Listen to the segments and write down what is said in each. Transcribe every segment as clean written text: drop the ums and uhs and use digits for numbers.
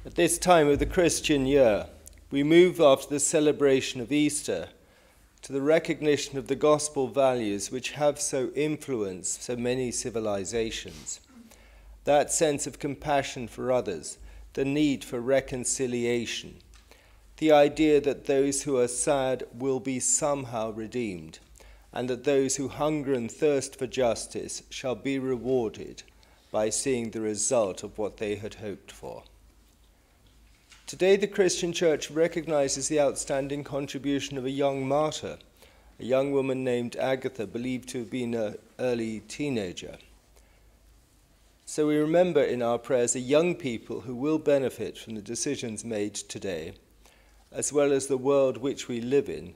At this time of the Christian year, we move after the celebration of Easter to the recognition of the gospel values which have so influenced so many civilizations. That sense of compassion for others, the need for reconciliation, the idea that those who are sad will be somehow redeemed, and that those who hunger and thirst for justice shall be rewarded by seeing the result of what they had hoped for. Today, the Christian Church recognizes the outstanding contribution of a young martyr, a young woman named Agatha, believed to have been an early teenager. So we remember in our prayers the young people who will benefit from the decisions made today, as well as the world which we live in,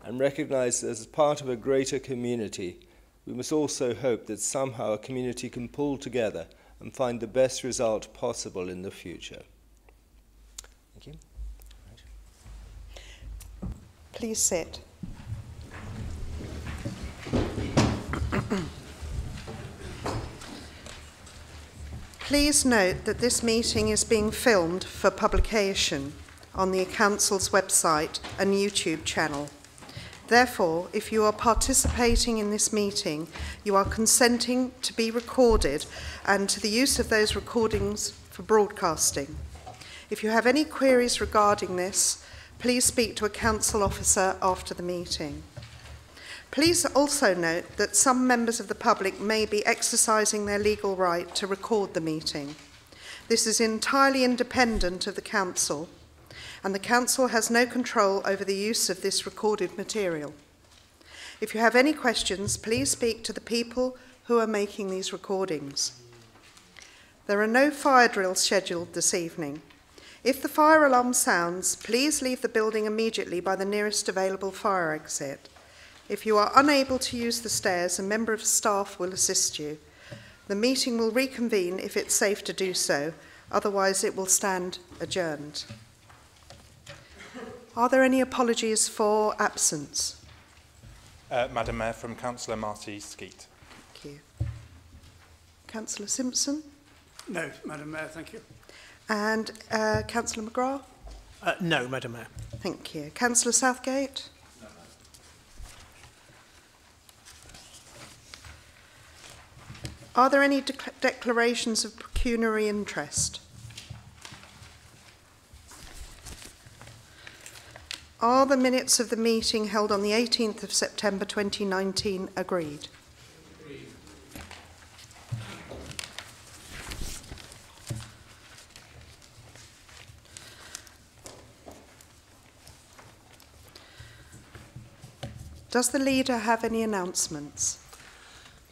and recognize that as part of a greater community, we must also hope that somehow a community can pull together and find the best result possible in the future. Thank you. Please sit. Please note that this meeting is being filmed for publication on the Council's website and YouTube channel. Therefore, if you are participating in this meeting, you are consenting to be recorded and to the use of those recordings for broadcasting. If you have any queries regarding this, please speak to a council officer after the meeting. Please also note that some members of the public may be exercising their legal right to record the meeting. This is entirely independent of the council, and the council has no control over the use of this recorded material. If you have any questions, please speak to the people who are making these recordings. There are no fire drills scheduled this evening. If the fire alarm sounds, please leave the building immediately by the nearest available fire exit. If you are unable to use the stairs, a member of staff will assist you. The meeting will reconvene if it's safe to do so, otherwise it will stand adjourned. Are there any apologies for absence? Madam Mayor, from Councillor Marty Skeet. Thank you. Councillor Simpson? No, Madam Mayor, thank you. And Councillor McGrath? No, Madam Mayor. Thank you. Councillor Southgate? No, Are there any declarations of pecuniary interest? Are the minutes of the meeting held on the 18th of September 2019 agreed? Agreed. Does the leader have any announcements?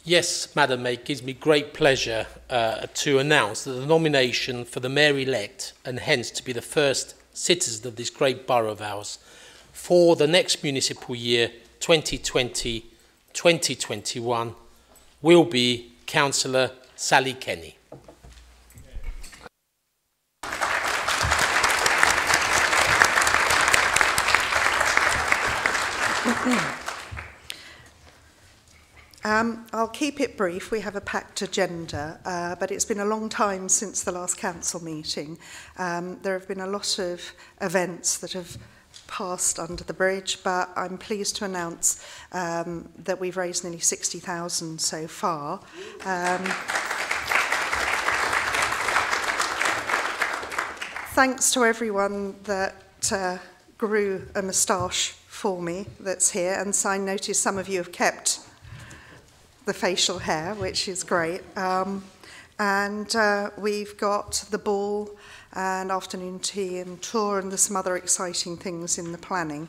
Yes, Madam Mayor, it gives me great pleasure to announce that the nomination for the Mayor-elect, and hence to be the first citizen of this great borough of ours, for the next municipal year 2020-2021 will be Councillor Sally Kenny. I'll keep it brief. We have a packed agenda, but it's been a long time since the last council meeting. There have been a lot of events that have passed under the bridge, but I'm pleased to announce that we've raised nearly 60,000 so far. Thanks to everyone that grew a moustache for me that's here, and so I notice some of you have kept the facial hair, which is great. We've got the ball and afternoon tea and tour, and there's some other exciting things in the planning.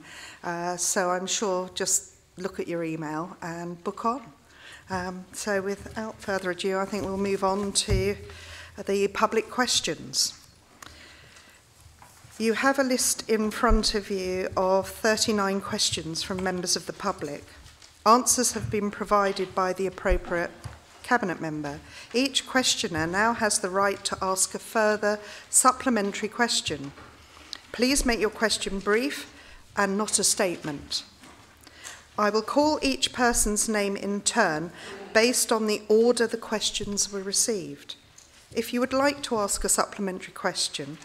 So I'm sure just look at your email and book on. So without further ado, I think we'll move on to the public questions. You have a list in front of you of 39 questions from members of the public. Answers have been provided by the appropriate Cabinet member. Each questioner now has the right to ask a further supplementary question. Please make your question brief and not a statement. I will call each person's name in turn based on the order the questions were received. If you would like to ask a supplementary question,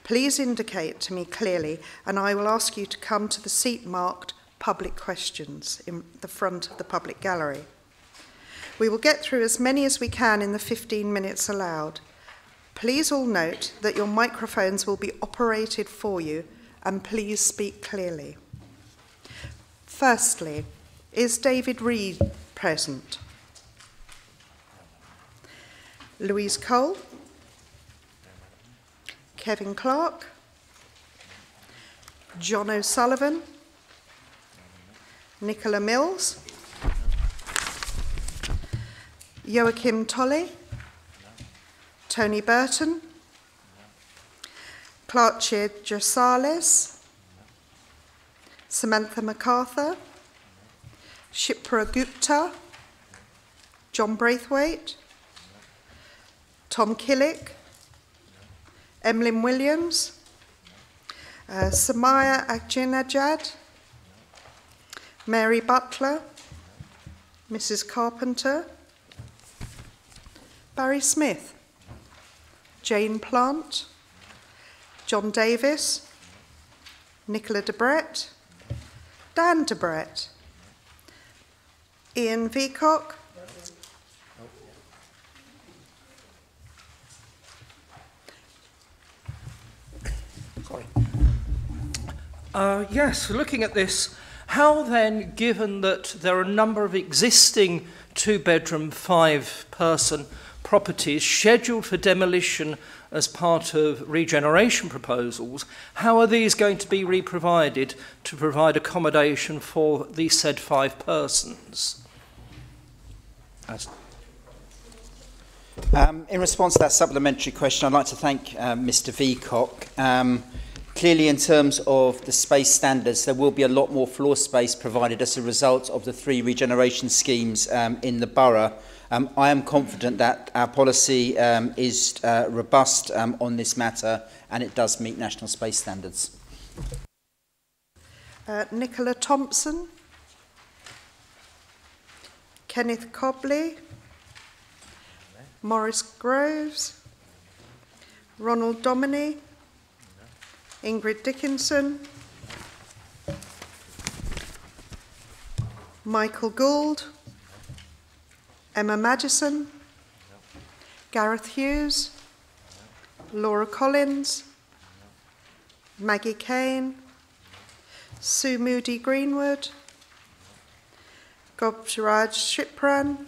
Please indicate to me clearly, and I will ask you to come to the seat marked public questions in the front of the public gallery. We will get through as many as we can in the 15 minutes allowed. Please all note that your microphones will be operated for you, and please speak clearly. Firstly, is David Reid present? Louise Cole? Kevin Clark? John O'Sullivan? Nicola Mills? Joachim Tolley? Tony Burton? Clarche Gersales? Samantha MacArthur? Shipra Gupta? John Braithwaite? Tom Killick? Emlyn Williams? Samaya Ahmadinejad? Mary Butler? Mrs. Carpenter? Barry Smith? Jane Plant? John Davis? Nicola Debrett? Dan Debrett? Ian Veacock? Yes, looking at this, how then, given that there are a number of existing two-bedroom, five-person properties scheduled for demolition as part of regeneration proposals, how are these going to be re-provided to provide accommodation for these said 5 persons? In response to that supplementary question, I'd like to thank Mr. Veacock. Clearly, in terms of the space standards, there will be a lot more floor space provided as a result of the 3 regeneration schemes in the borough. I am confident that our policy is robust on this matter, and it does meet national space standards. Nicola Thompson? Kenneth Cobley? Morris Groves? Ronald Dominey? Ingrid Dickinson? Michael Gould? Emma Madison? Gareth Hughes? Laura Collins? Maggie Kane? Sue Moody Greenwood? Gobsharaj Shipran?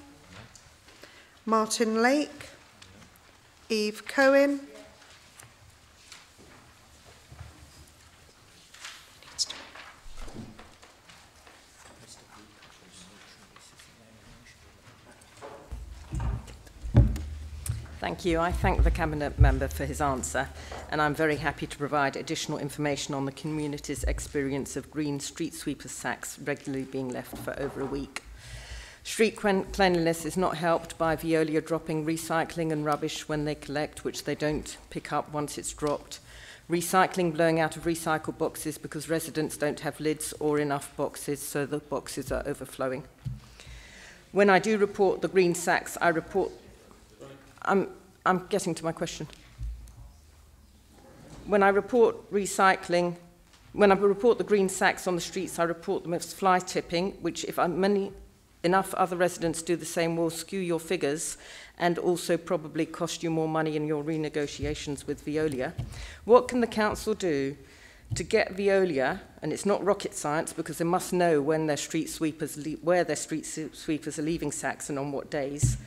Martin Lake? Eve Cohen? Thank you. I thank the Cabinet Member for his answer, and I'm very happy to provide additional information on the community's experience of green street sweeper sacks regularly being left for over a week. Street cleanliness is not helped by Veolia dropping recycling and rubbish when they collect, which they don't pick up once it's dropped. Recycling blowing out of recycle boxes because residents don't have lids or enough boxes, so the boxes are overflowing. When I do report the green sacks, I report... I'm getting to my question. When I report recycling, when I report the green sacks on the streets, I report them as fly tipping, which if enough other residents do the same will skew your figures and also probably cost you more money in your renegotiations with Veolia. What can the council do to get Veolia, and it's not rocket science because they must know when their street sweepers where their street sweepers are leaving sacks and on what days,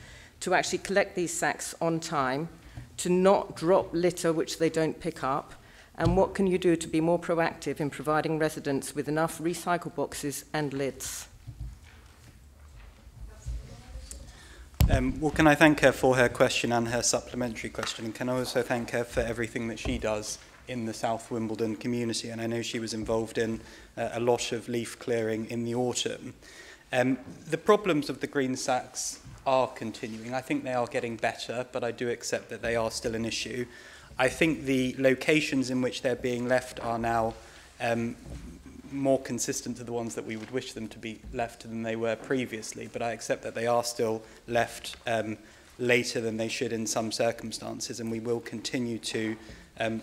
to actually collect these sacks on time, to not drop litter which they don't pick up, and what can you do to be more proactive in providing residents with enough recycle boxes and lids? Well, can I thank her for her question and her supplementary question, and can I also thank her for everything that she does in the South Wimbledon community, and I know she was involved in a lot of leaf clearing in the autumn. The problems of the green sacks are continuing. I think they are getting better, but I do accept that they are still an issue. I think the locations in which they're being left are now more consistent to the ones that we would wish them to be left than they were previously, but I accept that they are still left later than they should in some circumstances, and we will continue to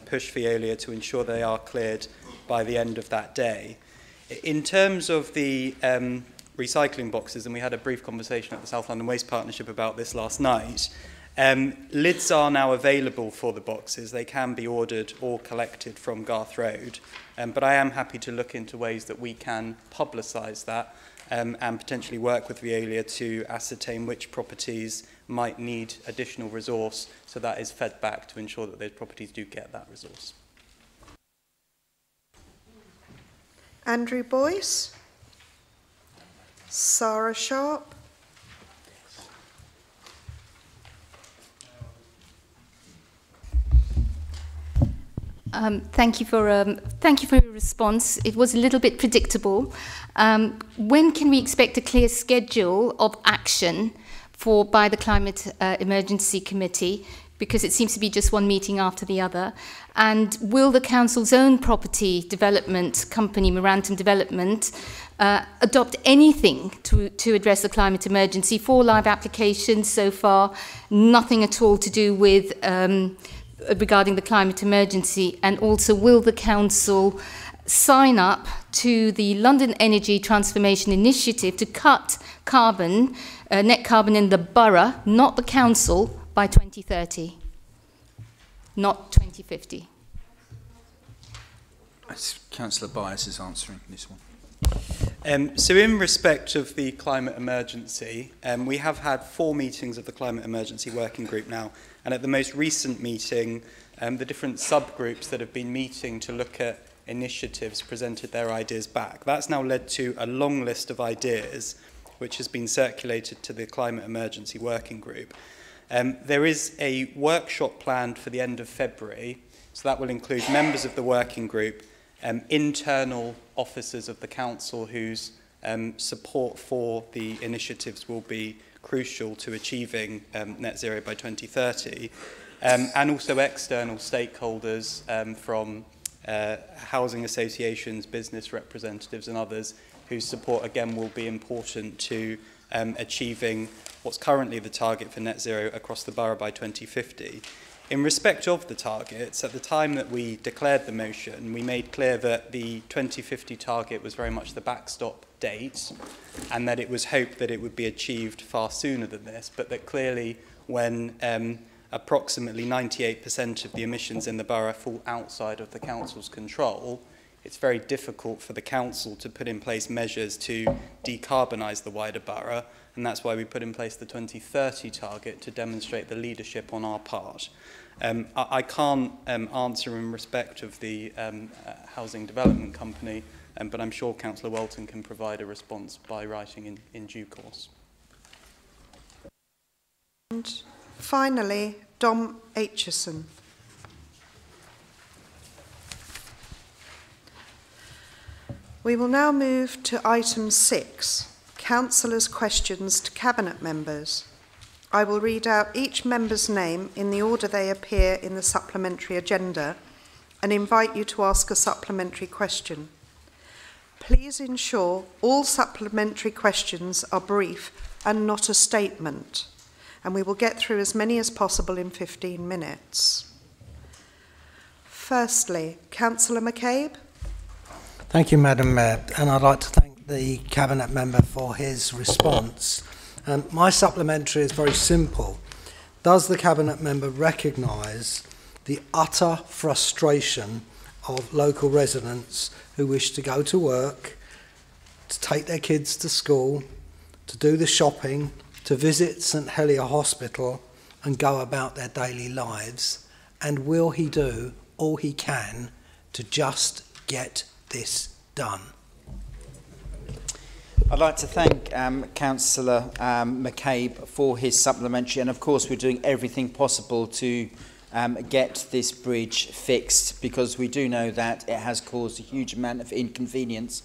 push Veolia to ensure they are cleared by the end of that day. In terms of the recycling boxes, and we had a brief conversation at the South London Waste Partnership about this last night, lids are now available for the boxes. They can be ordered or collected from Garth Road, but I am happy to look into ways that we can publicise that and potentially work with Veolia to ascertain which properties might need additional resource, so that is fed back to ensure that those properties do get that resource. Andrew Boyce, Sarah Sharp, Thank you for your response. It was a little bit predictable. When can we expect a clear schedule of action by the Climate Emergency Committee? Because it seems to be just one meeting after the other. And will the council's own property development company, Morantum Development, adopt anything to address the climate emergency? 4 live applications so far, nothing at all to do with regarding the climate emergency. And also, will the council sign up to the London Energy Transformation Initiative to cut carbon, net carbon in the borough, not the council, by 2030, not 2050? Councillor Byers is answering this one. So in respect of the climate emergency, we have had 4 meetings of the Climate Emergency Working Group now, and at the most recent meeting, the different subgroups that have been meeting to look at initiatives presented their ideas back. That's now led to a long list of ideas which has been circulated to the Climate Emergency Working Group. There is a workshop planned for the end of February, so that will include members of the working group, internal officers of the council whose support for the initiatives will be crucial to achieving net zero by 2030, and also external stakeholders from housing associations, business representatives and others whose support again will be important to achieving what's currently the target for net zero across the borough by 2050. In respect of the targets, at the time that we declared the motion, we made clear that the 2050 target was very much the backstop date and that it was hoped that it would be achieved far sooner than this, but that clearly when approximately 98% of the emissions in the borough fall outside of the council's control, it's very difficult for the council to put in place measures to decarbonise the wider borough, and that's why we put in place the 2030 target to demonstrate the leadership on our part. I can't answer in respect of the Housing Development Company, but I'm sure Councillor Welton can provide a response by writing in due course. And finally, Dom Aitchison. We will now move to item 6, Councillors' questions to Cabinet members. I will read out each member's name in the order they appear in the supplementary agenda and invite you to ask a supplementary question. Please ensure all supplementary questions are brief and not a statement, and we will get through as many as possible in 15 minutes. Firstly, Councillor McCabe. Thank you, Madam Mayor, and I'd like to thank the Cabinet member for his response. My supplementary is very simple. Does the Cabinet member recognise the utter frustration of local residents who wish to go to work, to take their kids to school, to do the shopping, to visit St Helier Hospital and go about their daily lives? And will he do all he can to just get this done? I'd like to thank Councillor McCabe for his supplementary, and of course we're doing everything possible to get this bridge fixed, because we do know that it has caused a huge amount of inconvenience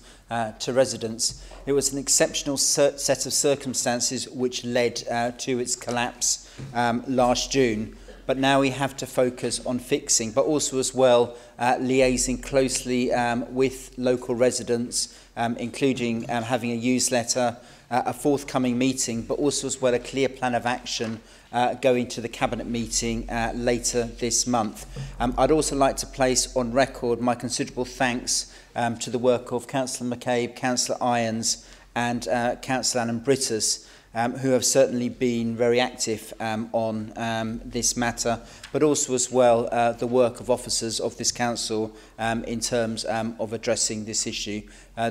to residents. It was an exceptional set of circumstances which led to its collapse last June. But now we have to focus on fixing, but also as well liaising closely with local residents, including having a newsletter a forthcoming meeting, but also as well a clear plan of action going to the Cabinet meeting later this month. I'd also like to place on record my considerable thanks to the work of Councillor McCabe, Councillor Irons and Councillor Annan Brittas, who have certainly been very active on this matter, but also as well the work of officers of this council in terms of addressing this issue.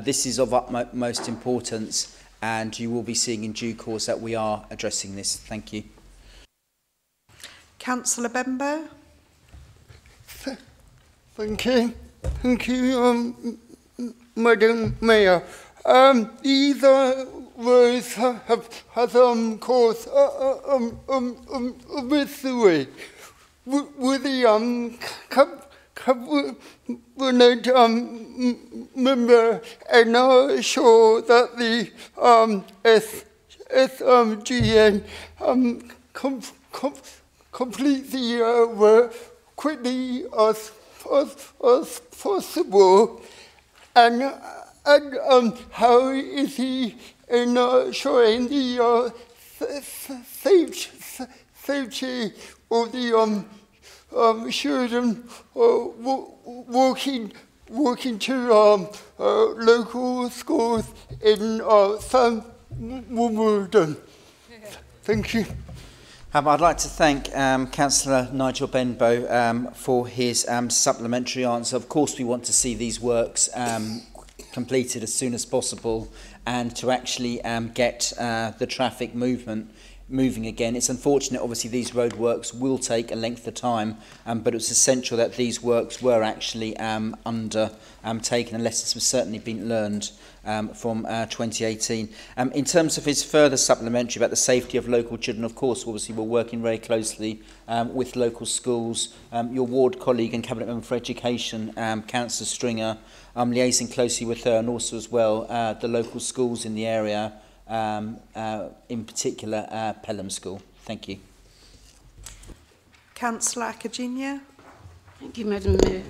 This is of utmost importance, and you will be seeing in due course that we are addressing this. Thank you. Councillor Bembo. Thank you. Thank you, Madam Mayor. These words have caused mystery. With the cabinet member and sure that the SMGN complete the work quickly as possible, and how is he ensuring the safety of the children walking to local schools in South Wimbledon? Thank you. I'd like to thank Councillor Nigel Benbow for his supplementary answer. Of course, we want to see these works completed as soon as possible and to actually get the traffic moving again. It's unfortunate, obviously, these road works will take a length of time, but it's essential that these works were actually undertaken, and lessons have certainly been learned from 2018. In terms of his further supplementary about the safety of local children, of course, obviously, we're working very closely with local schools. Your ward colleague and Cabinet Member for Education, Councillor Stringer, liaising closely with her, and also as well the local schools in the area, in particular Pelham School. Thank you. Councillor Akajinia. Thank you, Madam Mayor.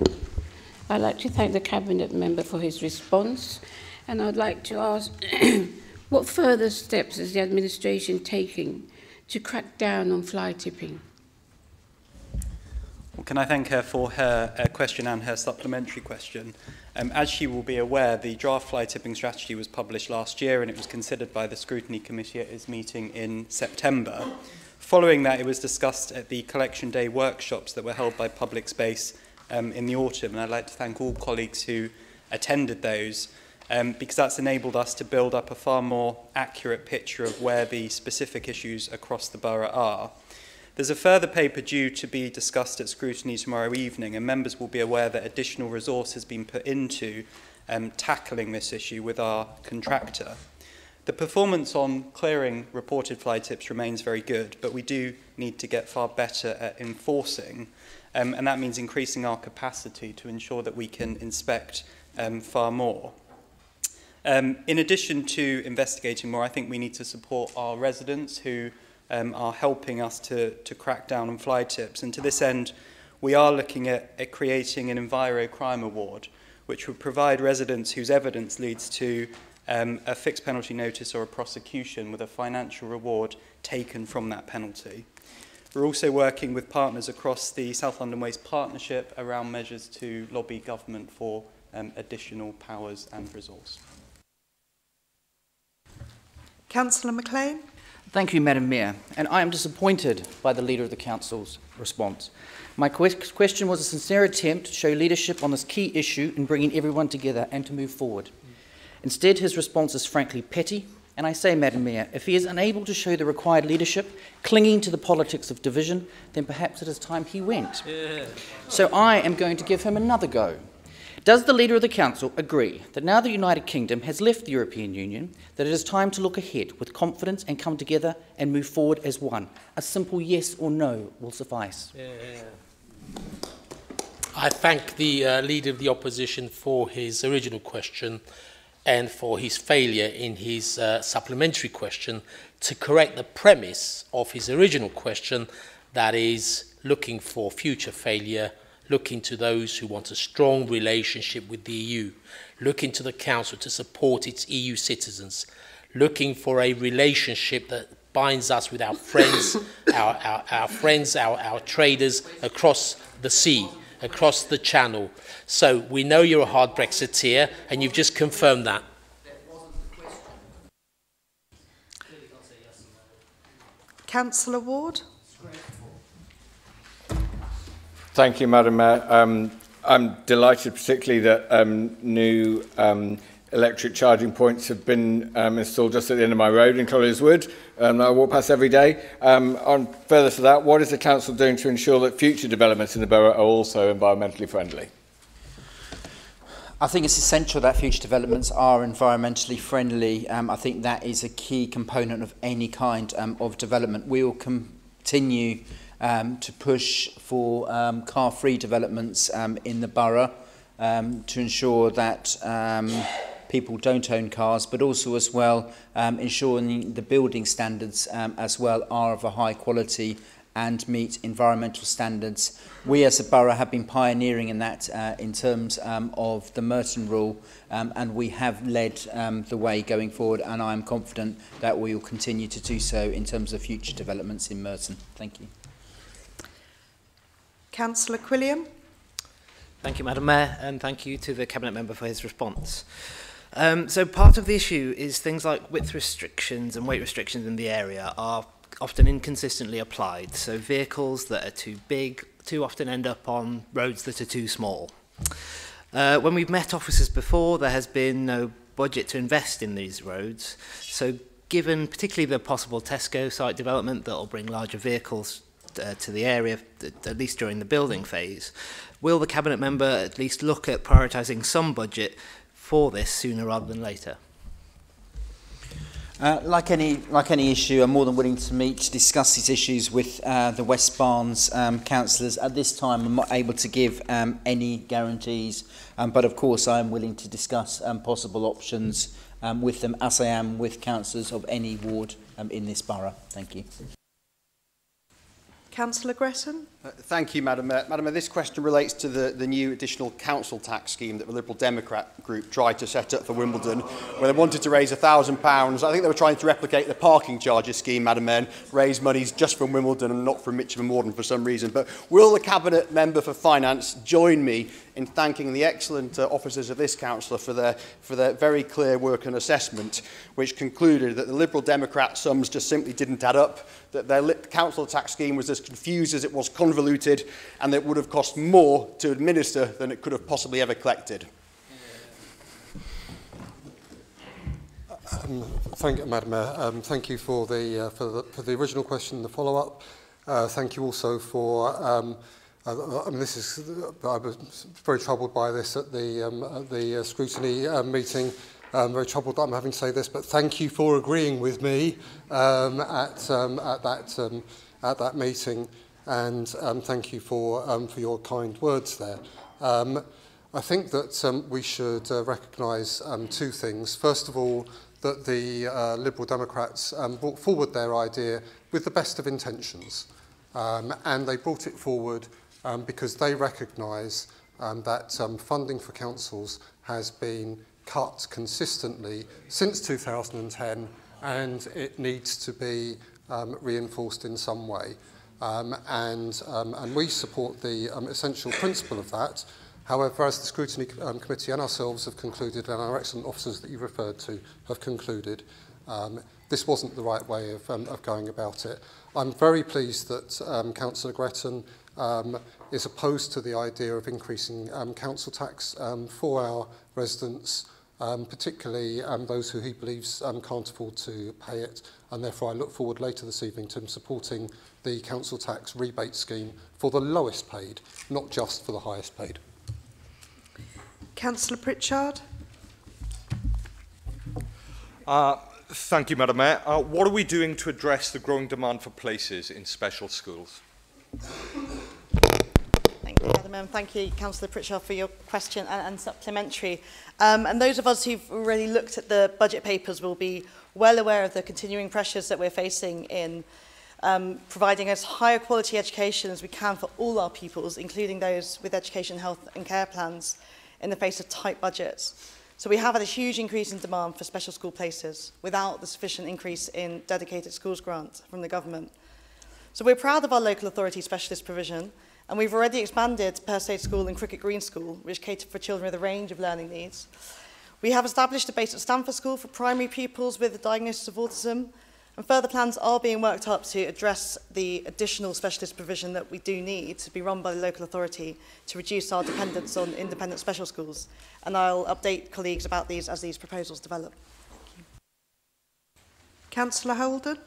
I'd like to thank the Cabinet member for his response, and I'd like to ask what further steps is the administration taking to crack down on fly tipping? Well, can I thank her for her question and her supplementary question? As she will be aware, the draft fly tipping strategy was published last year and it was considered by the Scrutiny Committee at its meeting in September. Following that, it was discussed at the Collection Day workshops that were held by Public Space in the autumn, and I'd like to thank all colleagues who attended those because that's enabled us to build up a far more accurate picture of where the specific issues across the borough are. There's a further paper due to be discussed at scrutiny tomorrow evening, and members will be aware that additional resource has been put into tackling this issue with our contractor. The performance on clearing reported fly tips remains very good, but we do need to get far better at enforcing, and that means increasing our capacity to ensure that we can inspect far more. In addition to investigating more, I think we need to support our residents who are helping us to crack down on fly tips. And to this end, we are looking at creating an Enviro Crime Award, which would provide residents whose evidence leads to a fixed penalty notice or a prosecution with a financial reward taken from that penalty. We're also working with partners across the South London Waste Partnership around measures to lobby government for additional powers and resource. Councillor McLean. Thank you, Madam Mayor. And I am disappointed by the Leader of the Council's response. My question was a sincere attempt to show leadership on this key issue in bringing everyone together and to move forward. Instead, his response is frankly petty, and I say, Madam Mayor, if he is unable to show the required leadership, clinging to the politics of division, then perhaps it is time he went. Yeah. So I am going to give him another go. Does the Leader of the Council agree that now the United Kingdom has left the European Union, that it is time to look ahead with confidence and come together and move forward as one? A simple yes or no will suffice. Yeah. I thank the Leader of the Opposition for his original question and for his failure in his supplementary question to correct the premise of his original question, that is looking for future failure, looking to those who want a strong relationship with the EU, looking to the Council to support its EU citizens, looking for a relationship that binds us with our friends, our traders across the sea, across the channel. So we know you're a hard Brexiteer, and you've just confirmed that. Councillor Ward. Thank you, Madam Mayor. I'm delighted particularly that new electric charging points have been installed just at the end of my road in Colliers Wood. I walk past every day. On further to that, what is the Council doing to ensure that future developments in the borough are also environmentally friendly? I think it's essential that future developments are environmentally friendly. I think that is a key component of any kind of development. We will continue to push for car-free developments in the borough to ensure that people don't own cars, but also as well ensuring the building standards as well are of a high quality and meet environmental standards. We as a borough have been pioneering in that in terms of the Merton Rule, and we have led the way going forward, and I am confident that we will continue to do so in terms of future developments in Merton. Thank you. Councillor Quilliam. Thank you, Madam Mayor, and thank you to the Cabinet Member for his response. So part of the issue is things like width restrictions and weight restrictions in the area are often inconsistently applied. So vehicles that are too big too often end up on roads that are too small. When we've met officers before, there has been no budget to invest in these roads. So given particularly the possible Tesco site development that will bring larger vehicles to the area, at least during the building phase, will the Cabinet Member at least look at prioritising some budget for this sooner rather than later? Like any issue, I'm more than willing to meet to discuss these issues with the West Barnes councillors. At this time, I'm not able to give any guarantees, but of course I am willing to discuss possible options with them, as I am with councillors of any ward in this borough. Thank you. Councillor Gretton. Thank you, Madam Mayor. Madam Mayor, this question relates to the new additional council tax scheme that the Liberal Democrat group tried to set up for Wimbledon, where they wanted to raise £1,000. I think they were trying to replicate the parking charges scheme, Madam Mayor, and raise monies just from Wimbledon and not from Mitcham and Morden for some reason. But will the Cabinet Member for Finance join me in thanking the excellent officers of this council for their very clear work and assessment, which concluded that the Liberal Democrat sums just simply didn't add up, that their council tax scheme was as confused as it was convoluted, and that it would have cost more to administer than it could have possibly ever collected. Thank you, Madam Mayor. Thank you for the original question and the follow-up. Thank you also for I was very troubled by this at the scrutiny meeting. I'm very troubled that I'm having to say this, but thank you for agreeing with me at that meeting, and thank you for your kind words there. I think that we should recognise two things. First of all, that the Liberal Democrats brought forward their idea with the best of intentions, and they brought it forward because they recognise that funding for councils has been cut consistently since 2010, and it needs to be reinforced in some way. And we support the essential principle of that. However, as the Scrutiny Committee and ourselves have concluded, and our excellent officers that you referred to have concluded, this wasn't the right way of going about it. I'm very pleased that Councillor Gretton is opposed to the idea of increasing council tax for our residents, particularly those who he believes can't afford to pay it, and therefore I look forward later this evening to him supporting the council tax rebate scheme for the lowest paid, not just for the highest paid. Councillor Pritchard. Thank you, Madam Mayor. What are we doing to address the growing demand for places in special schools? Thank you, Madam Mayor. Thank you, Councillor Pritchard, for your question and supplementary. And those of us who've already looked at the budget papers will be well aware of the continuing pressures that we're facing in providing as higher quality education as we can for all our pupils, including those with education, health and care plans, in the face of tight budgets. So we have had a huge increase in demand for special school places without the sufficient increase in dedicated schools grant from the government. So we're proud of our local authority specialist provision, and we've already expanded Persade School and Cricket Green School, which cater for children with a range of learning needs. We have established a base at Stanford School for primary pupils with a diagnosis of autism, and further plans are being worked up to address the additional specialist provision that we do need to be run by the local authority to reduce our dependence on independent special schools. And I'll update colleagues about these as these proposals develop. Councillor Holden.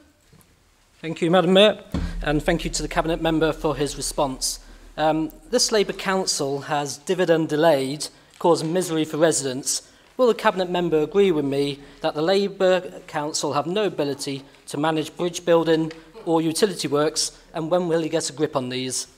Thank you, Madam Mayor, and thank you to the Cabinet Member for his response. This Labour Council has dividend delayed, causing misery for residents. Will the Cabinet Member agree with me that the Labour Council have no ability to manage bridge building or utility works, and when will he get a grip on these?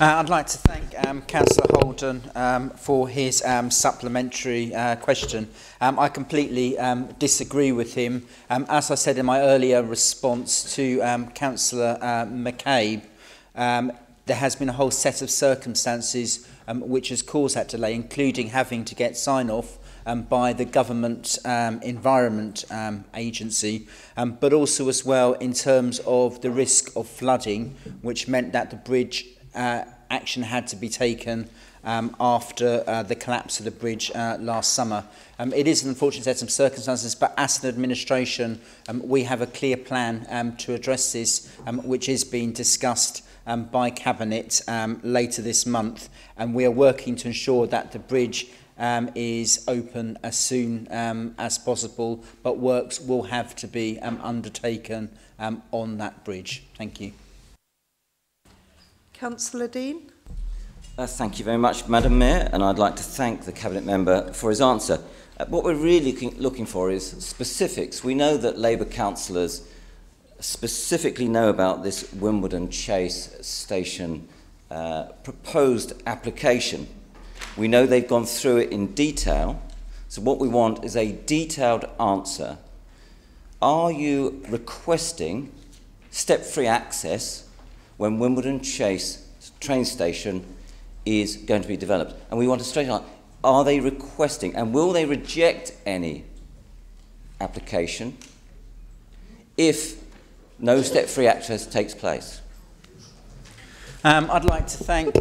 I'd like to thank Councillor Holden for his supplementary question. I completely disagree with him. As I said in my earlier response to Councillor McCabe, there has been a whole set of circumstances which has caused that delay, including having to get sign-off by the Government Environment Agency, but also as well in terms of the risk of flooding, which meant that the bridge action had to be taken after the collapse of the bridge last summer. It is an unfortunate set of circumstances, but as an administration, we have a clear plan to address this, which is being discussed by Cabinet later this month, and we are working to ensure that the bridge is open as soon as possible, but works will have to be undertaken on that bridge. Thank you. Councillor Dean. Thank you very much, Madam Mayor, and I'd like to thank the Cabinet Member for his answer. What we're really looking for is specifics. We know that Labour councillors specifically know about this Wimbledon Chase station proposed application. We know they've gone through it in detail, so what we want is a detailed answer. Are you requesting step-free access when Wimbledon Chase train station is going to be developed? And we want a straight answer. Are they requesting, and will they reject any application if no step-free access takes place? I'd like to thank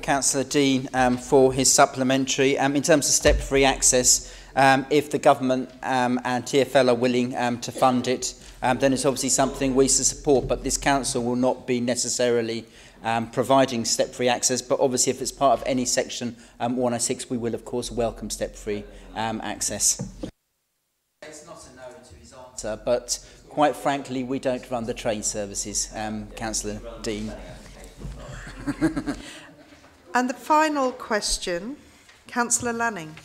Councillor Dean for his supplementary. In terms of step-free access, if the government and TfL are willing to fund it, then it's obviously something we support, but this council will not be necessarily providing step-free access, but obviously if it's part of any section 106, we will of course welcome step-free access. It's not a no to his answer, but quite frankly, we don't run the train services, Councillor Dean. And the final question, Councillor Lanning.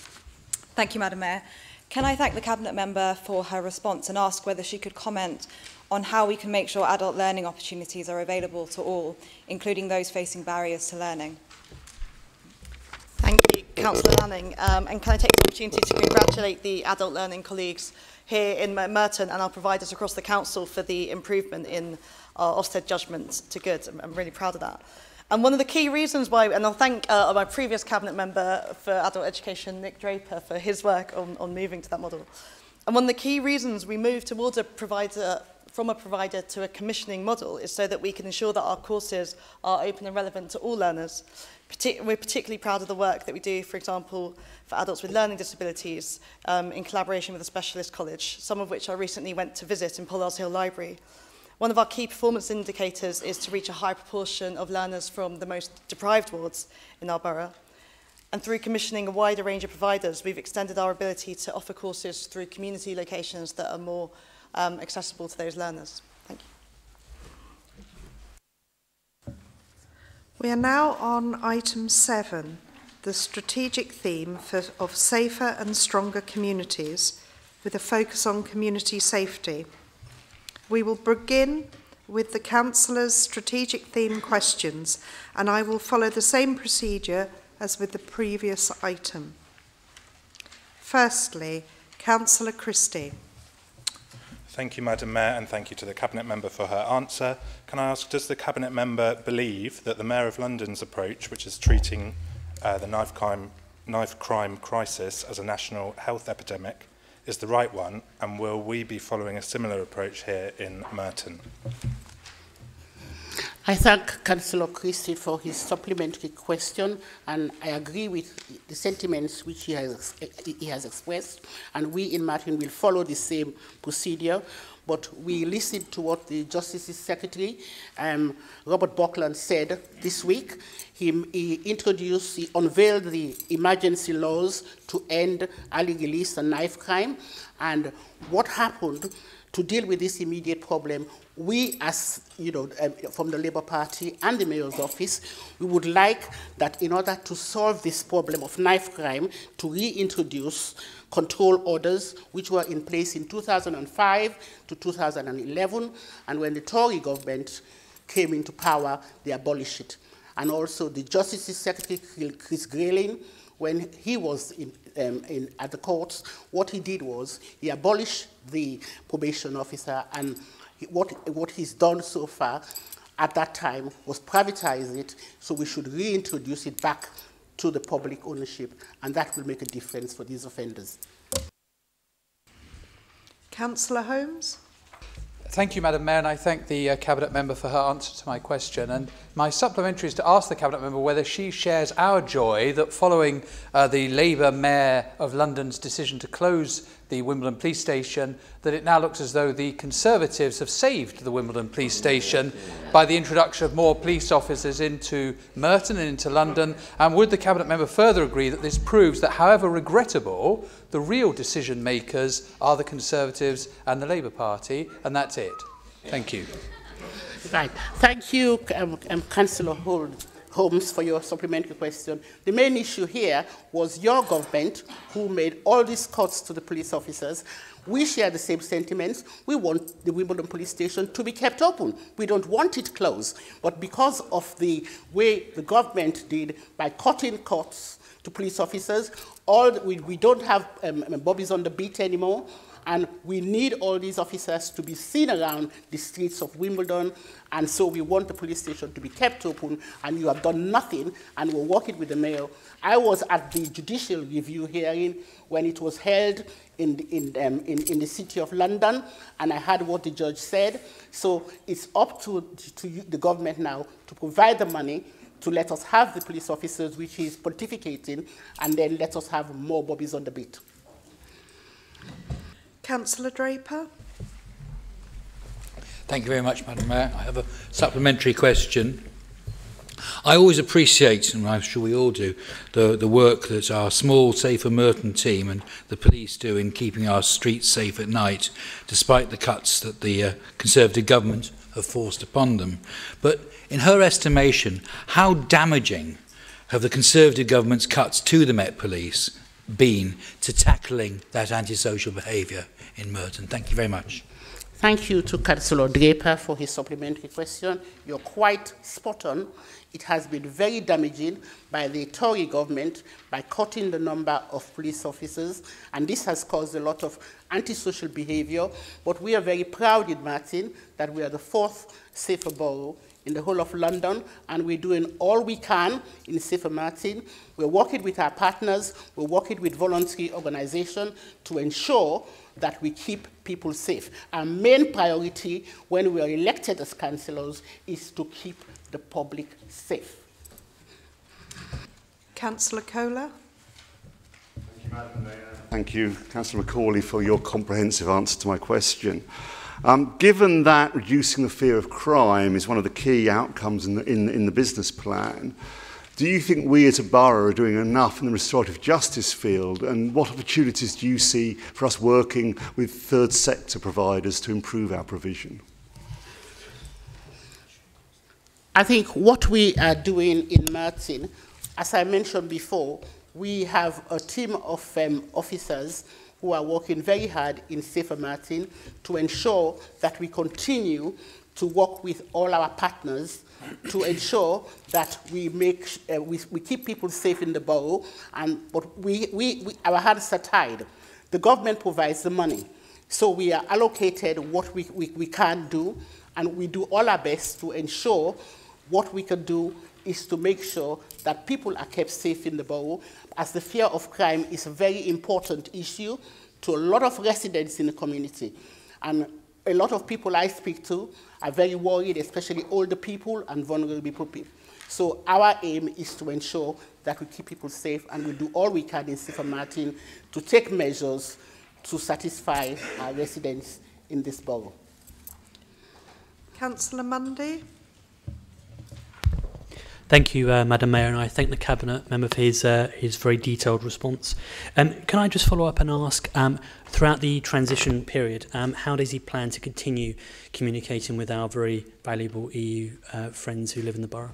Thank you, Madam Mayor. Can I thank the Cabinet Member for her response and ask whether she could comment on how we can make sure adult learning opportunities are available to all, including those facing barriers to learning? Thank you, Councillor Lanning. And can I take the opportunity to congratulate the adult learning colleagues here in Merton and our providers across the council for the improvement in our Ofsted judgment to good. I'm really proud of that. And one of the key reasons why, and I'll thank my previous Cabinet Member for Adult Education, Nick Draper, for his work on moving to that model. And one of the key reasons we moved towards a provider, from a provider to a commissioning model, is so that we can ensure that our courses are open and relevant to all learners. We're particularly proud of the work that we do, for example, for adults with learning disabilities in collaboration with a specialist college, some of which I recently went to visit in Pollards Hill Library. One of our key performance indicators is to reach a high proportion of learners from the most deprived wards in our borough. And through commissioning a wider range of providers, we've extended our ability to offer courses through community locations that are more accessible to those learners. Thank you. We are now on item 7, the strategic theme of safer and stronger communities with a focus on community safety. We will begin with the Councillors' strategic theme questions, and I will follow the same procedure as with the previous item. Firstly, Councillor Christie. Thank you, Madam Mayor, and thank you to the Cabinet Member for her answer. Can I ask, does the Cabinet Member believe that the Mayor of London's approach, which is treating the knife knife crime crisis as a national health epidemic is the right one, and will we be following a similar approach here in Merton? I thank Councillor Christie for his supplementary question, and I agree with the sentiments which he has expressed, and we in Merton will follow the same procedure. But we listened to what the Justice's Secretary, Robert Buckland, said this week. He unveiled the emergency laws to end early release and knife crime. And what happened to deal with this immediate problem, we as, from the Labour Party and the Mayor's office, we would like that in order to solve this problem of knife crime, to reintroduce control orders which were in place in 2005 to 2011, and when the Tory government came into power, they abolished it. And also the Justice's Secretary, Chris Grayling, when he was at the courts, what he did was he abolished the probation officer, and what he's done so far at that time was privatize it, so we should reintroduce it back to the public ownership, and that will make a difference for these offenders. Councillor Holmes. Thank you, Madam Mayor, and I thank the Cabinet Member for her answer to my question. And my supplementary is to ask the Cabinet Member whether she shares our joy that following the Labour Mayor of London's decision to close the Wimbledon Police Station, that it now looks as though the Conservatives have saved the Wimbledon Police Station by the introduction of more police officers into Merton and into London. And would the Cabinet Member further agree that this proves that, however regrettable, the real decision makers are the Conservatives and the Labour Party, and that's it? Thank you. Right. Thank you, Councillor Holmes, for your supplementary question. The main issue here was your government who made all these cuts to the police officers. We share the same sentiments. We want the Wimbledon Police Station to be kept open. We don't want it closed. But because of the way the government did by cutting costs to police officers, we don't have bobbies on the beat anymore. And we need all these officers to be seen around the streets of Wimbledon, and so we want the police station to be kept open, and you have done nothing, and we're working with the mayor. I was at the judicial review hearing when it was held in the City of London, and I heard what the judge said. So it's up to the government now to provide the money to let us have the police officers, which is pontificating, and then let us have more bobbies on the beat. Councillor Draper. Thank you very much, Madam Mayor. I have a supplementary question. I always appreciate, and I'm sure we all do, the work that our small Safer Merton team and the police do in keeping our streets safe at night, despite the cuts that the Conservative government have forced upon them. But in her estimation, how damaging have the Conservative government's cuts to the Met Police been to tackling that antisocial behaviour in Merton? Thank you very much. Thank you to Councillor Draper for his supplementary question. You're quite spot on. It has been very damaging by the Tory government by cutting the number of police officers, and this has caused a lot of antisocial behaviour. But we are very proud in Merton that we are the 4th safer borough in the whole of London, and we're doing all we can in Safer Merton. We're working with our partners, we're working with voluntary organizations to ensure that we keep people safe. Our main priority when we are elected as councillors is to keep the public safe. Councillor Kohler. Thank you, Madam Mayor. Thank you, Councillor Macaulay, for your comprehensive answer to my question. Given that reducing the fear of crime is one of the key outcomes in the business plan, do you think we as a borough are doing enough in the restorative justice field, and what opportunities do you see for us working with third sector providers to improve our provision? I think what we are doing in Merton, as I mentioned before, we have a team of officers who are working very hard in Safer Merton to ensure that we continue to work with all our partners to ensure that we make we keep people safe in the borough, but our hands are tied. The government provides the money, so we are allocated what we can do, and we do all our best to ensure what we can do is to make sure that people are kept safe in the borough, as the fear of crime is a very important issue to a lot of residents in the community. And a lot of people I speak to are very worried, especially older people and vulnerable people. So our aim is to ensure that we keep people safe, and we do all we can in St. Martin to take measures to satisfy our residents in this borough. Councillor Mundy. Thank you, Madam Mayor, and I thank the Cabinet Member for his very detailed response. Can I just follow up and ask, throughout the transition period, how does he plan to continue communicating with our very valuable EU friends who live in the borough?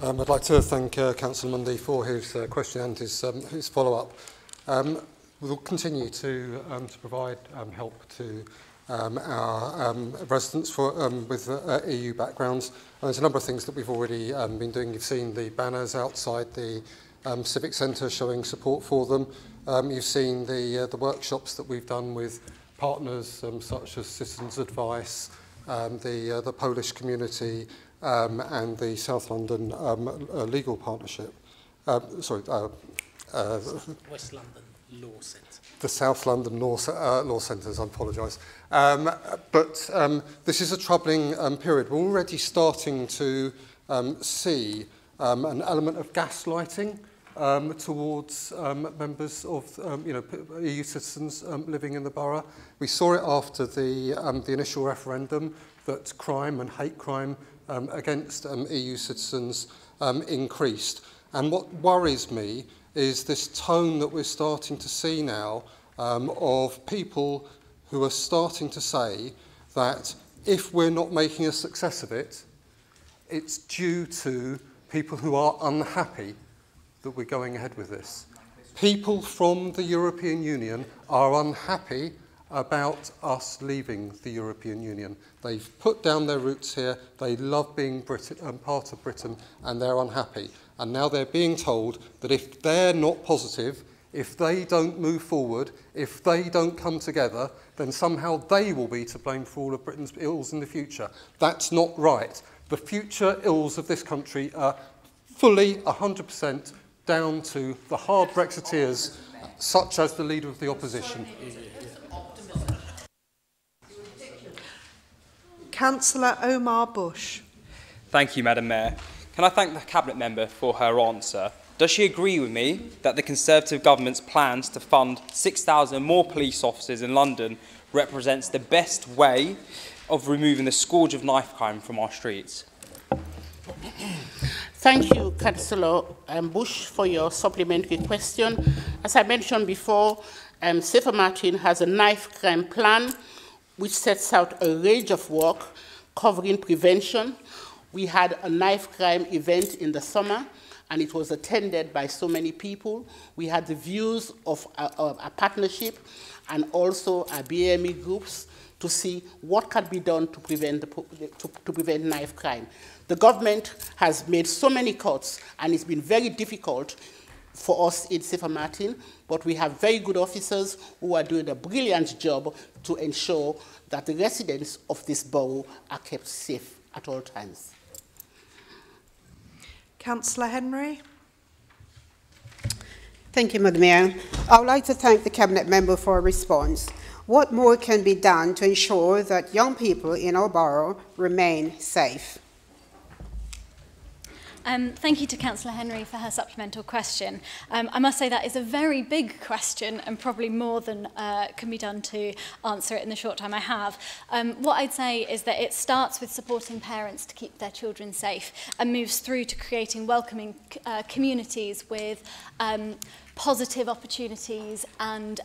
I'd like to thank Councillor Mundy for his question and his follow-up. We'll continue to provide help to our residents with EU backgrounds. And there's a number of things that we've already been doing. You've seen the banners outside the Civic Centre showing support for them. You've seen the workshops that we've done with partners such as Citizens Advice, the Polish community, and the South London Legal Partnership. West London Law Centre. The South London Law Centres, I apologise. But this is a troubling period. We're already starting to see an element of gaslighting towards members of EU citizens living in the borough. We saw it after the initial referendum that crime and hate crime against EU citizens increased. And what worries me is this tone that we're starting to see now of people who are starting to say that if we're not making a success of it, it's due to people who are unhappy that we're going ahead with this. People from the European Union are unhappy about us leaving the European Union. They've put down their roots here, they love being part of Britain, and they're unhappy. And now they're being told that if they're not positive, if they don't move forward, if they don't come together, then somehow they will be to blame for all of Britain's ills in the future. That's not right. The future ills of this country are fully 100% down to the hard Brexiteers, such as the Leader of the Opposition. Councillor Omar Bush. Thank you, Madam Mayor. Can I thank the Cabinet Member for her answer? Does she agree with me that the Conservative government's plans to fund 6,000 more police officers in London represents the best way of removing the scourge of knife crime from our streets? Thank you, Councillor Bush, for your supplementary question. As I mentioned before, St. Martin has a knife crime plan which sets out a range of work covering prevention. We had a knife crime event in the summer, and it was attended by so many people. We had the views of a partnership and also our BME groups to see what can be done to prevent knife crime. The government has made so many cuts, and it's been very difficult for us in St. Martin, but we have very good officers who are doing a brilliant job to ensure that the residents of this borough are kept safe at all times. Councillor Henry. Thank you, Madam Mayor. I would like to thank the Cabinet Member for a response. What more can be done to ensure that young people in our borough remain safe? Thank you to Councillor Henry for her supplemental question. I must say that is a very big question and probably more than can be done to answer it in the short time I have. What I'd say is that it starts with supporting parents to keep their children safe and moves through to creating welcoming communities with positive opportunities and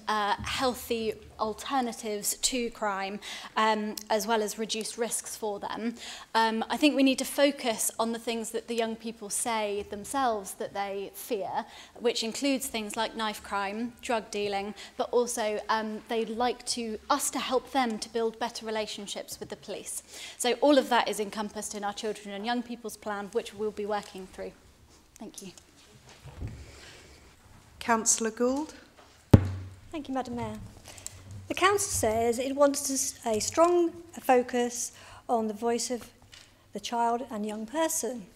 healthy alternatives to crime, as well as reduced risks for them. I think we need to focus on the things that the young people say themselves that they fear, which includes things like knife crime, drug dealing, but also they'd like us to help them to build better relationships with the police. So all of that is encompassed in our Children and Young People's Plan, which we'll be working through. Thank you. Councillor Gould. Thank you, Madam Mayor. The Council says it wants a strong focus on the voice of the child and young person.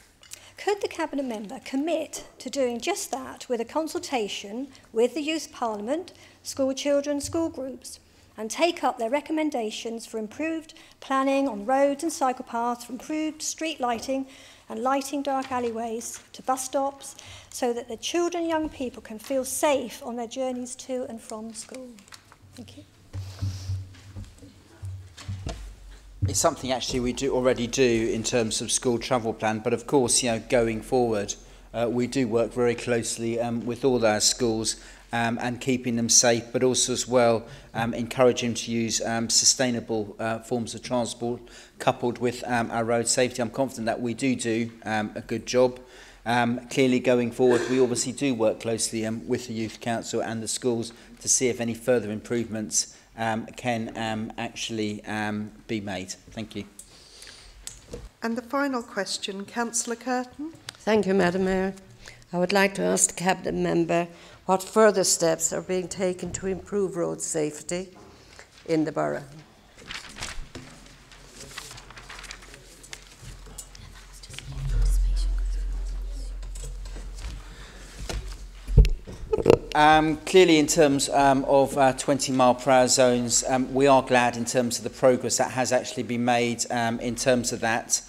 Could the Cabinet Member commit to doing just that with a consultation with the Youth Parliament, school children, school groups, and take up their recommendations for improved planning on roads and cycle paths, for improved street lighting and lighting dark alleyways to bus stops, so that the children and young people can feel safe on their journeys to and from school? Thank you. It's something actually we already do in terms of school travel plan, but of course, going forward, we do work very closely with all our schools and keeping them safe, but also as well encouraging them to use sustainable forms of transport coupled with our road safety. I'm confident that we do a good job. Clearly going forward, we obviously do work closely with the Youth Council and the schools to see if any further improvements can actually be made. Thank you. And the final question, Councillor Curtin. Thank you, Madam Mayor. I would like to ask the Cabinet Member what further steps are being taken to improve road safety in the borough. Clearly, in terms of 20-mile-per-hour zones, we are glad in terms of the progress that has actually been made in terms of that.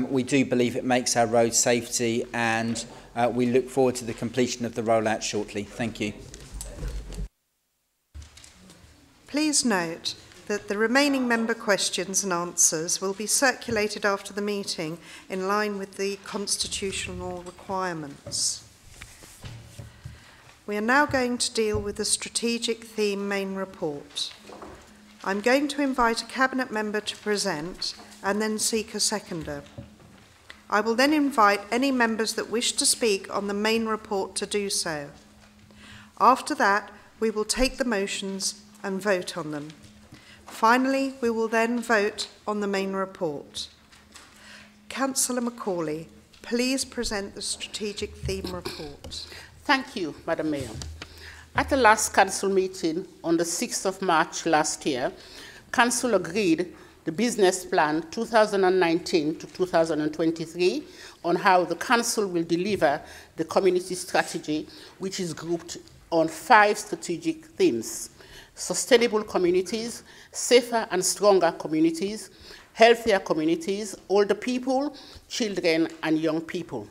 We do believe it makes our road safety, and we look forward to the completion of the rollout shortly. Thank you. Please note that the remaining member questions and answers will be circulated after the meeting in line with the constitutional requirements. We are now going to deal with the strategic theme main report. I'm going to invite a Cabinet Member to present and then seek a seconder. I will then invite any members that wish to speak on the main report to do so. After that, we will take the motions and vote on them. Finally, we will then vote on the main report. Councillor Macaulay, please present the strategic theme report. Thank you, Madam Mayor. At the last Council meeting on the 6th of March last year, Council agreed the business plan 2019 to 2023 on how the Council will deliver the community strategy, which is grouped on 5 strategic themes: sustainable communities, safer and stronger communities, healthier communities, older people, children and young people.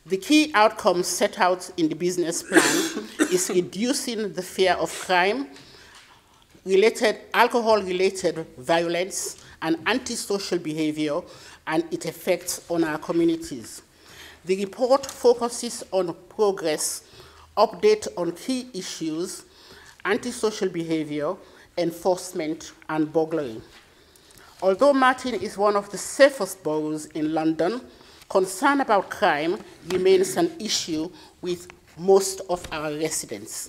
The key outcomes set out in the business plan is reducing the fear of crime, alcohol-related violence, and antisocial behavior and its effects on our communities. The report focuses on progress, update on key issues, antisocial behavior, enforcement, and burglary. Although Martin is one of the safest boroughs in London, concern about crime remains an issue with most of our residents.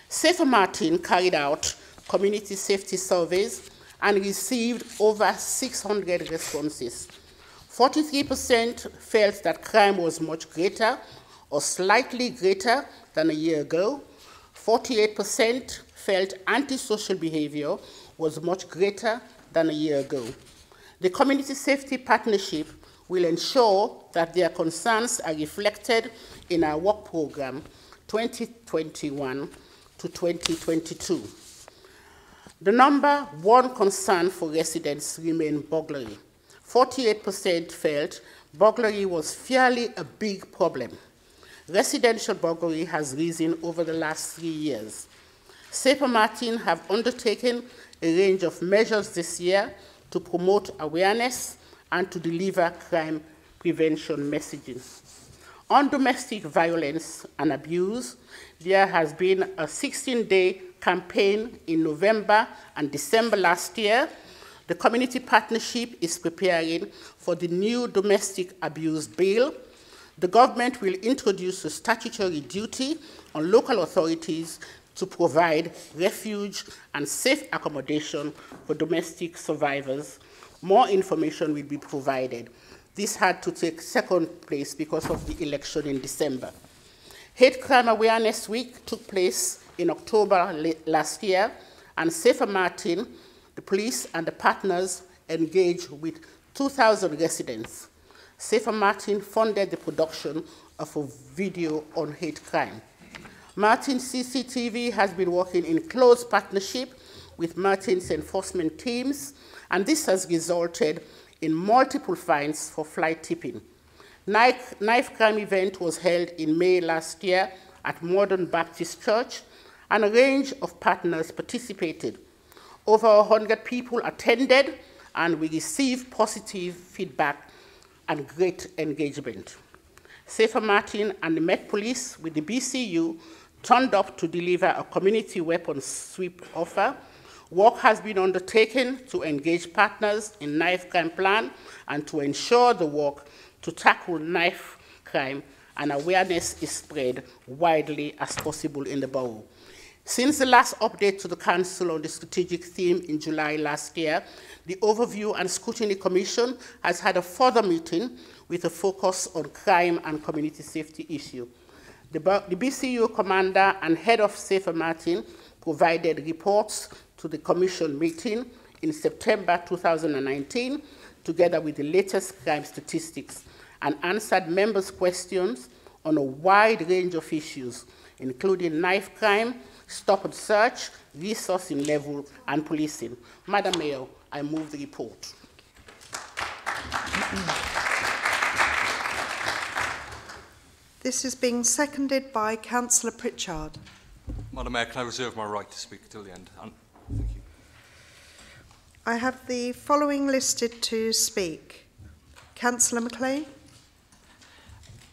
Safer Martin carried out community safety surveys and received over 600 responses. 43% felt that crime was much greater or slightly greater than a year ago. 48% felt antisocial behavior was much greater than a year ago. The Community Safety Partnership will ensure that their concerns are reflected in our work program 2021 to 2022. The number one concern for residents remained burglary. 48% felt burglary was fairly a big problem. Residential burglary has risen over the last 3 years. Safer Martin have undertaken a range of measures this year to promote awareness and to deliver crime prevention messaging. On domestic violence and abuse, there has been a 16-day campaign in November and December last year. The Community Partnership is preparing for the new Domestic Abuse Bill. The government will introduce a statutory duty on local authorities to provide refuge and safe accommodation for domestic survivors. More information will be provided. This had to take second place because of the election in December. Hate Crime Awareness Week took place in October last year, and Safer Martin, the police and the partners engaged with 2,000 residents. Safer Martin funded the production of a video on hate crime. Martin CCTV has been working in close partnership with Martin's enforcement teams, and this has resulted in multiple fines for fly tipping. Knife crime event was held in May last year at Modern Baptist Church, and a range of partners participated. Over 100 people attended, and we received positive feedback and great engagement. Safer Martin and the Met Police with the BCU turned up to deliver a community weapons sweep offer. Work has been undertaken to engage partners in knife crime plan and to ensure the work to tackle knife crime and awareness is spread widely as possible in the borough. Since the last update to the Council on the strategic theme in July last year, the Overview and Scrutiny Commission has had a further meeting with a focus on crime and community safety issue. The BCU commander and head of Safer Martin provided reports to the Commission meeting in September 2019, together with the latest crime statistics, and answered members' questions on a wide range of issues, including knife crime, stop and search, resourcing level, and policing. Madam Mayor, I move the report. This is being seconded by Councillor Pritchard. Madam Mayor, can I reserve my right to speak till the end? Thank you. I have the following listed to speak. Councillor McLean.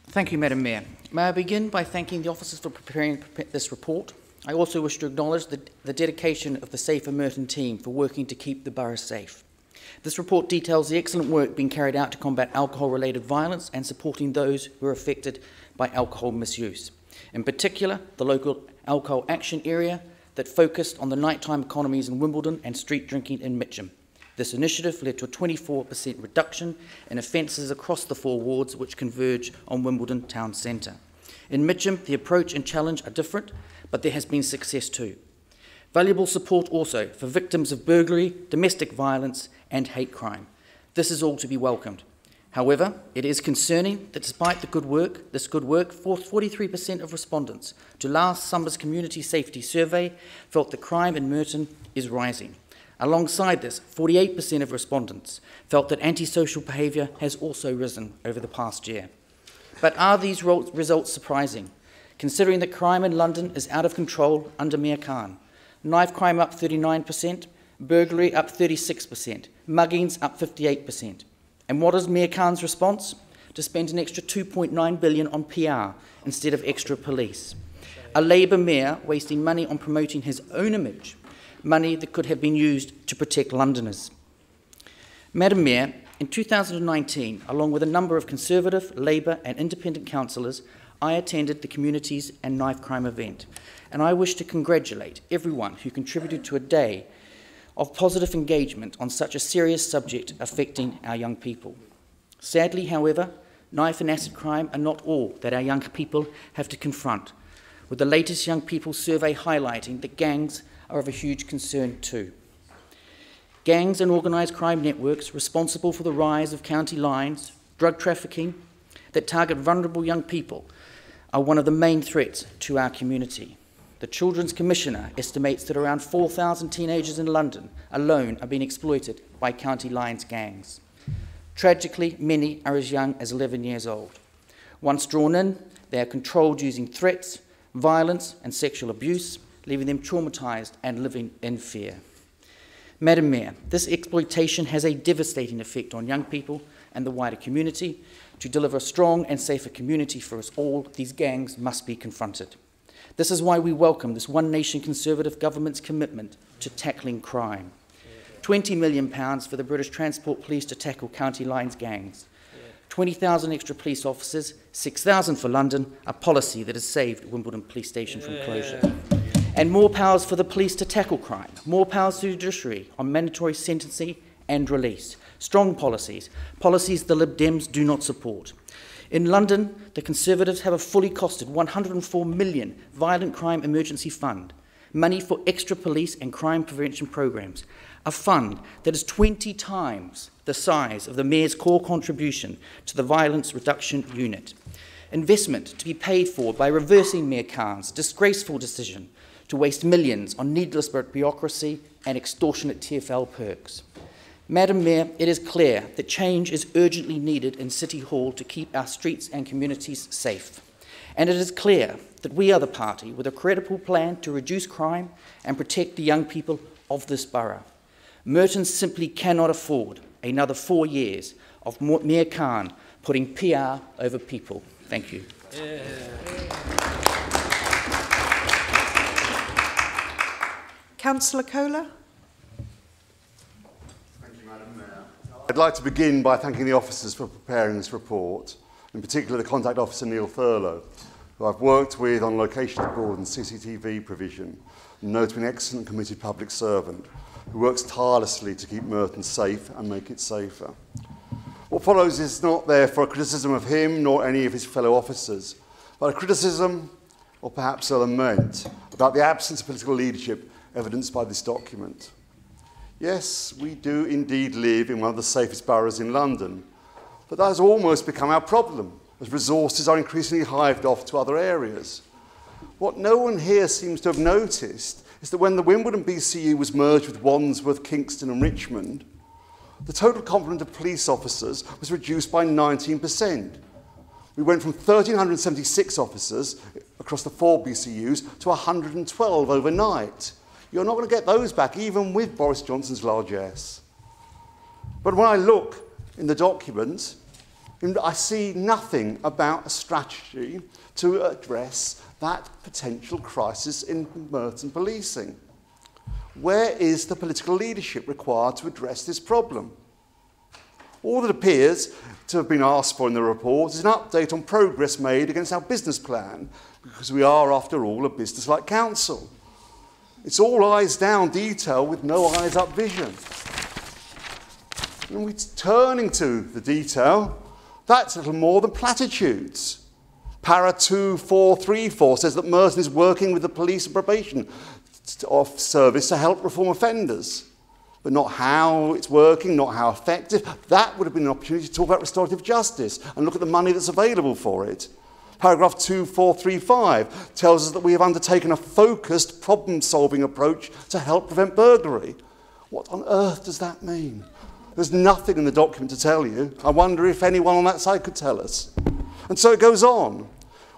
Thank you, Madam Mayor. May I begin by thanking the officers for preparing this report. I also wish to acknowledge the dedication of the Safer Merton team for working to keep the borough safe. This report details the excellent work being carried out to combat alcohol-related violence and supporting those who are affected by alcohol misuse. In particular, the local alcohol action area that focused on the nighttime economies in Wimbledon and street drinking in Mitcham. This initiative led to a 24% reduction in offences across the 4 wards which converge on Wimbledon town centre. In Mitcham, the approach and challenge are different, but there has been success too. Valuable support also for victims of burglary, domestic violence and hate crime. This is all to be welcomed. However, it is concerning that despite this good work, 43% of respondents to last summer's community safety survey felt that crime in Merton is rising. Alongside this, 48% of respondents felt that antisocial behaviour has also risen over the past year. But are these results surprising, considering that crime in London is out of control under Mayor Khan? Knife crime up 39%, burglary up 36%, muggings up 58%. And what is Mayor Khan's response? To spend an extra $2.9 billion on PR instead of extra police. A Labour mayor wasting money on promoting his own image, money that could have been used to protect Londoners. Madam Mayor, in 2019, along with a number of Conservative, Labour and Independent councillors, I attended the Communities and Knife Crime event, and I wish to congratulate everyone who contributed to a day of positive engagement on such a serious subject affecting our young people. Sadly, however, knife and acid crime are not all that our young people have to confront, with the latest young people survey highlighting that gangs are of a huge concern too. Gangs and organised crime networks responsible for the rise of county lines, drug trafficking, that target vulnerable young people are one of the main threats to our community. The Children's Commissioner estimates that around 4,000 teenagers in London alone are being exploited by county lines gangs. Tragically, many are as young as 11 years old. Once drawn in, they are controlled using threats, violence and sexual abuse, leaving them traumatised and living in fear. Madam Mayor, this exploitation has a devastating effect on young people and the wider community. To deliver a strong and safer community for us all, these gangs must be confronted. This is why we welcome this One Nation Conservative government's commitment to tackling crime. £20 million for the British Transport Police to tackle county lines gangs. 20,000 extra police officers, 6,000 for London, a policy that has saved Wimbledon Police Station from closure. And more powers for the police to tackle crime, more powers to the judiciary on mandatory sentencing and release. Strong policies, policies the Lib Dems do not support. In London, the Conservatives have a fully costed £104 million violent crime emergency fund, money for extra police and crime prevention programmes, a fund that is 20 times the size of the Mayor's core contribution to the Violence Reduction Unit. Investment to be paid for by reversing Mayor Khan's disgraceful decision to waste millions on needless bureaucracy and extortionate TfL perks. Madam Mayor, it is clear that change is urgently needed in City Hall to keep our streets and communities safe. And it is clear that we are the party with a credible plan to reduce crime and protect the young people of this borough. Merton simply cannot afford another 4 years of Mayor Khan putting PR over people. Thank you. Councillor Kohler. I'd like to begin by thanking the officers for preparing this report, in particular the Contact Officer Neil Thurlow, who I've worked with on locations abroad and CCTV provision, and known to be an excellent committed public servant who works tirelessly to keep Merton safe and make it safer. What follows is not there for a criticism of him nor any of his fellow officers, but a criticism, or perhaps a lament, about the absence of political leadership evidenced by this document. Yes, we do indeed live in one of the safest boroughs in London, but that has almost become our problem, as resources are increasingly hived off to other areas. What no one here seems to have noticed is that when the Wimbledon BCU was merged with Wandsworth, Kingston and Richmond, the total complement of police officers was reduced by 19%. We went from 1,376 officers across the 4 BCUs to 112 overnight. You're not going to get those back, even with Boris Johnson's largesse. But when I look in the document, I see nothing about a strategy to address that potential crisis in Merton policing. Where is the political leadership required to address this problem? All that appears to have been asked for in the report is an update on progress made against our business plan, because we are, after all, a business-like council. It's all eyes-down detail with no eyes-up vision. And we're turning to the detail. That's a little more than platitudes. Para 2434 says that Merton is working with the police and probation service to help reform offenders. But not how it's working, not how effective. That would have been an opportunity to talk about restorative justice and look at the money that's available for it. Paragraph 2435 tells us that we have undertaken a focused problem-solving approach to help prevent burglary. What on earth does that mean? There's nothing in the document to tell you. I wonder if anyone on that side could tell us. And so it goes on.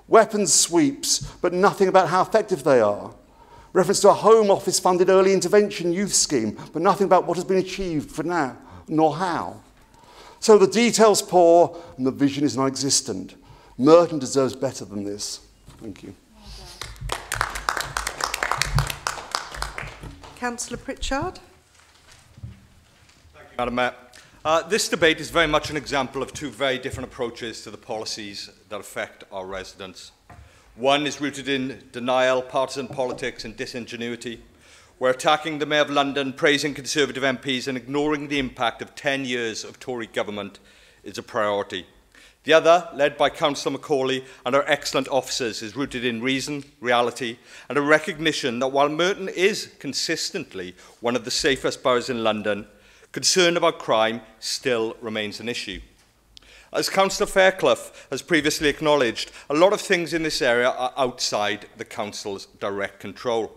Weapons sweeps, but nothing about how effective they are. Reference to a Home Office-funded early intervention youth scheme, but nothing about what has been achieved for now, nor how. So the detail's poor and the vision is non-existent. Merton deserves better than this. Thank you. Councillor Pritchard. Thank you, Madam Mayor. This debate is very much an example of 2 very different approaches to the policies that affect our residents. One is rooted in denial, partisan politics and disingenuity. We're attacking the Mayor of London, praising Conservative MPs and ignoring the impact of 10 years of Tory government is a priority. The other, led by Councillor Macaulay and our excellent officers, is rooted in reason, reality and a recognition that while Merton is consistently one of the safest boroughs in London, concern about crime still remains an issue. As Councillor Fairclough has previously acknowledged, a lot of things in this area are outside the Council's direct control.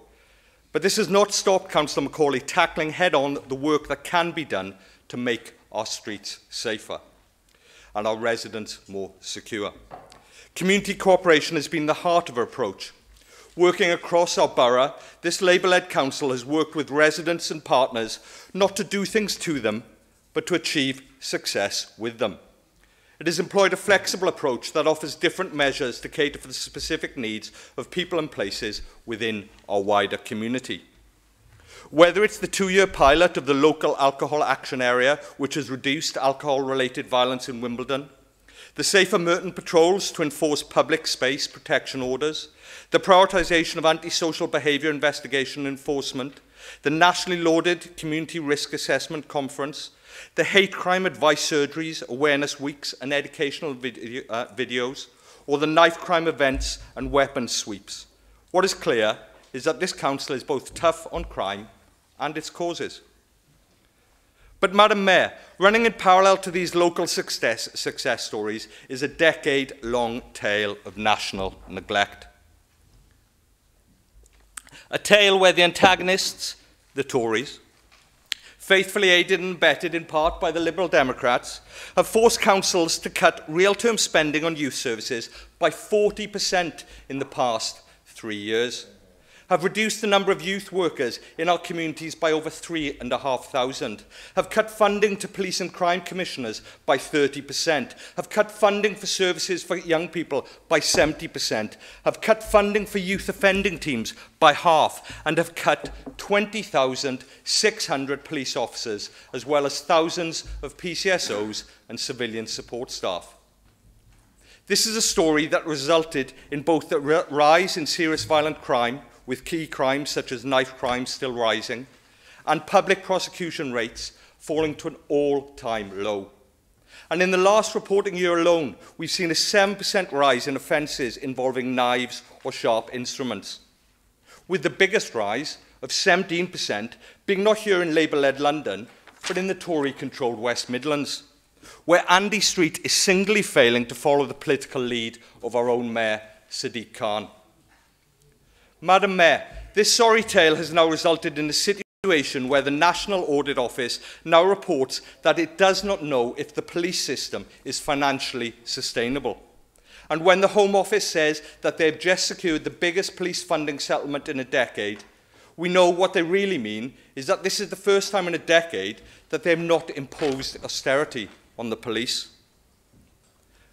But this has not stopped Councillor Macaulay tackling head-on the work that can be done to make our streets safer and our residents more secure. Community cooperation has been the heart of our approach. Working across our borough, this Labour-led council has worked with residents and partners not to do things to them, but to achieve success with them. It has employed a flexible approach that offers different measures to cater for the specific needs of people and places within our wider community. Whether it's the 2-year pilot of the local alcohol action area, which has reduced alcohol-related violence in Wimbledon, the Safer Merton patrols to enforce public space protection orders, the prioritisation of antisocial behaviour investigation and enforcement, the nationally lauded Community Risk Assessment Conference, the hate crime advice surgeries, awareness weeks and educational videos, or the knife crime events and weapons sweeps. What is clear is that this council is both tough on crime and its causes. But, Madam Mayor, running in parallel to these local success stories is a decade-long tale of national neglect. A tale where the antagonists, the Tories, faithfully aided and abetted in part by the Liberal Democrats, have forced councils to cut real-term spending on youth services by 40% in the past 3 years, have reduced the number of youth workers in our communities by over 3,500, have cut funding to police and crime commissioners by 30%, have cut funding for services for young people by 70%, have cut funding for youth offending teams by half, and have cut 20,600 police officers, as well as thousands of PCSOs and civilian support staff. This is a story that resulted in both the rise in serious violent crime, with key crimes such as knife crimes still rising, and public prosecution rates falling to an all-time low. And in the last reporting year alone, we've seen a 7% rise in offences involving knives or sharp instruments, with the biggest rise of 17% being not here in Labour-led London, but in the Tory-controlled West Midlands, where Andy Street is singly failing to follow the political lead of our own Mayor, Sadiq Khan. Madam Mayor, this sorry tale has now resulted in a situation where the National Audit Office now reports that it does not know if the police system is financially sustainable. And when the Home Office says that they have just secured the biggest police funding settlement in a decade, we know what they really mean is that this is the first time in a decade that they have not imposed austerity on the police.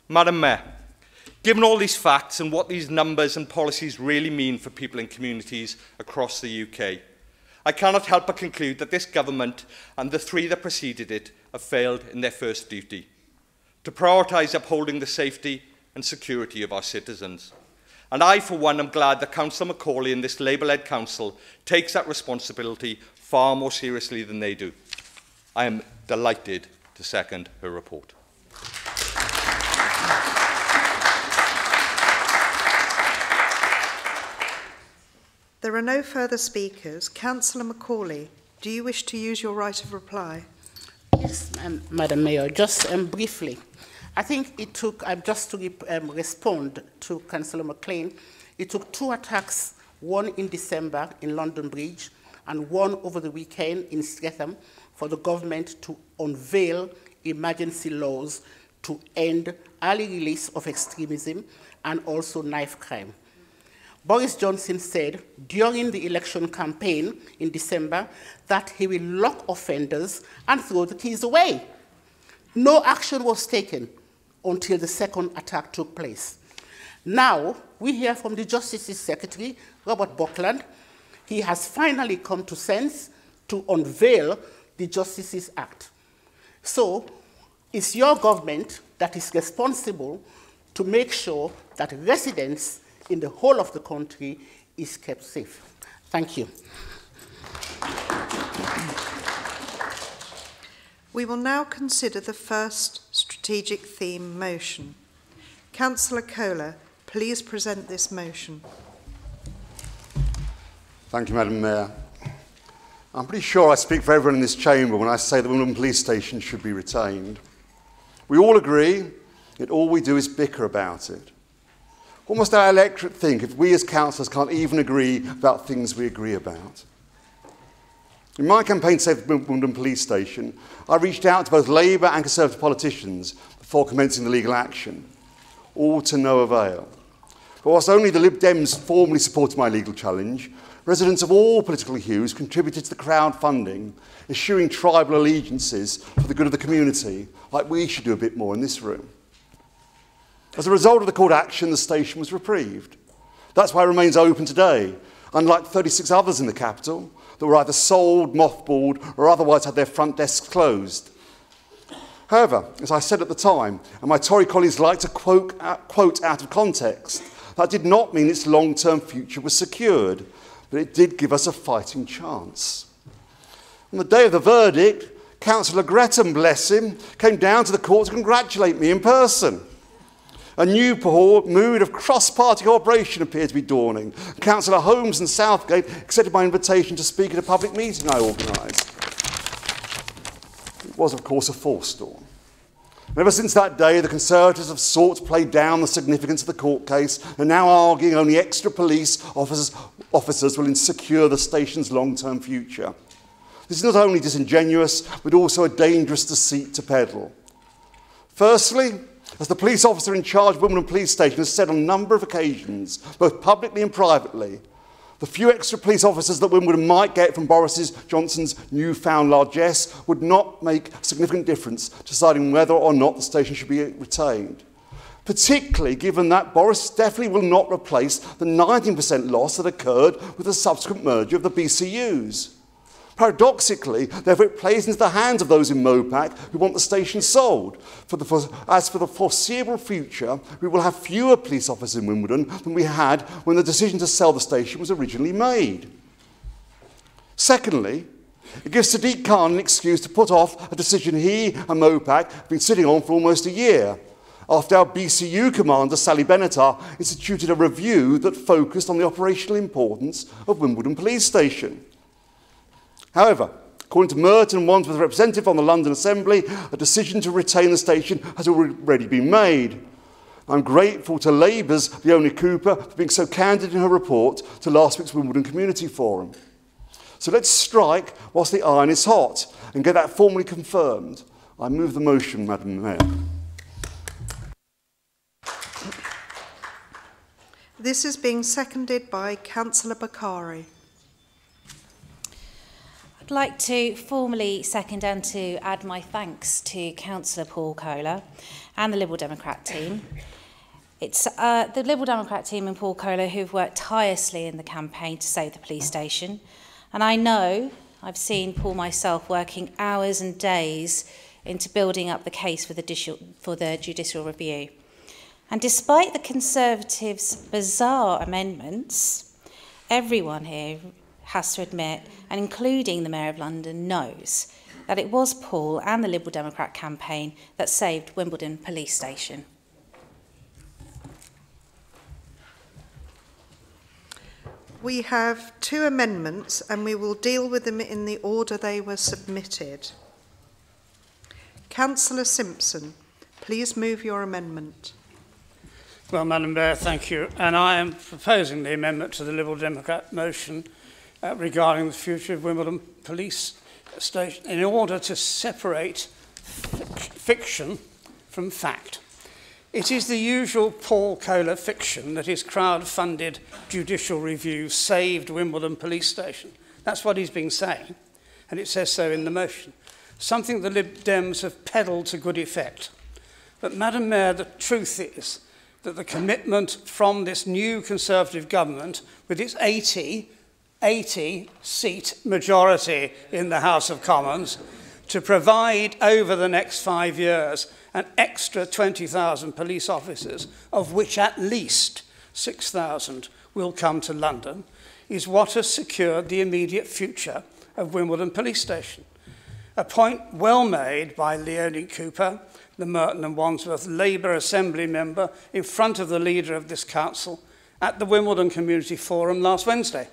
Madam Mayor, given all these facts and what these numbers and policies really mean for people in communities across the UK, I cannot help but conclude that this government and the three that preceded it have failed in their first duty, to prioritise upholding the safety and security of our citizens. And I, for one, am glad that Councillor Macaulay and this Labour-led council takes that responsibility far more seriously than they do. I am delighted to second her report. There are no further speakers. Councillor Macaulay, do you wish to use your right of reply? Yes, Madam Mayor, just briefly. I think it took, just to respond to Councillor McLean, it took 2 attacks, one in December in London Bridge and one over the weekend in Streatham, for the government to unveil emergency laws to end early release of extremism and also knife crime. Boris Johnson said during the election campaign in December that he will lock offenders and throw the keys away. No action was taken until the second attack took place. Now, we hear from the Justice's Secretary, Robert Buckland. He has finally come to sense to unveil the Justices Act. So, it's your government that is responsible to make sure that residents in the whole of the country is kept safe. Thank you. We will now consider the first strategic theme motion. Councillor Kohler, please present this motion. Thank you, Madam Mayor. I'm pretty sure I speak for everyone in this chamber when I say that Wimbledon Police Station should be retained. We all agree that all we do is bicker about it. What must our electorate think if we as councillors can't even agree about things we agree about? In my campaign to save the Wimbledon Police Station, I reached out to both Labour and Conservative politicians before commencing the legal action, all to no avail. But whilst only the Lib Dems formally supported my legal challenge, residents of all political hues contributed to the crowdfunding, eschewing tribal allegiances for the good of the community, like we should do a bit more in this room. As a result of the court action, the station was reprieved. That's why it remains open today, unlike 36 others in the capital that were either sold, mothballed, or otherwise had their front desks closed. However, as I said at the time, and my Tory colleagues like to quote out of context, that did not mean its long-term future was secured, but it did give us a fighting chance. On the day of the verdict, Councillor Gretton, bless him, came down to the court to congratulate me in person. A new mood of cross-party cooperation appeared to be dawning. Councillor Holmes and Southgate accepted my invitation to speak at a public meeting I organised. was, of course, a forced storm. Ever since that day, the Conservatives have sought to play down the significance of the court case and now arguing only extra police officers will secure the station's long-term future. This is not only disingenuous, but also a dangerous deceit to peddle. Firstly, as the police officer in charge of Wimbledon Police Station has said on a number of occasions, both publicly and privately, the few extra police officers that Wimbledon might get from Boris Johnson's newfound largesse would not make a significant difference to deciding whether or not the station should be retained. Particularly given that Boris definitely will not replace the 19% loss that occurred with the subsequent merger of the BCUs. Paradoxically, therefore, it plays into the hands of those in Mopac who want the station sold. As for the foreseeable future, we will have fewer police officers in Wimbledon than we had when the decision to sell the station was originally made. Secondly, it gives Sadiq Khan an excuse to put off a decision he and Mopac have been sitting on for almost a year, after our BCU commander, Sally Benatar, instituted a review that focused on the operational importance of Wimbledon Police Station. However, according to Merton and Wandsworth representative on the London Assembly, a decision to retain the station has already been made. I'm grateful to Labour's Leonie Cooper for being so candid in her report to last week's Wimbledon Community Forum. So let's strike whilst the iron is hot and get that formally confirmed. I move the motion, Madam Mayor. This is being seconded by Councillor Bakari. I'd like to formally second and to add my thanks to Councillor Paul Kohler and the Liberal Democrat team. It's the Liberal Democrat team and Paul Kohler who've worked tirelessly in the campaign to save the police station. And I know, I've seen Paul myself working hours and days into building up the case for the judicial review. And despite the Conservatives' bizarre amendments, everyone here has to admit, and including the Mayor of London, knows that it was Paul and the Liberal Democrat campaign that saved Wimbledon Police Station. We have two amendments and we will deal with them in the order they were submitted. Councillor Simpson, please move your amendment. Well, Madam Mayor, thank you. And I am proposing the amendment to the Liberal Democrat motion regarding the future of Wimbledon Police Station in order to separate fiction from fact. It is the usual Paul Kohler fiction that his crowd-funded judicial review saved Wimbledon Police Station. That's what he's been saying, and it says so in the motion. Something the Lib Dems have peddled to good effect. But, Madam Mayor, the truth is that the commitment from this new Conservative government, with its 80-seat majority in the House of Commons, to provide over the next 5 years an extra 20,000 police officers, of which at least 6,000 will come to London, is what has secured the immediate future of Wimbledon Police Station. A point well made by Leonie Cooper, the Merton and Wandsworth Labour Assembly member, in front of the leader of this council at the Wimbledon Community Forum last Wednesday.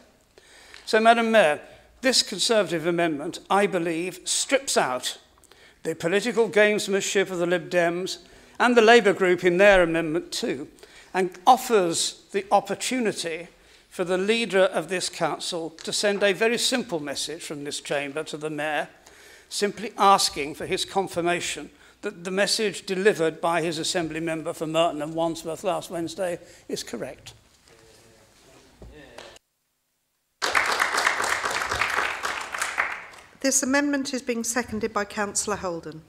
So, Madam Mayor, this Conservative amendment, I believe, strips out the political gamesmanship of the Lib Dems and the Labour group in their amendment too, and offers the opportunity for the leader of this council to send a very simple message from this chamber to the Mayor, simply asking for his confirmation that the message delivered by his Assembly member for Merton and Wandsworth last Wednesday is correct. This amendment is being seconded by Councillor Holden.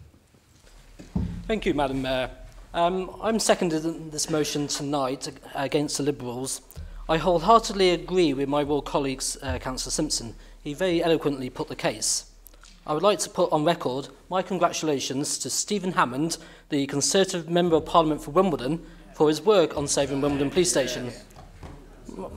Thank you, Madam Mayor. I'm seconding this motion tonight against the Liberals. I wholeheartedly agree with my Royal colleagues, Councillor Simpson. He very eloquently put the case. I would like to put on record my congratulations to Stephen Hammond, the Conservative Member of Parliament for Wimbledon, for his work on saving Wimbledon Police Station.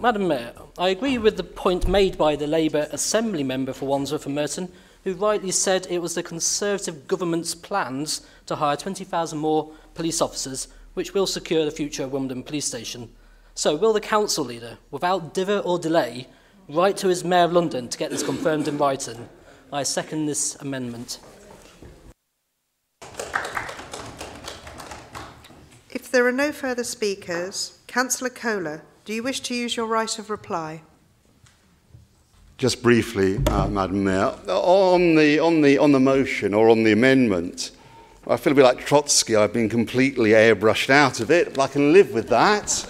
Madam Mayor, I agree with the point made by the Labour Assembly Member for Wandsworth and Merton, who rightly said it was the Conservative government's plans to hire 20,000 more police officers which will secure the future of Wimbledon Police Station. So will the council leader, without dither or delay, write to his Mayor of London to get this confirmed in writing? I second this amendment. there are no further speakers, Councillor Kohler, do you wish to use your right of reply? Just briefly, Madam Mayor, on the motion or on the amendment, I feel a bit like Trotsky. I've been completely airbrushed out of it, but I can live with that.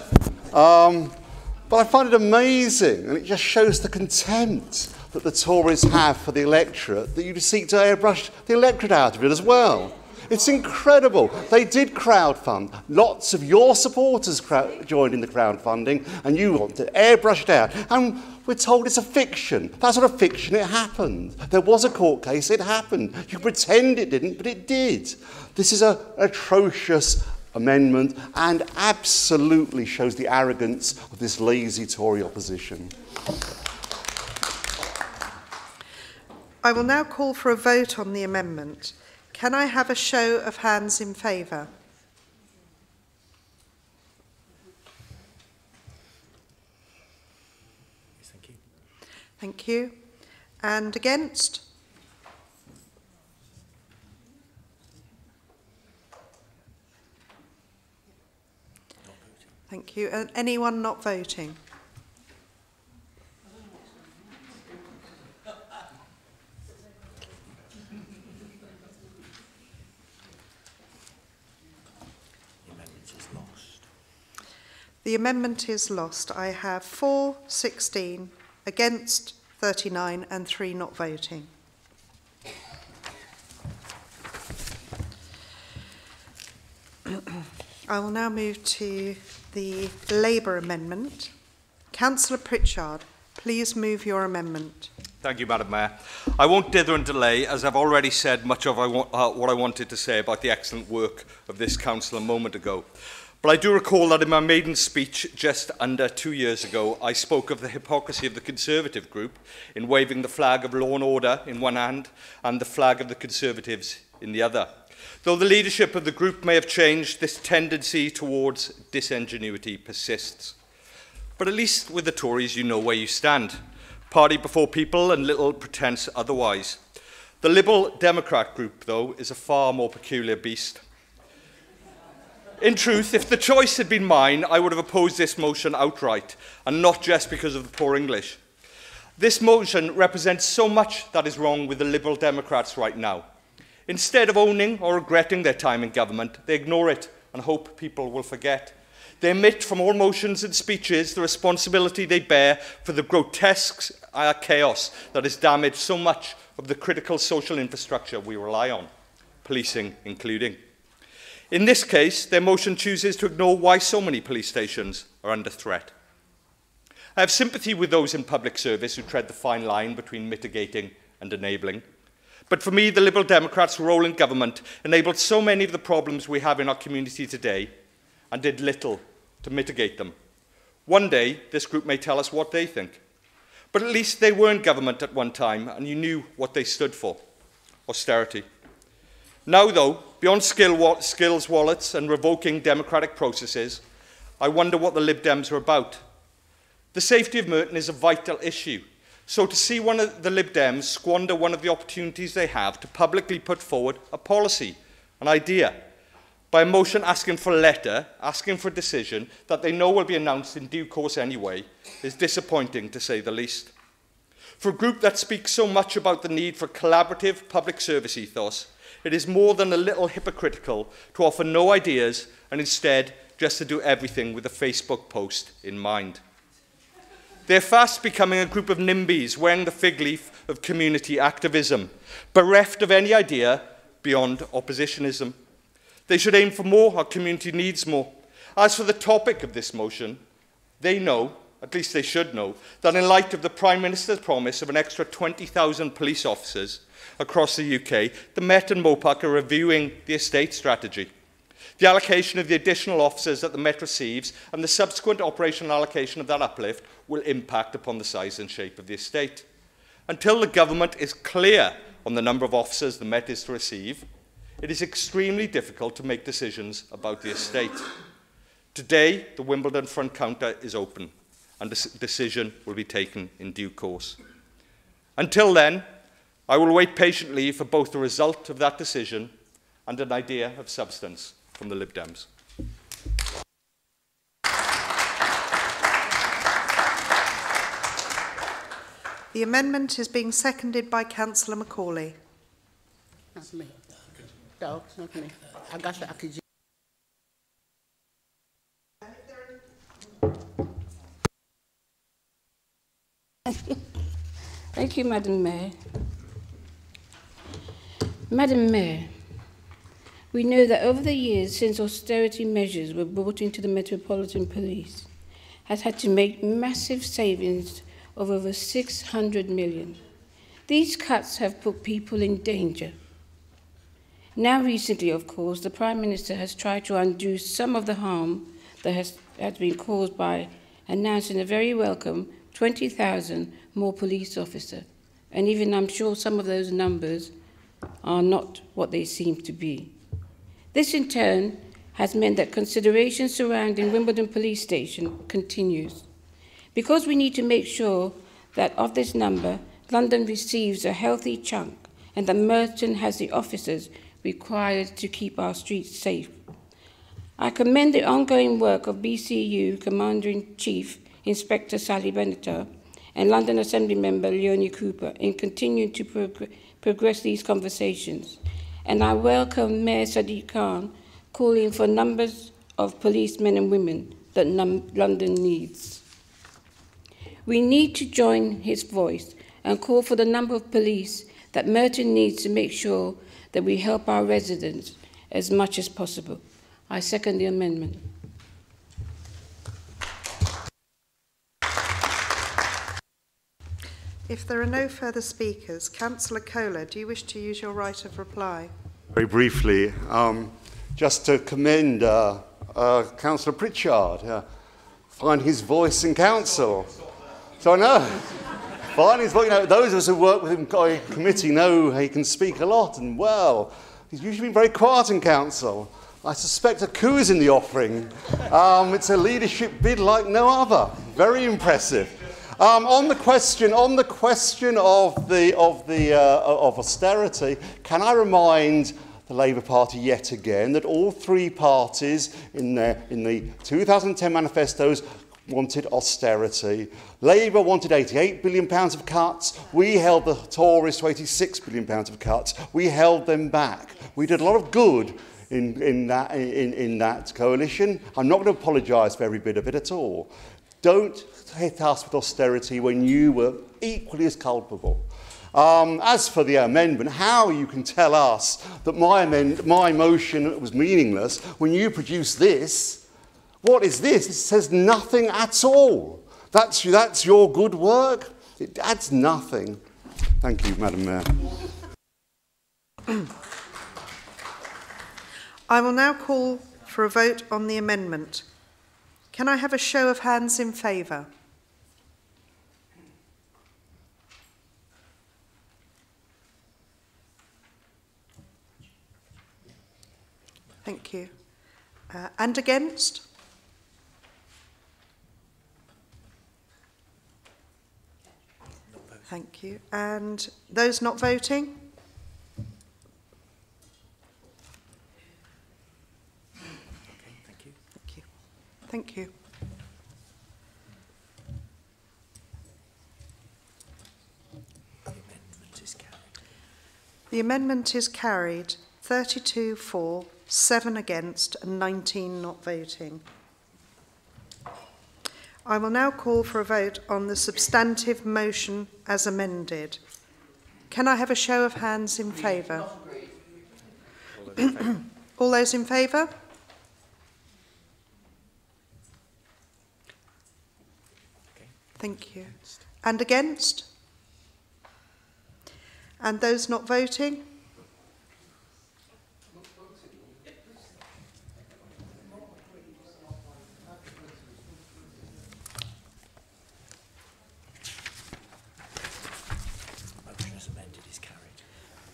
But I find it amazing, and it just shows the contempt that the Tories have for the electorate, that you seek to airbrush the electorate out of it as well. It's incredible. They did crowdfund. Lots of your supporters joined in the crowdfunding, and you want to airbrush it out. And we're told it's a fiction. That's not a fiction, it happened. There was a court case, it happened. You pretend it didn't, but it did. This is an atrocious amendment and absolutely shows the arrogance of this lazy Tory opposition. I will now call for a vote on the amendment. Can I have a show of hands in favour? Thank you. Thank you. And against? Thank you. And anyone not voting? The amendment is lost. I have 4, 16, against 39 and 3 not voting. I will now move to the Labour amendment. Councillor Pritchard, please move your amendment. Thank you, Madam Mayor. I won't dither and delay, as I've already said much of what I wanted to say about the excellent work of this council a moment ago. But I do recall that in my maiden speech just under 2 years ago, I spoke of the hypocrisy of the Conservative group in waving the flag of law and order in one hand and the flag of the Conservatives in the other. Though the leadership of the group may have changed, this tendency towards disingenuity persists. But at least with the Tories, you know where you stand. Party before people and little pretence otherwise. The Liberal Democrat group, though, is a far more peculiar beast. In truth, if the choice had been mine, I would have opposed this motion outright, and not just because of the poor English. This motion represents so much that is wrong with the Liberal Democrats right now. Instead of owning or regretting their time in government, they ignore it and hope people will forget. They omit from all motions and speeches the responsibility they bear for the grotesque chaos that has damaged so much of the critical social infrastructure we rely on, policing including. In this case, their motion chooses to ignore why so many police stations are under threat. I have sympathy with those in public service who tread the fine line between mitigating and enabling. But for me, the Liberal Democrats' role in government enabled so many of the problems we have in our community today and did little to mitigate them. One day, this group may tell us what they think. But at least they were in government at one time and you knew what they stood for: austerity. Now, though, beyond skills wallets and revoking democratic processes, I wonder what the Lib Dems are about. The safety of Merton is a vital issue. So to see one of the Lib Dems squander one of the opportunities they have to publicly put forward a policy, an idea, by a motion asking for a letter, asking for a decision that they know will be announced in due course anyway, is disappointing to say the least. For a group that speaks so much about the need for collaborative public service ethos, it is more than a little hypocritical to offer no ideas and instead just to do everything with a Facebook post in mind. They're fast becoming a group of NIMBYs wearing the fig leaf of community activism, bereft of any idea beyond oppositionism. They should aim for more, our community needs more. As for the topic of this motion, they know, at least they should know, that in light of the Prime Minister's promise of an extra 20,000 police officers across the UK, the Met and MOPAC are reviewing the estate strategy. The allocation of the additional officers that the Met receives and the subsequent operational allocation of that uplift will impact upon the size and shape of the estate. Until the government is clear on the number of officers the Met is to receive, it is extremely difficult to make decisions about the estate. Today, the Wimbledon front counter is open, and a decision will be taken in due course. Until then, I will wait patiently for both the result of that decision and an idea of substance from the Lib Dems. The amendment is being seconded by Councillor Macaulay. Not me. No, it's not me. Agatha Akiji. Thank you, Madam Mayor. Madam Mayor, we know that over the years since austerity measures were brought into the Metropolitan Police, has had to make massive savings of over 600 million. These cuts have put people in danger. Now recently, of course, the Prime Minister has tried to undo some of the harm that has been caused by announcing a very welcome 20,000 more police officers. And even I'm sure some of those numbers are not what they seem to be. This in turn has meant that consideration surrounding Wimbledon Police Station continues. Because we need to make sure that of this number, London receives a healthy chunk and that Merton has the officers required to keep our streets safe. I commend the ongoing work of BCU Commander-in-Chief Inspector Sally Benatar and London Assembly Member Leonie Cooper in continuing to progress these conversations. And I welcome Mayor Sadiq Khan calling for numbers of policemen and women that London needs. We need to join his voice and call for the number of police that Merton needs to make sure that we help our residents as much as possible. I second the amendment. If there are no further speakers, Councillor Kohler, do you wish to use your right of reply? Very briefly, just to commend Councillor Pritchard, find his voice in council. So I know, find his voice. You know, those of us who work with him in committee know he can speak a lot and well. He's usually been very quiet in council. I suspect a coup is in the offering. It's a leadership bid like no other. Very impressive. On the question of austerity, can I remind the Labour Party yet again that all three parties in the 2010 manifestos wanted austerity. Labour wanted £88 billion of cuts. We held the Tories to £86 billion of cuts. We held them back. We did a lot of good in that coalition. I'm not going to apologise for every bit of it at all. Don't hit us with austerity when you were equally as culpable. As for the amendment, how you can tell us that my motion was meaningless when you produced this? What is this? It says nothing at all. That's your good work? It adds nothing. Thank you, Madam Mayor. I will now call for a vote on the amendment. Can I have a show of hands in favour? Thank you. And against? Thank you. And those not voting? Thank you. The amendment is carried. 32 for, 7 against and 19 not voting. I will now call for a vote on the substantive motion as amended. Can I have a show of hands in favour? All those in favour? Thank you. And against? And those not voting?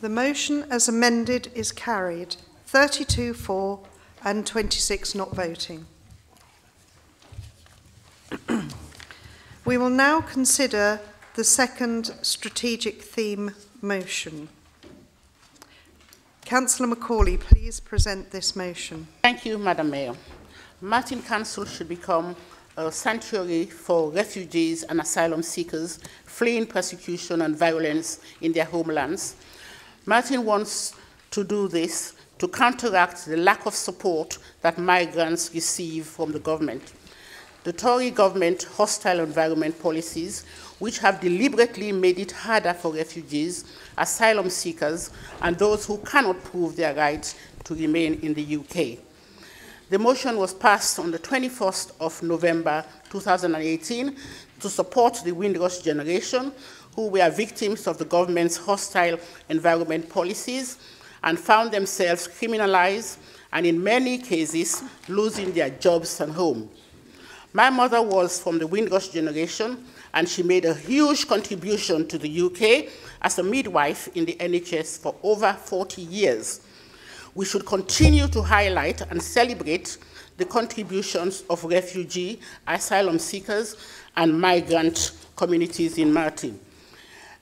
The motion as amended is carried. 32 for and 26 not voting. We will now consider the second strategic theme motion. Councillor Macaulay, please present this motion. Thank you, Madam Mayor. Martin Council should become a sanctuary for refugees and asylum seekers fleeing persecution and violence in their homelands. Martin wants to do this to counteract the lack of support that migrants receive from the government. The Tory government hostile environment policies, which have deliberately made it harder for refugees, asylum seekers, and those who cannot prove their rights to remain in the UK. The motion was passed on the 21st of November 2018 to support the Windrush generation, who were victims of the government's hostile environment policies and found themselves criminalized and in many cases losing their jobs and home. My mother was from the Windrush generation, and she made a huge contribution to the UK as a midwife in the NHS for over 40 years. We should continue to highlight and celebrate the contributions of refugee, asylum seekers, and migrant communities in Martin.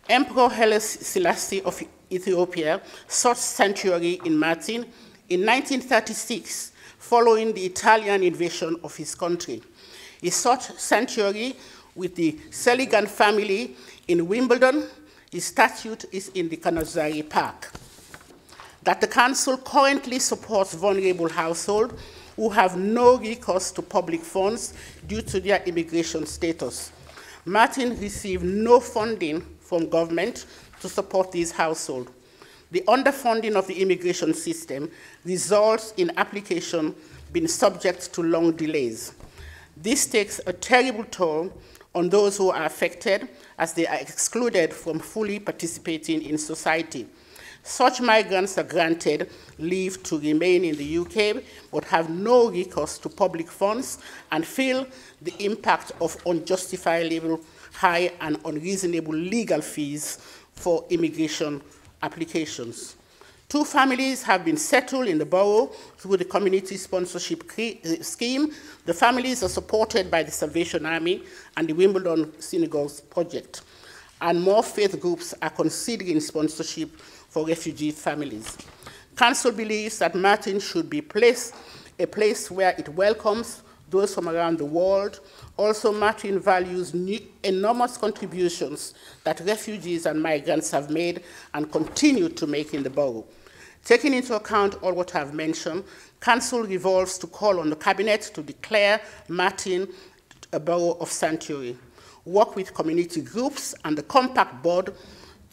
Emperor Haile Selassie of Ethiopia sought sanctuary in Martin in 1936, following the Italian invasion of his country. He sought sanctuary with the Seligan family in Wimbledon. His statue is in the Canazzari Park. That the council currently supports vulnerable households who have no recourse to public funds due to their immigration status. Martin received no funding from government to support these households. The underfunding of the immigration system results in application being subject to long delays. This takes a terrible toll on those who are affected, as they are excluded from fully participating in society. Such migrants are granted leave to remain in the UK, but have no recourse to public funds and feel the impact of unjustifiable high and unreasonable legal fees for immigration applications. 2 families have been settled in the borough through the community sponsorship scheme. The families are supported by the Salvation Army and the Wimbledon Synagogues project. And more faith groups are considering sponsorship for refugee families. Council believes that Martin should be a place where it welcomes those from around the world. Also, Martin values enormous contributions that refugees and migrants have made and continue to make in the borough. Taking into account all what I've mentioned, Council resolves to call on the Cabinet to declare Martin a borough of sanctuary, work with community groups and the Compact Board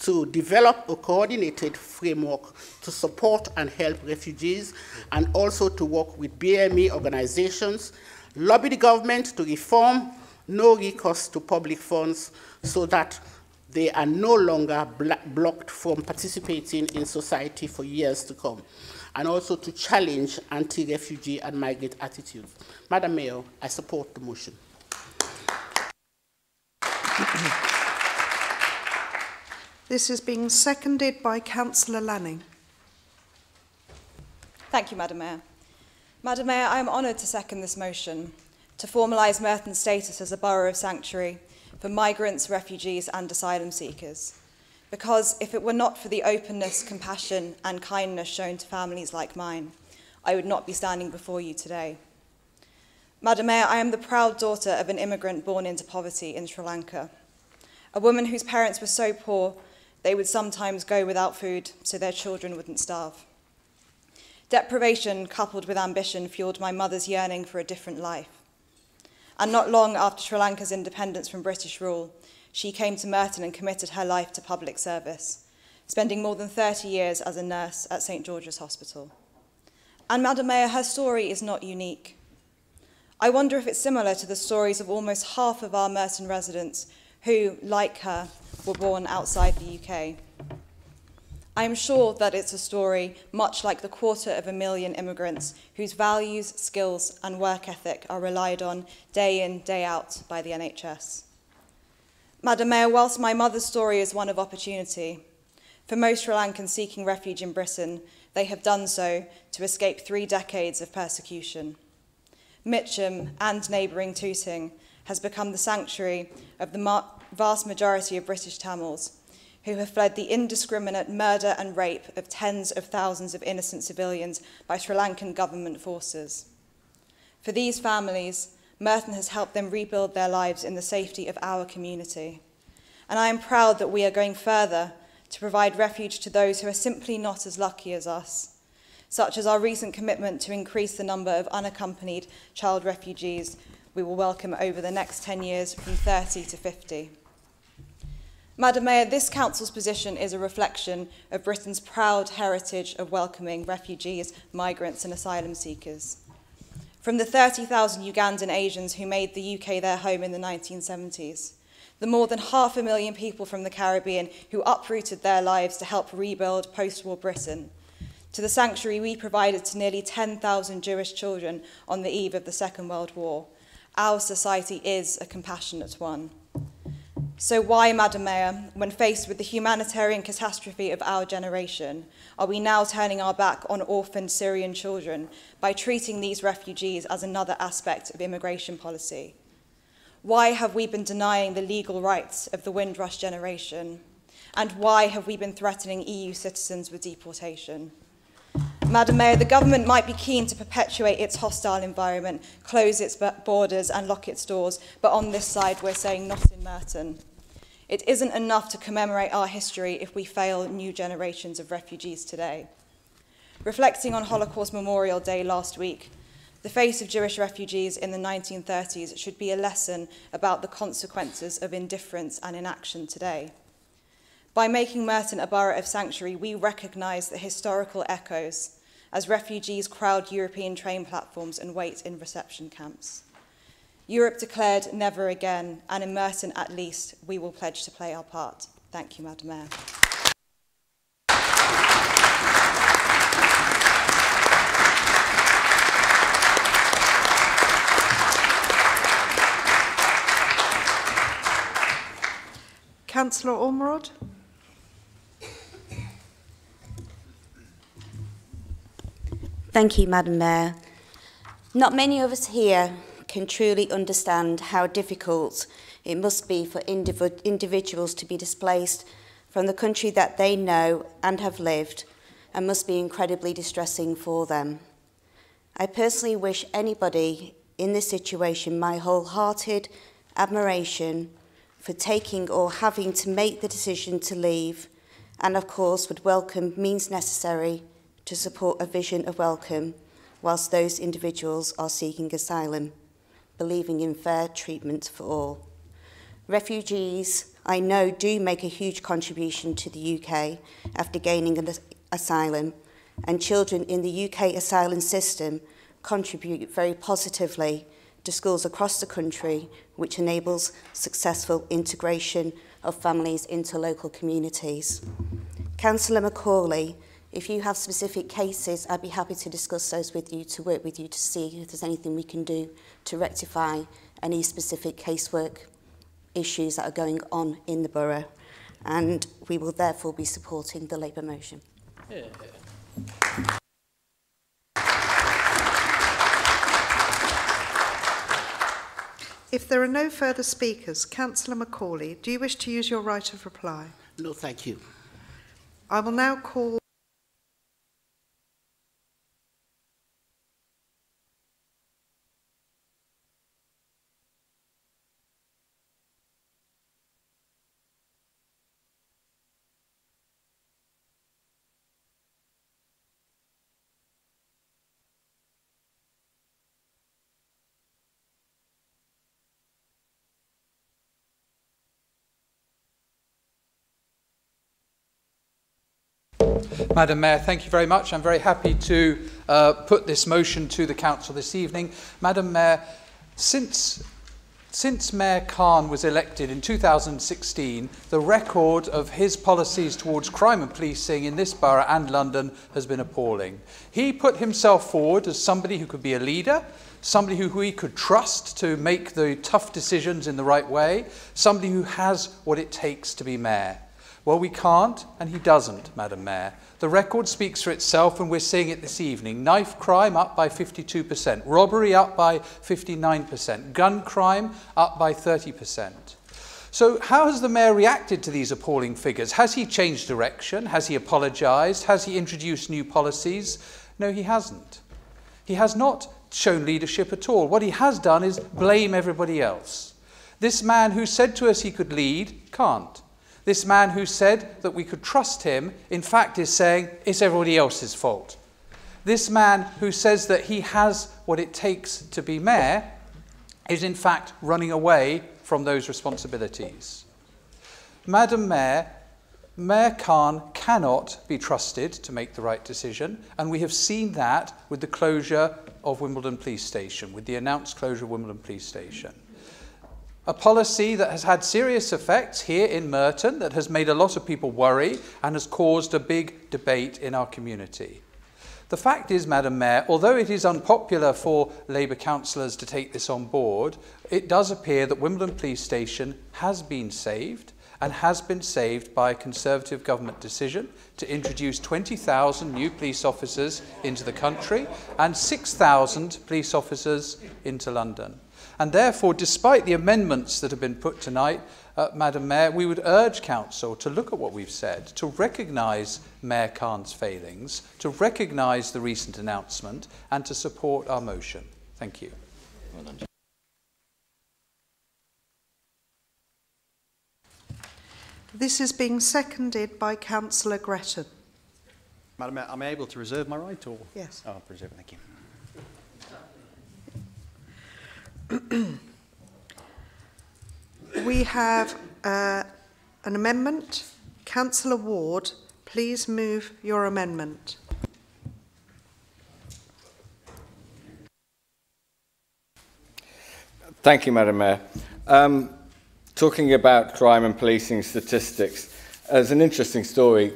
to develop a coordinated framework to support and help refugees, and also to work with BME organizations, lobby the government to reform no recourse to public funds so that they are no longer blocked from participating in society for years to come, and also to challenge anti-refugee and migrant attitudes. Madam Mayor, I support the motion. This is being seconded by Councillor Lanning. Thank you, Madam Mayor. Madam Mayor, I am honoured to second this motion to formalise Merton's status as a borough of sanctuary for migrants, refugees and asylum seekers. Because if it were not for the openness, compassion and kindness shown to families like mine, I would not be standing before you today. Madam Mayor, I am the proud daughter of an immigrant born into poverty in Sri Lanka, a woman whose parents were so poor they would sometimes go without food so their children wouldn't starve. Deprivation coupled with ambition fueled my mother's yearning for a different life. And not long after Sri Lanka's independence from British rule, she came to Merton and committed her life to public service, spending more than 30 years as a nurse at St. George's Hospital. And Madam Mayor, her story is not unique. I wonder if it's similar to the stories of almost half of our Merton residents who, like her, were born outside the UK. I am sure that it's a story much like the 250,000 immigrants whose values, skills and work ethic are relied on day in, day out by the NHS. Madam Mayor, whilst my mother's story is one of opportunity, for most Sri Lankans seeking refuge in Britain, they have done so to escape 3 decades of persecution. Mitcham and neighbouring Tooting has become the sanctuary of the vast majority of British Tamils who have fled the indiscriminate murder and rape of tens of thousands of innocent civilians by Sri Lankan government forces. For these families, Merton has helped them rebuild their lives in the safety of our community. And I am proud that we are going further to provide refuge to those who are simply not as lucky as us, such as our recent commitment to increase the number of unaccompanied child refugees we will welcome over the next 10 years from 30 to 50. Madam Mayor, this Council's position is a reflection of Britain's proud heritage of welcoming refugees, migrants and asylum seekers. From the 30,000 Ugandan Asians who made the UK their home in the 1970s, the more than 500,000 people from the Caribbean who uprooted their lives to help rebuild post-war Britain, to the sanctuary we provided to nearly 10,000 Jewish children on the eve of the Second World War, our society is a compassionate one. So why, Madam Mayor, when faced with the humanitarian catastrophe of our generation, are we now turning our back on orphaned Syrian children by treating these refugees as another aspect of immigration policy? Why have we been denying the legal rights of the Windrush generation? And why have we been threatening EU citizens with deportation? Madam Mayor, the government might be keen to perpetuate its hostile environment, close its borders and lock its doors, but on this side we're saying not in Merton. It isn't enough to commemorate our history if we fail new generations of refugees today. Reflecting on Holocaust Memorial Day last week, the fate of Jewish refugees in the 1930s should be a lesson about the consequences of indifference and inaction today. By making Merton a borough of sanctuary, we recognise the historical echoes as refugees crowd European train platforms and wait in reception camps. Europe declared never again, and in Merton at least, we will pledge to play our part. Thank you, Madam Mayor. Councillor Ormerod. Thank you, Madam Mayor. Not many of us here can truly understand how difficult it must be for individuals to be displaced from the country that they know and have lived, and must be incredibly distressing for them. I personally wish anybody in this situation my wholehearted admiration for taking or having to make the decision to leave, and of course would welcome means necessary to support a vision of welcome whilst those individuals are seeking asylum, believing in fair treatment for all. Refugees, I know, do make a huge contribution to the UK after gaining an asylum, and children in the UK asylum system contribute very positively to schools across the country, which enables successful integration of families into local communities. Councillor Macaulay, if you have specific cases, I'd be happy to discuss those with you, to work with you to see if there's anything we can do to rectify any specific casework issues that are going on in the borough. And we will therefore be supporting the Labour motion. Yeah. If there are no further speakers, Councillor Macaulay, do you wish to use your right of reply? No, thank you. I will now call Madam Mayor, thank you very much. I'm very happy to put this motion to the Council this evening. Madam Mayor, since Mayor Khan was elected in 2016, the record of his policies towards crime and policing in this borough and London has been appalling. He put himself forward as somebody who could be a leader, somebody who we could trust to make the tough decisions in the right way, somebody who has what it takes to be mayor. Well, we can't, and he doesn't, Madam Mayor. The record speaks for itself, and we're seeing it this evening. Knife crime up by 52%, robbery up by 59%, gun crime up by 30%. So how has the Mayor reacted to these appalling figures? Has he changed direction? Has he apologised? Has he introduced new policies? No, he hasn't. He has not shown leadership at all. What he has done is blame everybody else. This man who said to us he could lead, can't. This man who said that we could trust him, in fact is saying it's everybody else's fault. This man who says that he has what it takes to be mayor is in fact running away from those responsibilities. Madam Mayor, Mayor Khan cannot be trusted to make the right decision, and we have seen that with the closure of Wimbledon Police Station, with the announced closure of Wimbledon Police Station. A policy that has had serious effects here in Merton, that has made a lot of people worry and has caused a big debate in our community. The fact is, Madam Mayor, although it is unpopular for Labour councillors to take this on board, it does appear that Wimbledon Police Station has been saved, and has been saved by a Conservative government decision to introduce 20,000 new police officers into the country and 6,000 police officers into London. And therefore, despite the amendments that have been put tonight, Madam Mayor, we would urge Council to look at what we've said, to recognise Mayor Khan's failings, to recognise the recent announcement, and to support our motion. Thank you. Well done. This is being seconded by Councillor Gretton. Madam Mayor, am I able to reserve my right? Or? Yes. Oh, I'll preserve it, thank you. We have an amendment. Councillor Ward, please move your amendment. Thank you, Madam Mayor. Talking about crime and policing statistics, there's an interesting story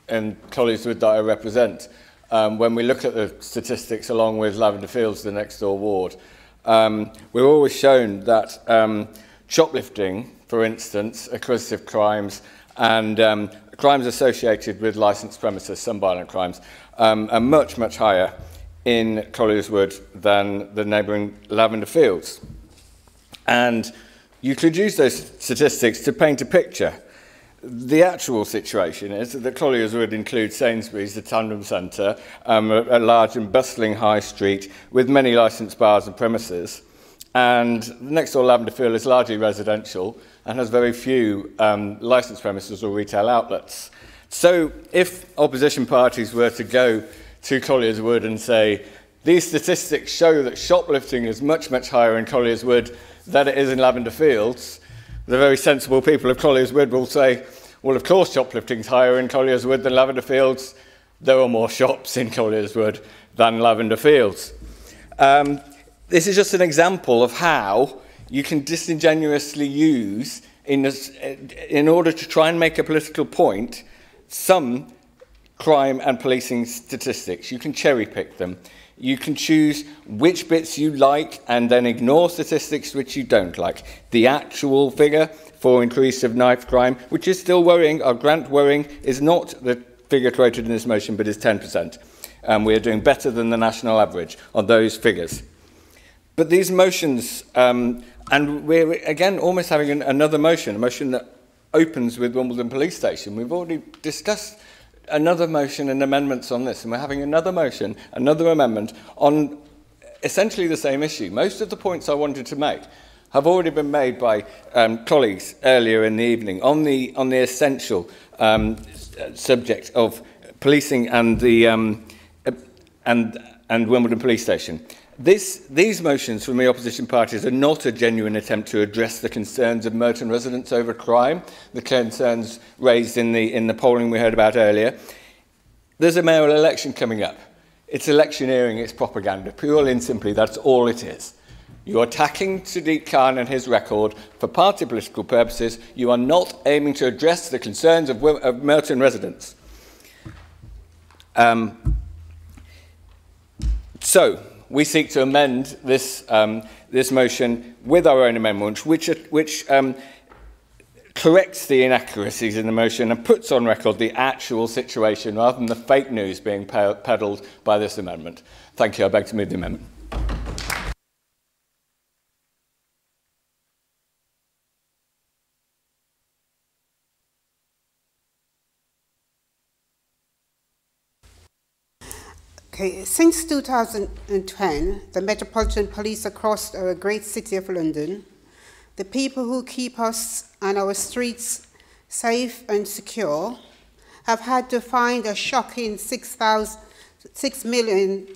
in Collieswood that I represent. When we look at the statistics along with Lavender Fields, the next door ward, we're always shown that shoplifting, for instance, acquisitive crimes and crimes associated with licensed premises, some violent crimes, are much, much higher in Collieswood than the neighbouring Lavender Fields. And you could use those statistics to paint a picture. The actual situation is that the Collieswood includes Sainsbury's, the Tandem Centre, a large and bustling high street with many licensed bars and premises. And the next door Lavender Field is largely residential and has very few licensed premises or retail outlets. So if opposition parties were to go to Collieswood and say, these statistics show that shoplifting is much, much higher in Collieswood than it is in Lavender Fields, the very sensible people of Collieswood will say, well, of course shoplifting is higher in Collieswood than Lavender Fields. There are more shops in Collieswood than Lavender Fields. This is just an example of how you can disingenuously use, in order to try and make a political point, some crime and policing statistics. You can cherry pick them. You can choose which bits you like and then ignore statistics which you don't like. The actual figure for increase of knife crime, which is still worrying, our grant worrying, is not the figure quoted in this motion, but is 10%. We are doing better than the national average on those figures. But these motions, and we're again almost having another motion, a motion that opens with Wimbledon Police Station. We've already discussed another motion and amendments on this, and we're having another motion, another amendment on essentially the same issue. Most of the points I wanted to make have already been made by colleagues earlier in the evening on the essential subject of policing and the and Wimbledon Police Station. These motions from the opposition parties are not a genuine attempt to address the concerns of Merton residents over crime, the concerns raised in the polling we heard about earlier. There's a mayoral election coming up. It's electioneering, it's propaganda. Purely and simply, that's all it is. You're attacking Sadiq Khan and his record for party political purposes. You are not aiming to address the concerns of Merton residents. So, we seek to amend this, this motion with our own amendment, which corrects the inaccuracies in the motion and puts on record the actual situation rather than the fake news being peddled by this amendment. Thank you. I beg to move the amendment. Okay, since 2010, the Metropolitan Police across our great city of London, the people who keep us and our streets safe and secure, have had to find a shocking £600 million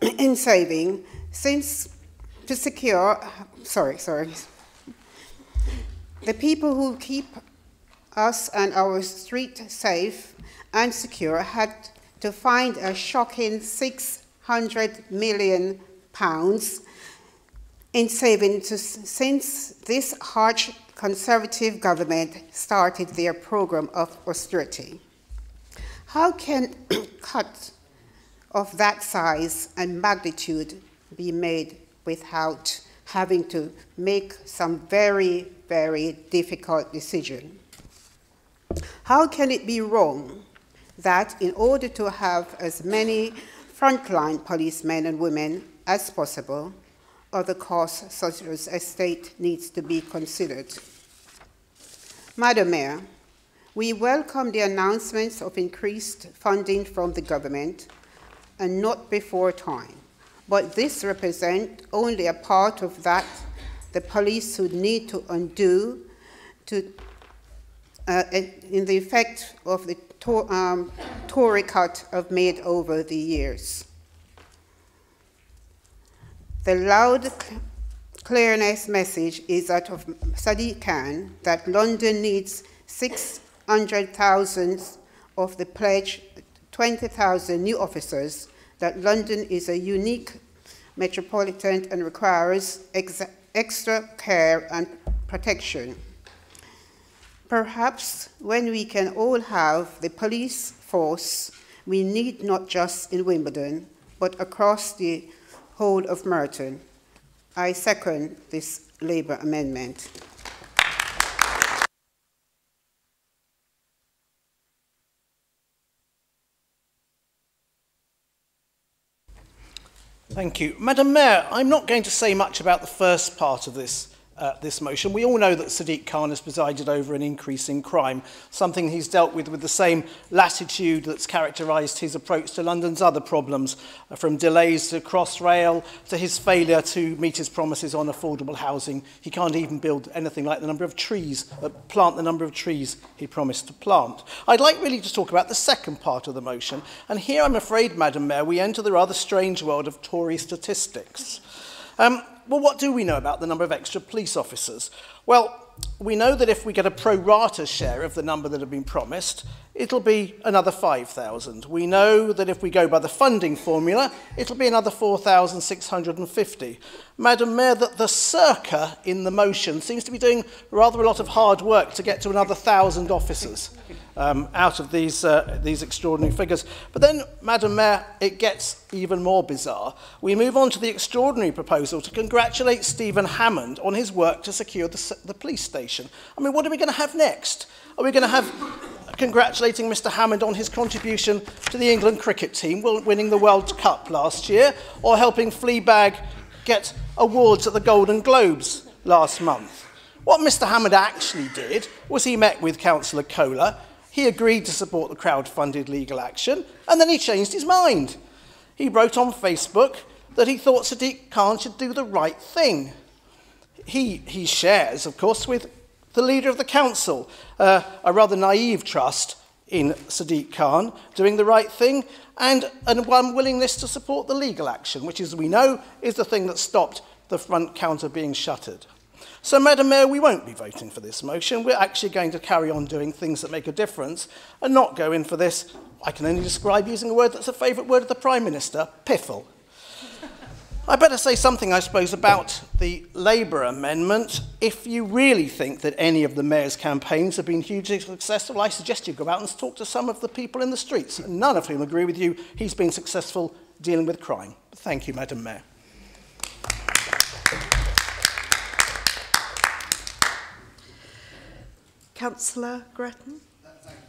in saving to secure. The people who keep us and our street safe and secure had to find a shocking £600 million in savings since this harsh Conservative government started their program of austerity. How can a cut of that size and magnitude be made without having to make some very, very difficult decision? How can it be wrong that in order to have as many frontline policemen and women as possible, other costs such as estate needs to be considered? Madam Mayor, we welcome the announcements of increased funding from the government, and not before time, but this represents only a part of that the police would need to undo in the effect of the Tory cut have made over the years. The loud clearness message is that of Sadiq Khan that London needs 600,000 of the pledge 20,000 new officers, that London is a unique metropolitan and requires extra care and protection. Perhaps when we can all have the police force we need, not just in Wimbledon, but across the whole of Merton. I second this Labour amendment. Thank you. Madam Mayor, I'm not going to say much about the first part of this motion. We all know that Sadiq Khan has presided over an increase in crime, something he's dealt with the same latitude that's characterised his approach to London's other problems, from delays to Crossrail to his failure to meet his promises on affordable housing. He can't even build anything like the number of trees, plant the number of trees he promised to plant. I'd like really to talk about the second part of the motion, and here I'm afraid, Madam Mayor, we enter the rather strange world of Tory statistics. Well, what do we know about the number of extra police officers? Well, we know that if we get a pro rata share of the number that have been promised, it'll be another 5,000. We know that if we go by the funding formula, it'll be another 4,650. Madam Mayor, that the circa in the motion seems to be doing rather a lot of hard work to get to another 1,000 officers out of these extraordinary figures. But then, Madam Mayor, it gets even more bizarre. We move on to the extraordinary proposal to congratulate Stephen Hammond on his work to secure the police station. I mean, what are we going to have next? Are we going to have congratulating Mr. Hammond on his contribution to the England cricket team, winning the World Cup last year, or helping Fleabag get awards at the Golden Globes last month? What Mr. Hammond actually did was he met with Councillor Kohler, he agreed to support the crowd-funded legal action, and then he changed his mind. He wrote on Facebook that he thought Sadiq Khan should do the right thing. He shares, of course, with the leader of the council, a rather naive trust in Sadiq Khan doing the right thing, and an unwillingness to support the legal action, which, as we know, is the thing that stopped the front counter being shuttered. So, Madam Mayor, we won't be voting for this motion. We're actually going to carry on doing things that make a difference and not go in for this, I can only describe using a word that's a favourite word of the Prime Minister, piffle. I better say something, I suppose, about the Labour amendment. If you really think that any of the Mayor's campaigns have been hugely successful, I suggest you go out and talk to some of the people in the streets, none of whom agree with you he's been successful dealing with crime. Thank you, Madam Mayor. Councillor Gretton. Thank you,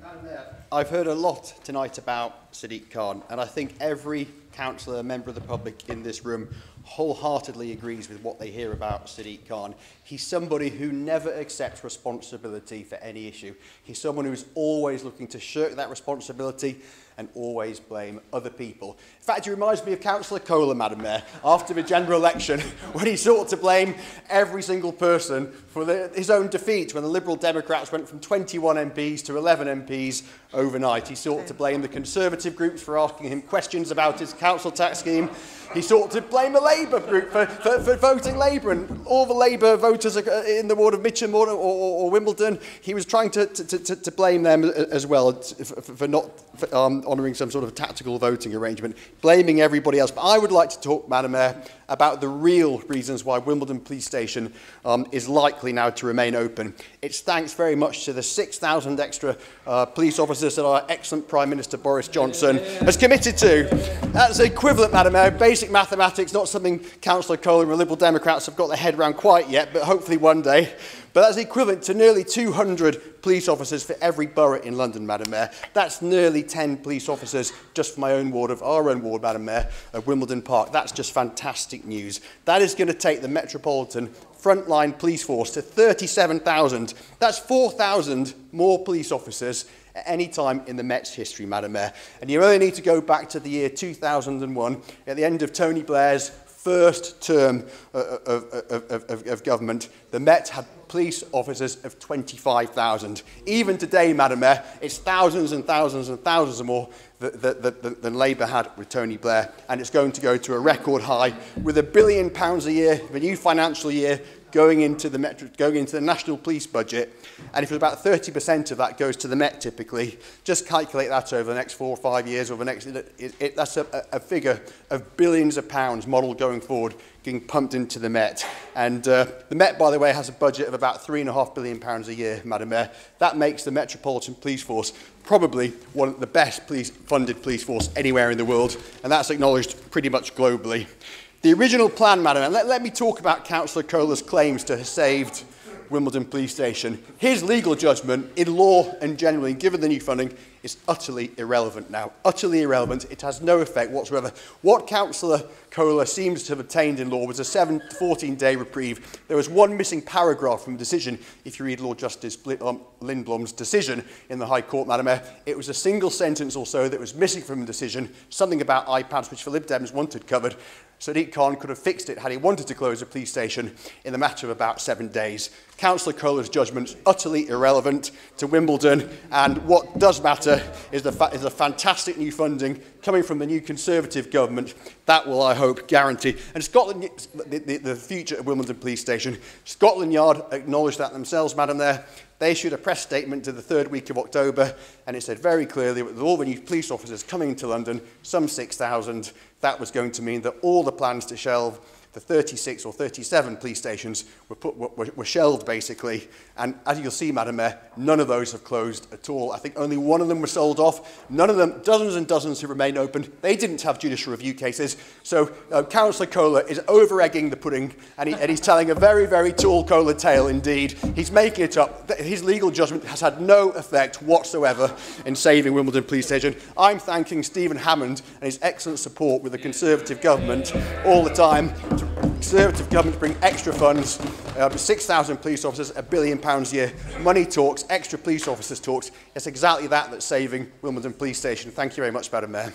Madam Mayor. I've heard a lot tonight about Sadiq Khan, and I think every councillor, member of the public in this room wholeheartedly agrees with what they hear about Sadiq Khan. He's somebody who never accepts responsibility for any issue. He's someone who's always looking to shirk that responsibility and always blame other people. In fact, he reminds me of Councillor Kohler, Madam Mayor, after the general election, when he sought to blame every single person for his own defeat, when the Liberal Democrats went from 21 MPs to 11 MPs overnight. He sought to blame the Conservative groups for asking him questions about his council tax scheme. He sought to blame the Labour group for voting Labour, and all the Labour voters in the ward of Mitcham or Wimbledon, he was trying to blame them as well for not honouring some sort of tactical voting arrangement, blaming everybody else. But I would like to talk, Madam Mayor, about the real reasons why Wimbledon Police Station is likely now to remain open. It's thanks very much to the 6,000 extra police officers that our excellent Prime Minister Boris Johnson has committed to. That's equivalent, Madam Mayor, basic mathematics, not something Councillor Kohler and the Liberal Democrats have got their head around quite yet, but hopefully one day. But that's equivalent to nearly 200 police officers for every borough in London, Madam Mayor. That's nearly 10 police officers just for my own ward, of our own ward, Madam Mayor, of Wimbledon Park. That's just fantastic news. That is going to take the Metropolitan frontline police force to 37,000. That's 4,000 more police officers at any time in the Met's history, Madam Mayor. And you only need to go back to the year 2001, at the end of Tony Blair's first term of government. The Met had police officers of 25,000. Even today, Madam Mayor, it's thousands and thousands and thousands more than Labour had with Tony Blair, and it's going to go to a record high with £1 billion a year, the new financial year, going into the national police budget. And if about 30% of that goes to the Met typically, just calculate that over the next 4 or 5 years, over the next, that's a figure of billions of pounds model going forward being pumped into the Met. And the Met, by the way, has a budget of about £3.5 billion a year, Madam Mayor. That makes the Metropolitan Police Force probably one of the best funded police force anywhere in the world, and that's acknowledged pretty much globally. The original plan, Madam, and let me talk about Councillor Kohler's claims to have saved Wimbledon Police Station. His legal judgment, in law and generally, given the new funding, is utterly irrelevant now. Utterly irrelevant. It has no effect whatsoever. What Councillor Kohler seems to have obtained in law was a 14-day reprieve. There was one missing paragraph from the decision, if you read Lord Justice Lindblom's decision in the High Court, Madam Mayor. It was a single sentence or so that was missing from the decision, something about iPads, which the Lib Dems wanted covered. Sadiq Khan could have fixed it had he wanted to close a police station in the matter of about 7 days. Councillor Kohler's judgment utterly irrelevant to Wimbledon, and what does matter is the fantastic new funding coming from the new Conservative government. That will, I hope, guarantee. And Scotland, the future of Wimbledon Police Station, Scotland Yard acknowledged that themselves, Madam Mayor. They issued a press statement to the 3rd week of October, and it said very clearly that with all the new police officers coming into London, some 6,000, that was going to mean that all the plans to shelve the 36 or 37 police stations were shelved, basically. And as you'll see, Madam Mayor, none of those have closed at all. I think only one of them was sold off. None of them, dozens and dozens who remain open, they didn't have judicial review cases. So Councillor Kohler is over-egging the pudding, and he's telling a very, very tall Kohler tale indeed. He's making it up. His legal judgment has had no effect whatsoever in saving Wimbledon Police Station. I'm thanking Stephen Hammond and his excellent support with the Conservative government all the time. Conservative government to bring extra funds, 6,000 police officers, £1 billion a year. Money talks, extra police officers talks. It's exactly that that's saving Wimbledon Police Station. Thank you very much, Madam Mayor.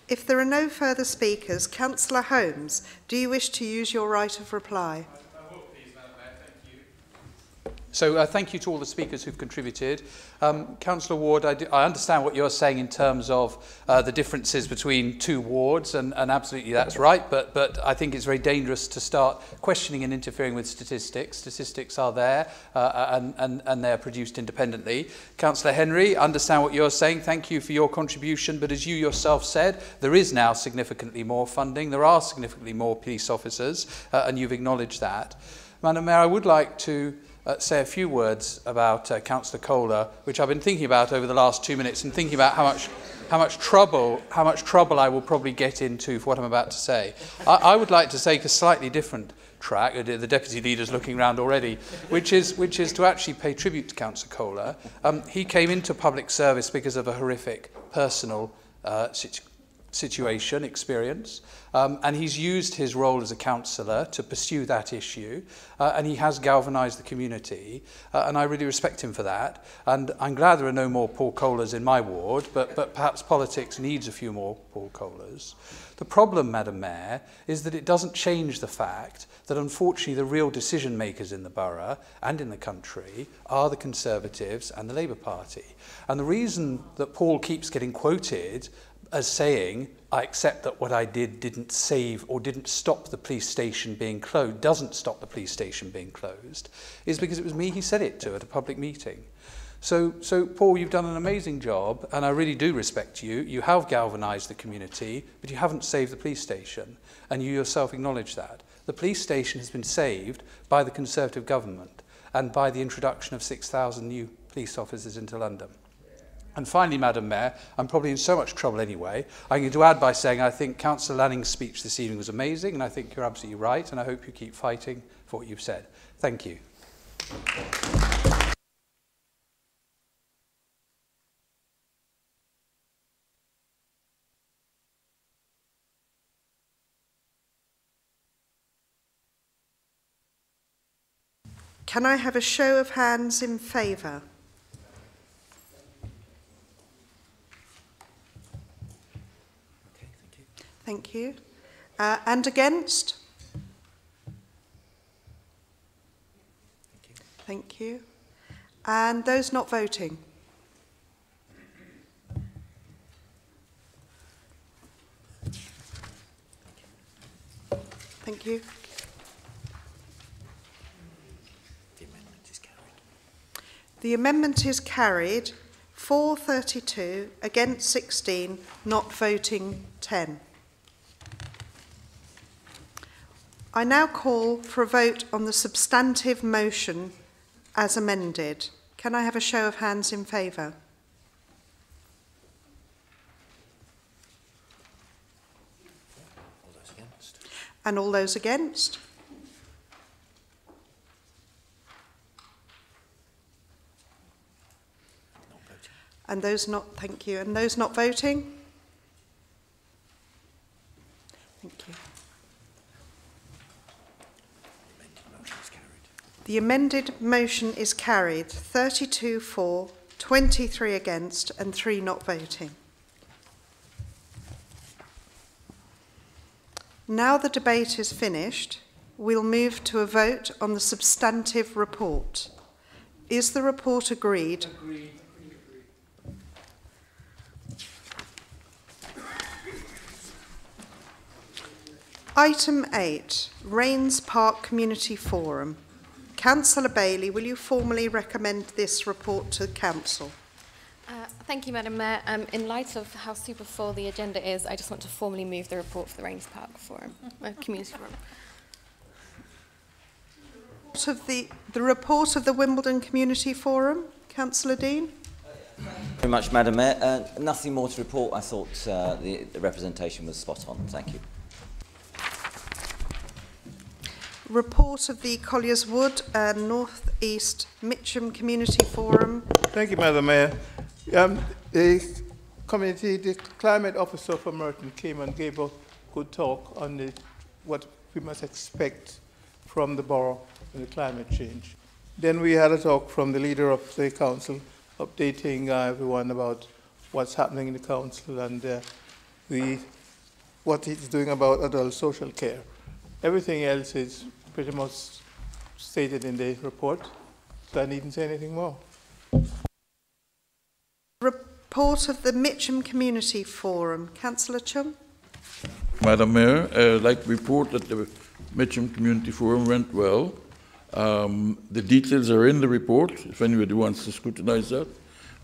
If there are no further speakers, Councillor Holmes, do you wish to use your right of reply? So thank you to all the speakers who've contributed. Councillor Ward, I understand what you're saying in terms of the differences between two wards, and absolutely that's right, but I think it's very dangerous to start questioning and interfering with statistics. Statistics are there, and they're produced independently. Councillor Henry, understand what you're saying. Thank you for your contribution, but as you yourself said, there is now significantly more funding. There are significantly more police officers, and you've acknowledged that. Madam Mayor, I would like to say a few words about Councillor Kohler, which I've been thinking about over the last 2 minutes, and thinking about how much trouble I will probably get into for what I'm about to say. I would like to take a slightly different track. The deputy leader's looking around already, which is to actually pay tribute to Councillor Kohler. He came into public service because of a horrific personal experience, and he's used his role as a councillor to pursue that issue, and he has galvanised the community, and I really respect him for that. And I'm glad there are no more Paul Kohlers in my ward, but perhaps politics needs a few more Paul Kohlers. The problem, Madam Mayor, is that it doesn't change the fact that unfortunately the real decision makers in the borough and in the country are the Conservatives and the Labour Party. And the reason that Paul keeps getting quoted as saying, I accept that what I did didn't save or didn't stop the police station being closed, doesn't stop the police station being closed, is because it was me he said it to at a public meeting. So Paul, you've done an amazing job, and I really do respect you. You have galvanised the community, but you haven't saved the police station, and you yourself acknowledge that. The police station has been saved by the Conservative government and by the introduction of 6,000 new police officers into London. And finally, Madam Mayor, I'm probably in so much trouble anyway. I'm going to add by saying I think Councillor Lanning's speech this evening was amazing, and I think you're absolutely right, and I hope you keep fighting for what you've said. Thank you. Can I have a show of hands in favour? Thank you. And against? Thank you. And those not voting? Thank you. The amendment is carried. 432, against 16, not voting 10. I now call for a vote on the substantive motion as amended. Can I have a show of hands in favour? All those against. And all those against? And those not, thank you. And those not voting? Thank you. The amended motion is carried. 32 for, 23 against, and 3 not voting. Now the debate is finished, we'll move to a vote on the substantive report. Is the report agreed? Agreed. Item 8, Rains Park Community Forum. Councillor Bailey, will you formally recommend this report to Council? Thank you, Madam Mayor. In light of how super full the agenda is, I just want to formally move the report for the Rains Park Forum, Community Forum. The report of the Wimbledon Community Forum, Councillor Dean. Thank you very much, Madam Mayor. Nothing more to report. I thought the representation was spot on. Thank you. Report of the Colliers Wood and North East Mitcham Community Forum. Thank you, Madam Mayor. The climate officer for Merton came and gave a good talk on what we must expect from the borough in the climate change. Then we had a talk from the leader of the council, updating everyone about what's happening in the council and what it's doing about adult social care. Everything else is pretty much stated in the report, so I needn't say anything more. Report of the Mitcham Community Forum. Councillor Chum. Madam Mayor, I'd like to report that the Mitcham Community Forum went well. The details are in the report, if anybody wants to scrutinize that.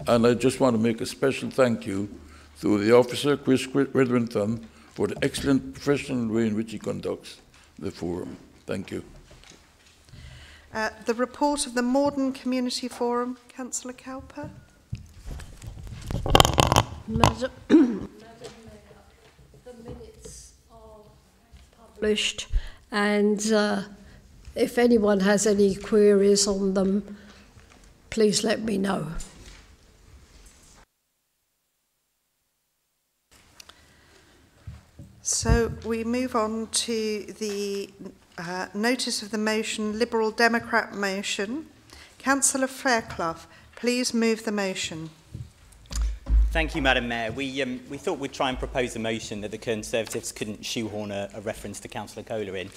And I just want to make a special thank you to the officer, Chris Redwinton, for the excellent professional way in which he conducts the forum. Thank you. The report of the Morden Community Forum, Councillor Cowper. Madam Mayor, the minutes are published, and if anyone has any queries on them, please let me know. So we move on to the notice of the motion, Liberal Democrat motion. Councillor Fairclough, please move the motion. Thank you, Madam Mayor. We thought we'd try and propose a motion that the Conservatives couldn't shoehorn a reference to Councillor Kohler in.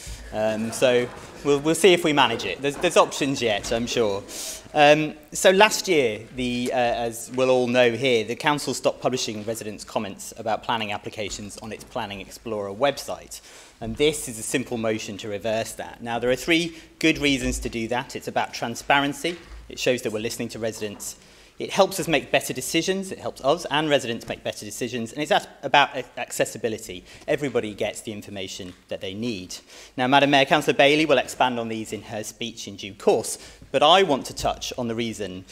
So we'll see if we manage it. There's options yet, I'm sure. So last year, as we'll all know here, the Council stopped publishing residents' comments about planning applications on its Planning Explorer website. And this is a simple motion to reverse that. Now, there are 3 good reasons to do that. It's about transparency. It shows that we're listening to residents. It helps us make better decisions. It helps us and residents make better decisions. And it's about accessibility. Everybody gets the information that they need. Now, Madam Mayor, Councillor Bailey will expand on these in her speech in due course. But I want to touch on the reason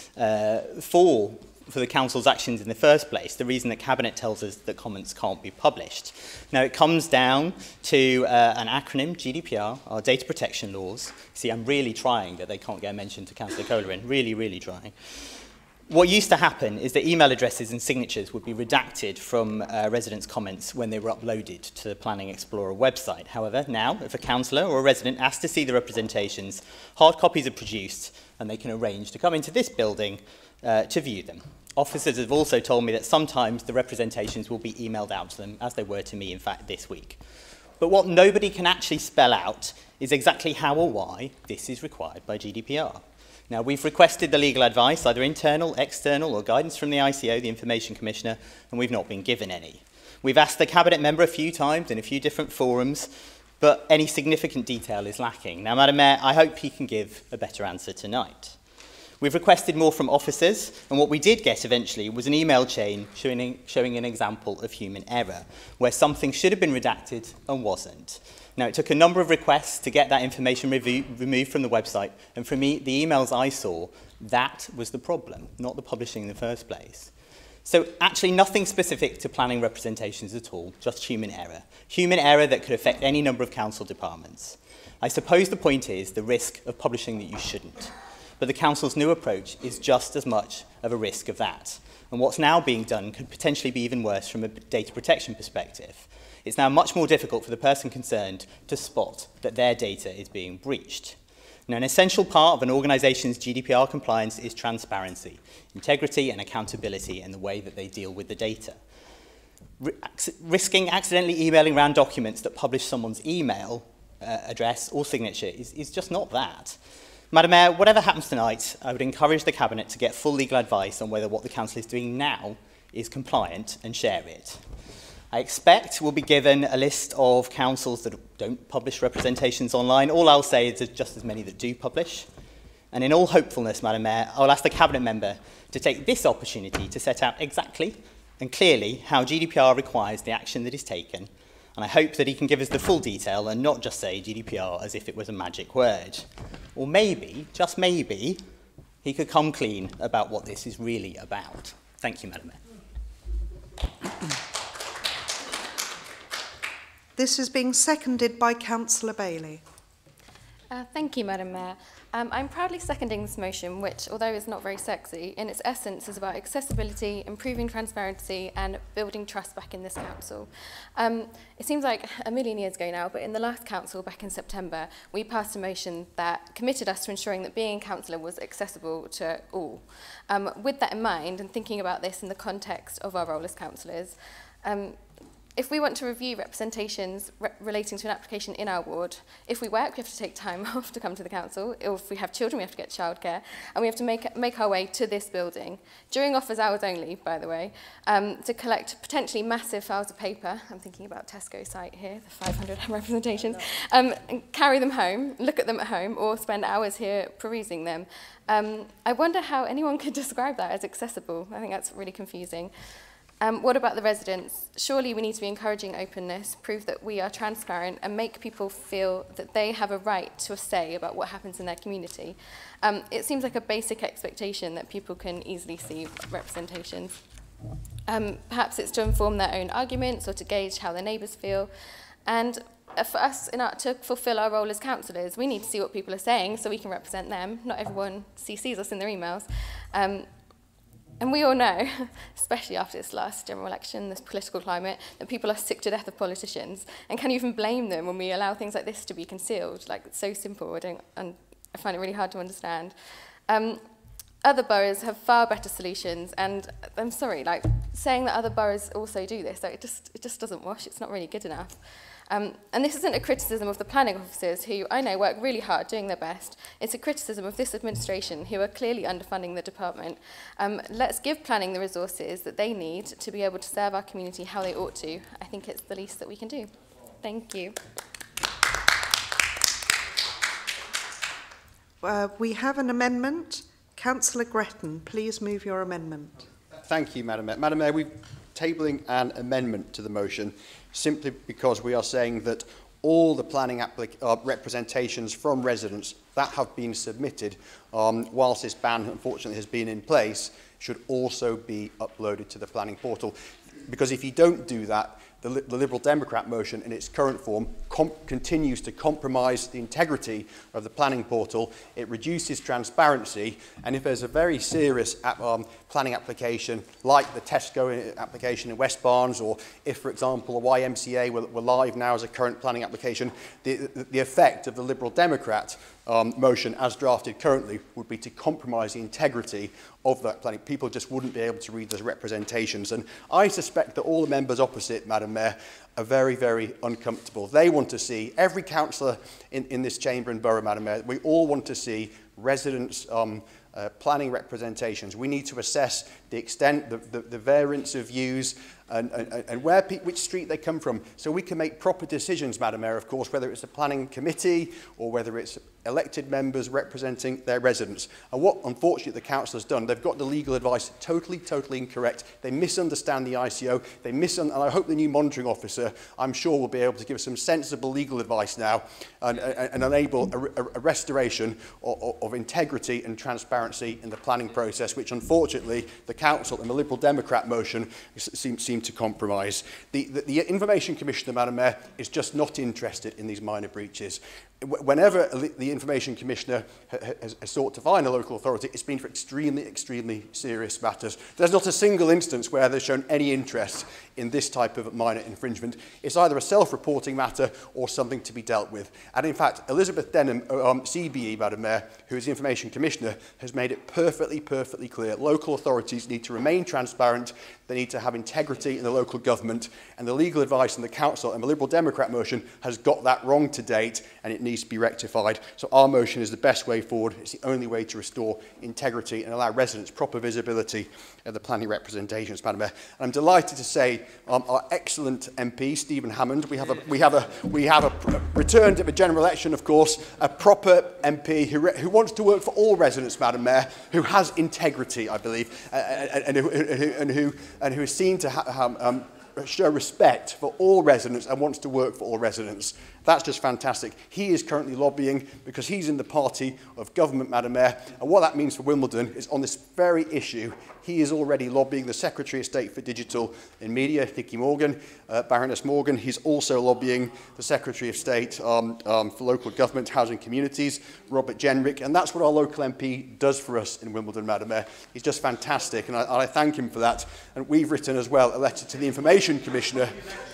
for the Council's actions in the first place, the reason that Cabinet tells us that comments can't be published. Now, it comes down to an acronym, GDPR, our data protection laws. See, I'm really trying that they can't get mentioned to Councillor Kohler in. Really, really trying. What used to happen is that email addresses and signatures would be redacted from residents' comments when they were uploaded to the Planning Explorer website. However, now, if a councillor or a resident asks to see the representations, hard copies are produced and they can arrange to come into this building to view them. Officers have also told me that sometimes the representations will be emailed out to them, as they were to me, in fact, this week. But what nobody can actually spell out is exactly how or why this is required by GDPR. Now, we've requested the legal advice, either internal, external, or guidance from the ICO, the Information Commissioner, and we've not been given any. We've asked the Cabinet member a few times in a few different forums, but any significant detail is lacking. Now, Madam Mayor, I hope he can give a better answer tonight. We've requested more from officers, and what we did get eventually was an email chain showing an example of human error, where something should have been redacted and wasn't. Now, it took a number of requests to get that information removed from the website, and for me, the emails I saw, that was the problem, not the publishing in the first place. So actually nothing specific to planning representations at all, just human error. Human error that could affect any number of council departments. I suppose the point is the risk of publishing that you shouldn't. But the council's new approach is just as much of a risk of that. And what's now being done could potentially be even worse from a data protection perspective. It's now much more difficult for the person concerned to spot that their data is being breached. Now, an essential part of an organisation's GDPR compliance is transparency, integrity and accountability in the way that they deal with the data. Risking accidentally emailing around documents that publish someone's email address or signature is just not that. Madam Mayor, whatever happens tonight, I would encourage the Cabinet to get full legal advice on whether what the Council is doing now is compliant and share it. I expect we'll be given a list of councils that don't publish representations online. All I'll say is there's just as many that do publish. And in all hopefulness, Madam Mayor, I'll ask the Cabinet member to take this opportunity to set out exactly and clearly how GDPR requires the action that is taken. And I hope that he can give us the full detail and not just say GDPR as if it was a magic word. Or maybe, just maybe, he could come clean about what this is really about. Thank you, Madam Mayor. This is being seconded by Councillor Bailey. Thank you, Madam Mayor. I'm proudly seconding this motion, which, although is not very sexy, in its essence is about accessibility, improving transparency and building trust back in this council. It seems like a million years ago now, but in the last council back in September, we passed a motion that committed us to ensuring that being a councillor was accessible to all. With that in mind, and thinking about this in the context of our role as councillors, if we want to review representations relating to an application in our ward, if we work, we have to take time off to come to the council. If we have children, we have to get childcare. And we have to make our way to this building, during office hours only, by the way, to collect potentially massive files of paper. I'm thinking about Tesco site here, the 500 representations. And carry them home, look at them at home, or spend hours here perusing them. I wonder how anyone could describe that as accessible. I think that's really confusing. What about the residents? Surely we need to be encouraging openness, prove that we are transparent and make people feel that they have a right to a say about what happens in their community. It seems like a basic expectation that people can easily see representations. Perhaps it's to inform their own arguments or to gauge how their neighbours feel. And for us to fulfil our role as councillors, we need to see what people are saying so we can represent them. Not everyone CCs us in their emails. And we all know, especially after this last general election, this political climate, that people are sick to death of politicians. And can you even blame them when we allow things like this to be concealed? Like, it's so simple, and I find it really hard to understand. Other boroughs have far better solutions, and I'm sorry, like, saying that other boroughs also do this, like, it just doesn't wash. It's not really good enough. And this isn't a criticism of the planning officers, who I know work really hard doing their best. It's a criticism of this administration, who are clearly underfunding the department. Let's give planning the resources that they need to be able to serve our community how they ought to. I think it's the least that we can do. Thank you. We have an amendment. Councillor Gretton, please move your amendment. Thank you, Madam Mayor. Madam Mayor, we're tabling an amendment to the motion simply because we are saying that all the planning representations from residents that have been submitted, whilst this ban unfortunately has been in place, should also be uploaded to the planning portal. Because if you don't do that, the Liberal Democrat motion in its current form continues to compromise the integrity of the planning portal. It reduces transparency, and if there's a very serious planning application like the Tesco application in West Barnes, or if, for example, the YMCA were live now as a current planning application, the effect of the Liberal Democrat motion as drafted currently would be to compromise the integrity of that planning. People just wouldn't be able to read those representations. And I suspect that all the members opposite, Madam Mayor, are very, very uncomfortable. They want to see, every councillor in this chamber and borough, Madam Mayor, we all want to see residents' planning representations. We need to assess the extent, the variance of views, and which street they come from, so we can make proper decisions, Madam Mayor, of course, whether it's a planning committee or whether it's elected members representing their residents. And what, unfortunately, the council has done, they've got the legal advice totally incorrect. They misunderstand the ICO. And I hope the new monitoring officer, I'm sure, will be able to give some sensible legal advice now and enable a restoration of integrity and transparency in the planning process, which, unfortunately, the council and the Liberal Democrat motion seem to compromise. The Information Commissioner, Madam Mayor, is just not interested in these minor breaches. Whenever the Information Commissioner has sought to fine a local authority, it's been for extremely serious matters. There's not a single instance where they've shown any interest in this type of minor infringement. It's either a self-reporting matter or something to be dealt with. And in fact, Elizabeth Denham, CBE, Madam Mayor, who is the Information Commissioner, has made it perfectly clear. Local authorities need to remain transparent. They need to have integrity in the local government. And the legal advice in the council and the Liberal Democrat motion has got that wrong to date, and it needs to be rectified. So our motion is the best way forward. It's the only way to restore integrity and allow residents proper visibility of the planning representations, Madam Mayor. And I'm delighted to say our excellent MP, Stephen Hammond, we have a returned at the general election, of course, a proper MP who wants to work for all residents, Madam Mayor, who has integrity, I believe, and who is seen to show respect for all residents and wants to work for all residents. That's just fantastic. He is currently lobbying because he's in the party of government, Madam Mayor, and what that means for Wimbledon is on this very issue, he is already lobbying the Secretary of State for Digital and Media, Nicky Morgan, Baroness Morgan. He's also lobbying the Secretary of State for Local Government, Housing Communities, Robert Jenrick, and that's what our local MP does for us in Wimbledon, Madam Mayor. He's just fantastic, and I thank him for that. And we've written as well a letter to the Information Commissioner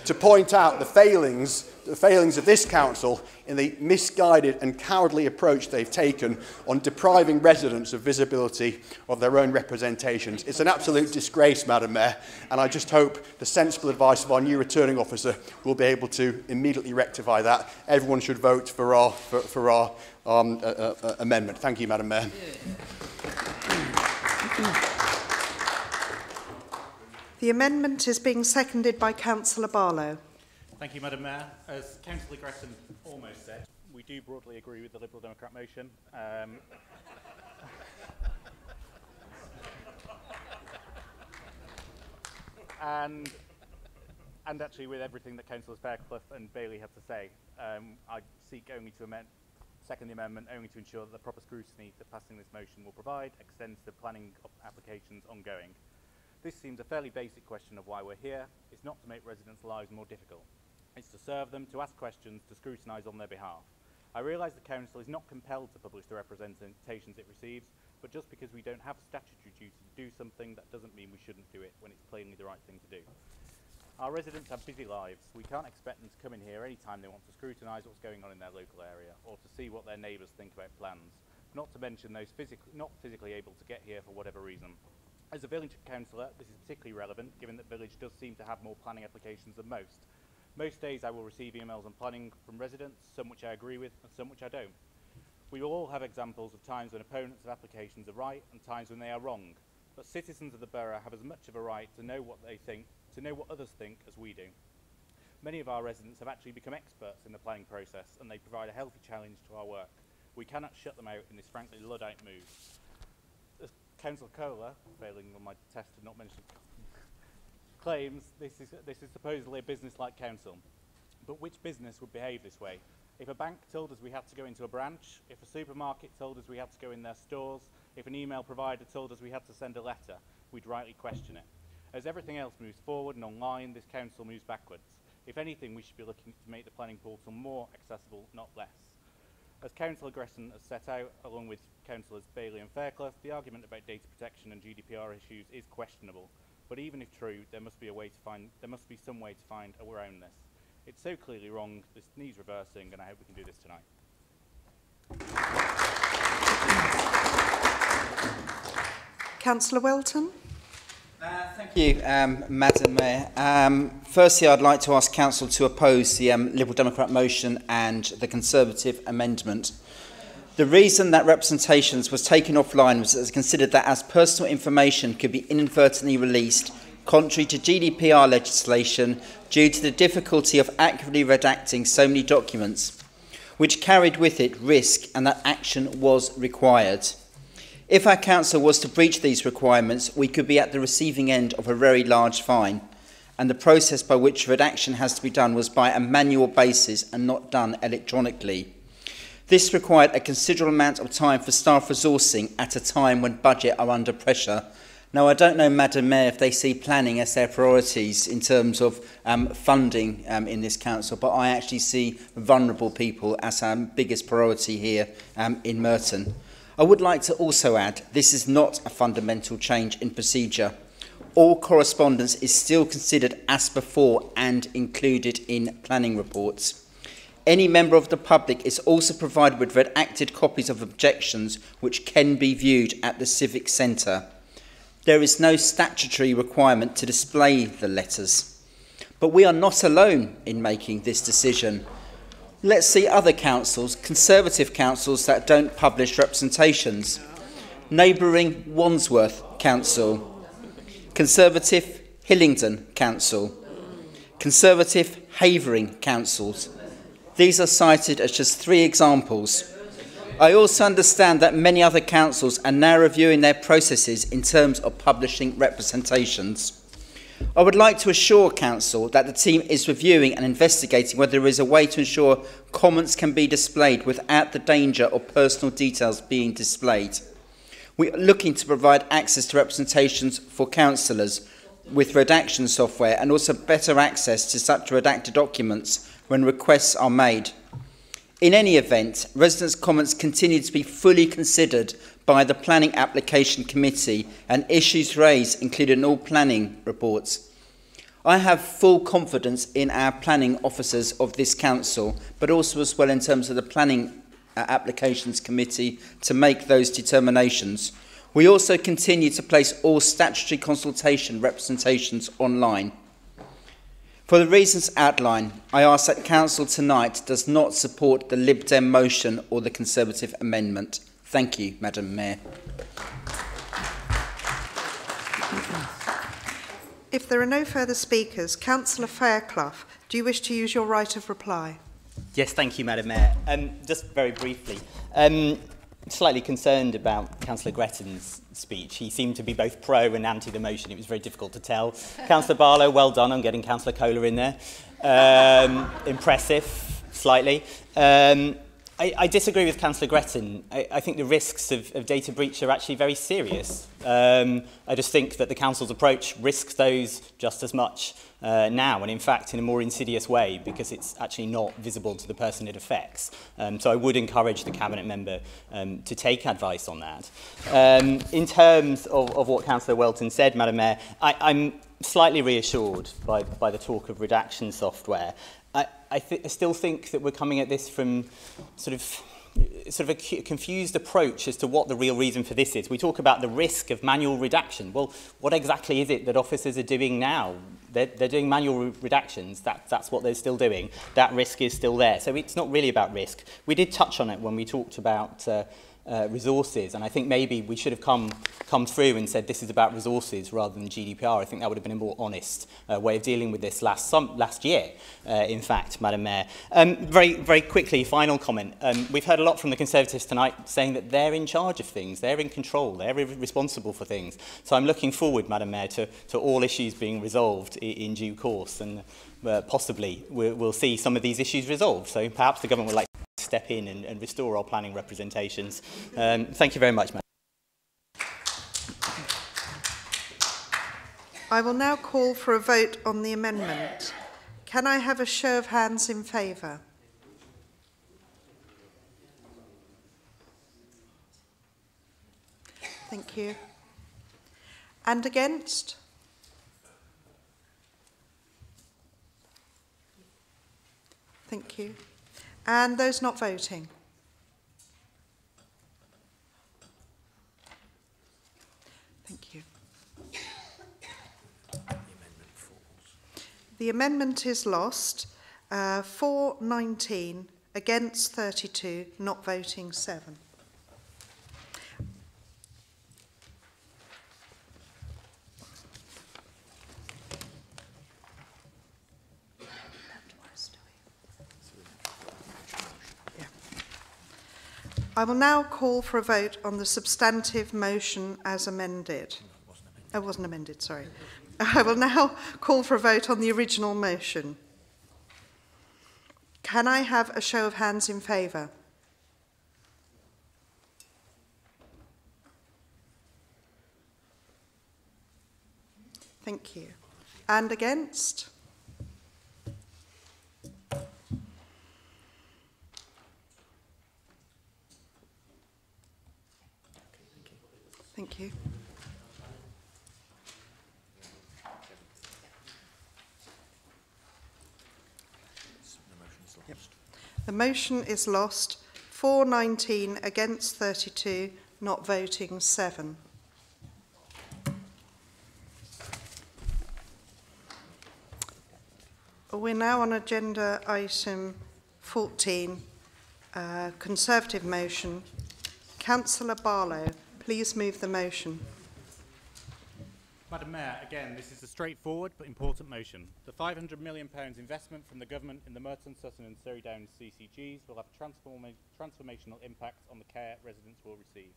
to point out the failings of this council in the misguided and cowardly approach they've taken on depriving residents of visibility of their own representations. It's an absolute disgrace, Madam Mayor, and I just hope the sensible advice of our new returning officer will be able to immediately rectify that. Everyone should vote for our amendment. Thank you, Madam Mayor. The amendment is being seconded by Councillor Barlow. Thank you, Madam Mayor. As Councillor Gretton almost said, we do broadly agree with the Liberal Democrat motion. And actually with everything that Councillors Fairclough and Bailey have to say. I seek only to second the amendment only to ensure that the proper scrutiny that passing this motion will provide extends to planning applications ongoing. This seems a fairly basic question of why we're here. It's not to make residents' lives more difficult. It's to serve them, to ask questions, to scrutinise on their behalf. I realise the Council is not compelled to publish the representations it receives, but just because we don't have a statutory duty to do something, that doesn't mean we shouldn't do it when it's plainly the right thing to do. Our residents have busy lives. We can't expect them to come in here any time they want to scrutinise what's going on in their local area, or to see what their neighbours think about plans, not to mention those not physically able to get here for whatever reason. As a village councillor, this is particularly relevant, given that village does seem to have more planning applications than most. Most days I will receive emails on planning from residents, some which I agree with and some which I don't. We will all have examples of times when opponents of applications are right and times when they are wrong, but citizens of the borough have as much of a right to know what they think, to know what others think, as we do. Many of our residents have actually become experts in the planning process, and they provide a healthy challenge to our work. We cannot shut them out in this frankly Luddite move. As Councillor Kohler, failing on my test to not mention, claims this is supposedly a business-like council. But which business would behave this way? If a bank told us we had to go into a branch, if a supermarket told us we had to go in their stores, if an email provider told us we had to send a letter, we'd rightly question it. As everything else moves forward and online, this council moves backwards. If anything, we should be looking to make the planning portal more accessible, not less. As Councillor Gresson has set out, along with Councillors Bailey and Fairclough, the argument about data protection and GDPR issues is questionable. But even if true, there must be some way to find around this. It's so clearly wrong, this needs reversing, and I hope we can do this tonight. Councillor Welton. Thank you, Madam Mayor. Firstly, I'd like to ask Council to oppose the Liberal Democrat motion and the Conservative amendment. The reason that representations was taken offline was that it was considered that as personal information could be inadvertently released, contrary to GDPR legislation, due to the difficulty of accurately redacting so many documents, which carried with it risk and that action was required. If our council was to breach these requirements, we could be at the receiving end of a very large fine, and the process by which redaction has to be done was by a manual basis and not done electronically. This required a considerable amount of time for staff resourcing at a time when budget are under pressure. Now, I don't know, Madam Mayor, if they see planning as their priorities in terms of funding in this council, but I actually see vulnerable people as our biggest priority here in Merton. I would like to also add, this is not a fundamental change in procedure. All correspondence is still considered as before and included in planning reports. Any member of the public is also provided with redacted copies of objections which can be viewed at the Civic Centre. There is no statutory requirement to display the letters. But we are not alone in making this decision. Let's see other councils, Conservative councils that don't publish representations. Neighbouring Wandsworth Council, Conservative Hillingdon Council, Conservative Havering Councils. These are cited as just 3 examples. I also understand that many other councils are now reviewing their processes in terms of publishing representations. I would like to assure Council that the team is reviewing and investigating whether there is a way to ensure comments can be displayed without the danger of personal details being displayed. We are looking to provide access to representations for councillors with redaction software and also better access to such redacted documents when requests are made. In any event, residents' comments continue to be fully considered by the Planning Application Committee and issues raised included in all planning reports. I have full confidence in our planning officers of this council, but also as well in terms of the Planning Applications Committee to make those determinations. We also continue to place all statutory consultation representations online. For the reasons outlined, I ask that Council tonight does not support the Lib Dem motion or the Conservative amendment. Thank you, Madam Mayor. If there are no further speakers, Councillor Fairclough, do you wish to use your right of reply? Yes, thank you, Madam Mayor. Just very briefly, slightly concerned about Councillor Gresson's speech. He seemed to be both pro and anti the motion. It was very difficult to tell. Councillor Barlow, well done on getting Councillor Kohler in there. Impressive, slightly. I disagree with Councillor Gretton. I think the risks of data breach are actually very serious. I just think that the Council's approach risks those just as much now, and in fact in a more insidious way, because it's actually not visible to the person it affects. So I would encourage the Cabinet member to take advice on that. In terms of what Councillor Welton said, Madam Mayor, I'm slightly reassured by the talk of redaction software. I still think that we're coming at this from sort of a confused approach as to what the real reason for this is. We talk about the risk of manual redaction. Well, what exactly is it that officers are doing now? They're doing manual redactions. That's what they're still doing. That risk is still there. So it's not really about risk. We did touch on it when we talked about resources, and I think maybe we should have come through and said this is about resources rather than GDPR. I think that would have been a more honest way of dealing with this last year, in fact, Madam Mayor. Very quickly, final comment. We've heard a lot from the Conservatives tonight saying that they're in charge of things, they're in control, they're responsible for things. So I'm looking forward, Madam Mayor, to all issues being resolved in due course, and possibly we'll see some of these issues resolved. So perhaps the government would like to step in and restore our planning representations. Thank you very much, Madam. I will now call for a vote on the amendment. Can I have a show of hands in favour? Thank you. And against? Thank you. And those not voting? Thank you. The amendment is lost. 419 against 32, not voting 7. I will now call for a vote on the substantive motion as amended. It wasn't amended, sorry. I will now call for a vote on the original motion. Can I have a show of hands in favour? Thank you. And against? Thank you. Yep. The motion is lost. 419 against 32, not voting 7. We're now on agenda item 14, Conservative motion. Councillor Barlow, please move the motion. Madam Mayor, again, this is a straightforward but important motion. The £500 million investment from the government in the Merton, Sutton and Surrey Downs CCGs will have a transformational impact on the care residents will receive.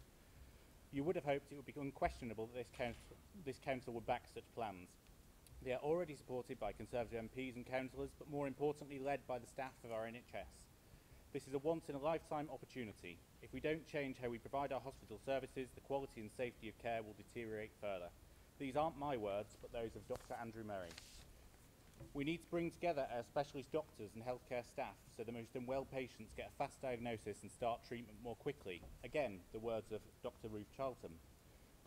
You would have hoped it would be unquestionable that this council would back such plans. They are already supported by Conservative MPs and councillors, but more importantly led by the staff of our NHS. This is a once-in-a-lifetime opportunity. If we don't change how we provide our hospital services, the quality and safety of care will deteriorate further. These aren't my words, but those of Dr. Andrew Murray. We need to bring together our specialist doctors and healthcare staff so the most unwell patients get a fast diagnosis and start treatment more quickly. Again, the words of Dr. Ruth Charlton.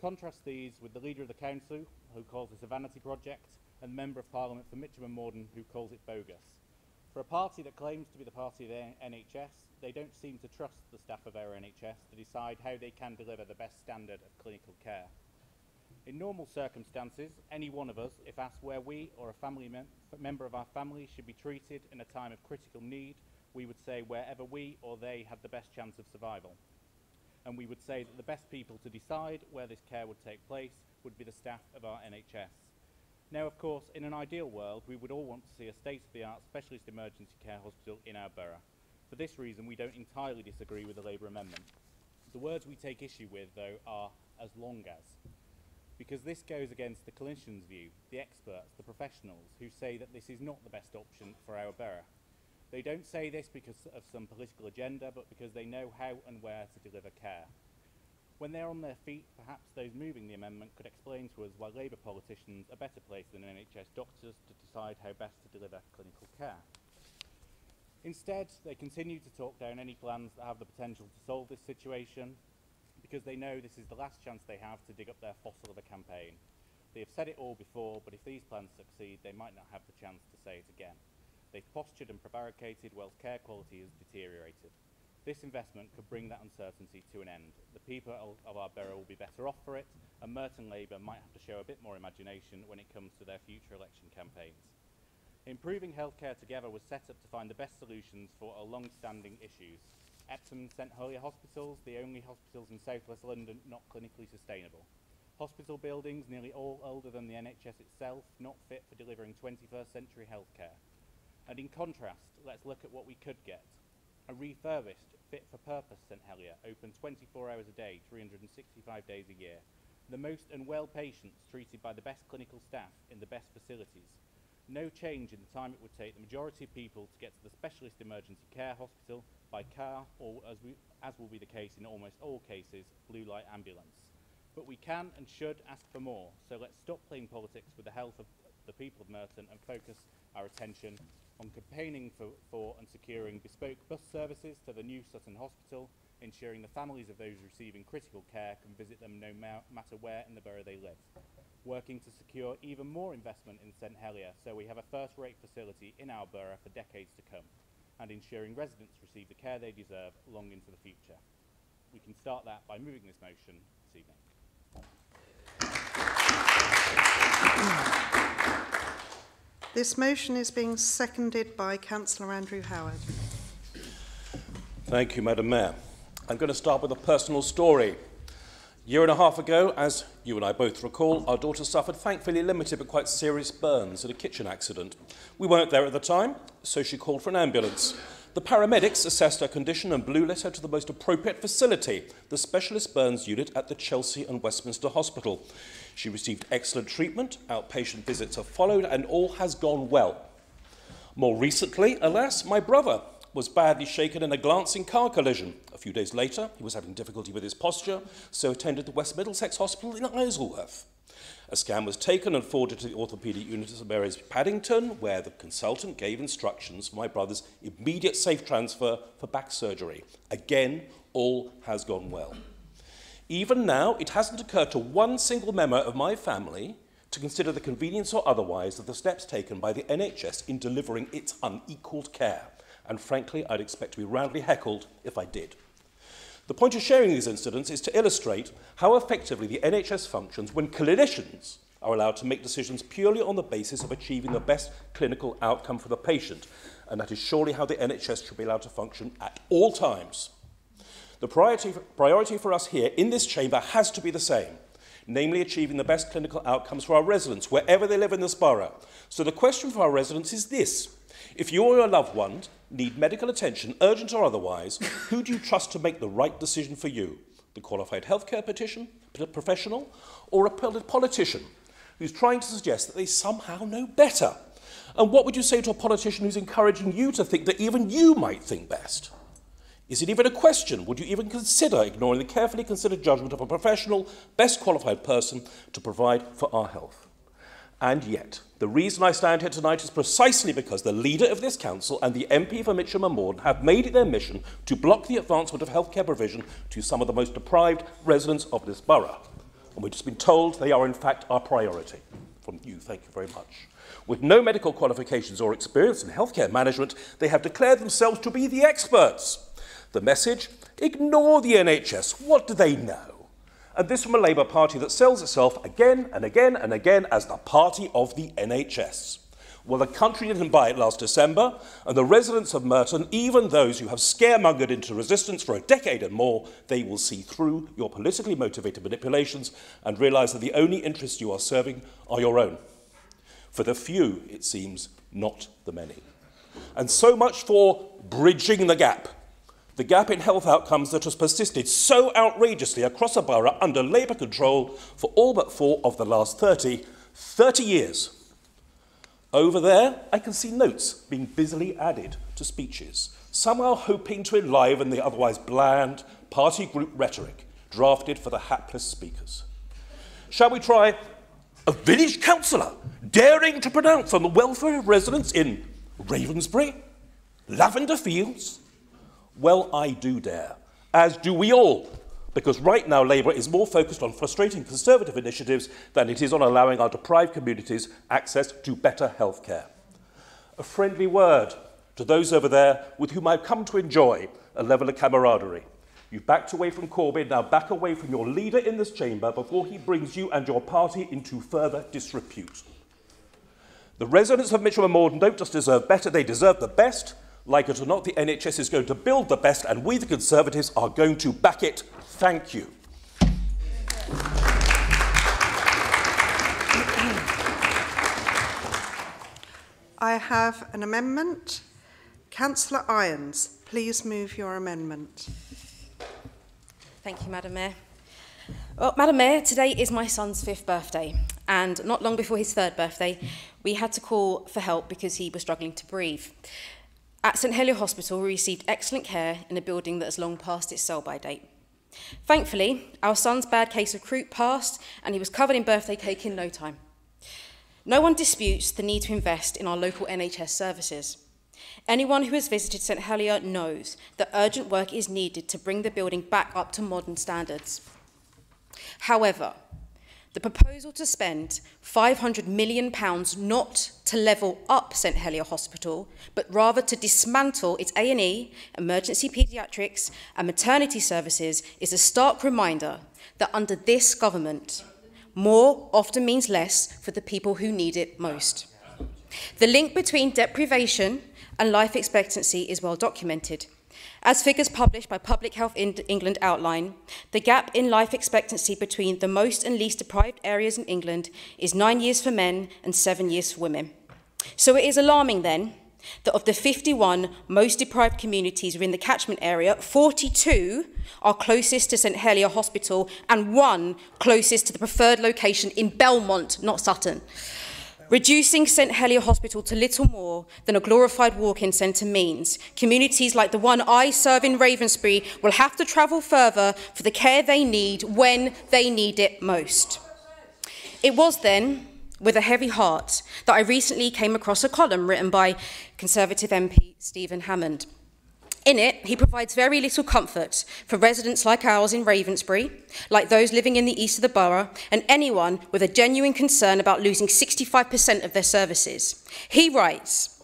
Contrast these with the Leader of the Council, who calls this a vanity project, and the Member of Parliament for Mitcham and Morden, who calls it bogus. For a party that claims to be the party of the NHS, they don't seem to trust the staff of our NHS to decide how they can deliver the best standard of clinical care. In normal circumstances, any one of us, if asked where we or a member of our family should be treated in a time of critical need, we would say wherever we or they had the best chance of survival. And we would say that the best people to decide where this care would take place would be the staff of our NHS. Now, of course, in an ideal world, we would all want to see a state-of-the-art specialist emergency care hospital in our borough. For this reason, we don't entirely disagree with the Labour amendment. The words we take issue with, though, are "as long as," because this goes against the clinicians' view, the experts, the professionals, who say that this is not the best option for our borough. They don't say this because of some political agenda, but because they know how and where to deliver care. When they're on their feet, perhaps those moving the amendment could explain to us why Labour politicians are better placed than NHS doctors to decide how best to deliver clinical care. Instead, they continue to talk down any plans that have the potential to solve this situation, because they know this is the last chance they have to dig up their fossil of a campaign. They have said it all before, but if these plans succeed, they might not have the chance to say it again. They've postured and prevaricated whilst care quality has deteriorated. This investment could bring that uncertainty to an end. The people of our borough will be better off for it, and Merton Labour might have to show a bit more imagination when it comes to their future election campaigns. Improving healthcare together was set up to find the best solutions for our long-standing issues. Epsom and St Helier hospitals, the only hospitals in South West London not clinically sustainable. Hospital buildings, nearly all older than the NHS itself, not fit for delivering 21st century healthcare. And in contrast, let's look at what we could get. A refurbished, fit-for-purpose St Helier, open 24 hours a day, 365 days a year. The most unwell patients treated by the best clinical staff in the best facilities. No change in the time it would take the majority of people to get to the specialist emergency care hospital by car, or as will be the case in almost all cases, blue light ambulance. But we can and should ask for more, so let's stop playing politics with the health of the people of Merton and focus our attention on campaigning for and securing bespoke bus services to the new Sutton Hospital, ensuring the families of those receiving critical care can visit them no matter where in the borough they live. Working to secure even more investment in St Helier so we have a first-rate facility in our borough for decades to come, and ensuring residents receive the care they deserve long into the future. We can start that by moving this motion this evening. This motion is being seconded by Councillor Andrew Howard. Thank you, Madam Mayor. I'm going to start with a personal story. A year and a half ago, as you and I both recall, our daughter suffered thankfully limited but quite serious burns in a kitchen accident. We weren't there at the time, so she called for an ambulance. The paramedics assessed her condition and blue-lit her to the most appropriate facility, the Specialist Burns Unit at the Chelsea and Westminster Hospital. She received excellent treatment, outpatient visits have followed, and all has gone well. More recently, alas, my brother was badly shaken in a glancing car collision. A few days later, he was having difficulty with his posture, so attended the West Middlesex Hospital in Isleworth. A scan was taken and forwarded to the orthopaedic unit at St Mary's Paddington, where the consultant gave instructions for my brother's immediate safe transfer for back surgery. Again, all has gone well. Even now, it hasn't occurred to one single member of my family to consider the convenience or otherwise of the steps taken by the NHS in delivering its unequalled care. And frankly, I'd expect to be roundly heckled if I did. The point of sharing these incidents is to illustrate how effectively the NHS functions when clinicians are allowed to make decisions purely on the basis of achieving the best clinical outcome for the patient. And that is surely how the NHS should be allowed to function at all times. The priority for us here in this chamber has to be the same, namely achieving the best clinical outcomes for our residents, wherever they live in this borough. So the question for our residents is this. If you or your loved one need medical attention, urgent or otherwise, who do you trust to make the right decision for you? The qualified healthcare professional or a politician who's trying to suggest that they somehow know better? And what would you say to a politician who's encouraging you to think that even you might think best? Is it even a question? Would you even consider ignoring the carefully considered judgment of a professional, best qualified person to provide for our health? And yet, the reason I stand here tonight is precisely because the leader of this council and the MP for Mitcham and Morden have made it their mission to block the advancement of healthcare provision to some of the most deprived residents of this borough. And we've just been told they are in fact our priority. From you, thank you very much. With no medical qualifications or experience in healthcare management, they have declared themselves to be the experts. The message, ignore the NHS. What do they know? And this from a Labour Party that sells itself again and again and again as the party of the NHS. Well, the country didn't buy it last December, and the residents of Merton, even those who have scaremongered into resistance for a decade and more, they will see through your politically motivated manipulations and realise that the only interests you are serving are your own. For the few, it seems, not the many. And so much for bridging the gap. The gap in health outcomes that has persisted so outrageously across a borough under Labour control for all but 4 of the last 30 years. Over there, I can see notes being busily added to speeches, somehow hoping to enliven the otherwise bland party group rhetoric drafted for the hapless speakers. Shall we try a village councillor daring to pronounce on the welfare of residents in Ravensbury, Lavender Fields? Well, I do dare, as do we all, because right now Labour is more focused on frustrating Conservative initiatives than it is on allowing our deprived communities access to better health care. A friendly word to those over there with whom I've come to enjoy a level of camaraderie. You backed away from Corbyn, now back away from your leader in this chamber before he brings you and your party into further disrepute. The residents of Mitcham and Morden don't just deserve better, they deserve the best. Like it or not, the NHS is going to build the best, and we, the Conservatives, are going to back it. Thank you. I have an amendment. Councillor Irons, please move your amendment. Thank you, Madam Mayor. Well, Madam Mayor, today is my son's 5th birthday, and not long before his 3rd birthday, we had to call for help because he was struggling to breathe. At St Helier Hospital, we received excellent care in a building that has long passed its sell-by date. Thankfully, our son's bad case of croup passed, and he was covered in birthday cake in no time. No one disputes the need to invest in our local NHS services. Anyone who has visited St Helier knows that urgent work is needed to bring the building back up to modern standards. However, the proposal to spend £500 million not to level up St Helier Hospital, but rather to dismantle its A&E, emergency paediatrics and maternity services is a stark reminder that under this government, more often means less for the people who need it most. The link between deprivation and life expectancy is well documented. As figures published by Public Health England outline, the gap in life expectancy between the most and least deprived areas in England is 9 years for men and 7 years for women. So it is alarming then that of the 51 most deprived communities within the catchment area, 42 are closest to St Helier Hospital and 1 closest to the preferred location in Belmont, not Sutton. Reducing St Helier Hospital to little more than a glorified walk-in centre means communities like the one I serve in Ravensbury will have to travel further for the care they need when they need it most. It was then, with a heavy heart, that I recently came across a column written by Conservative MP Stephen Hammond. In it, he provides very little comfort for residents like ours in Ravensbury, like those living in the east of the borough, and anyone with a genuine concern about losing 65% of their services. He writes,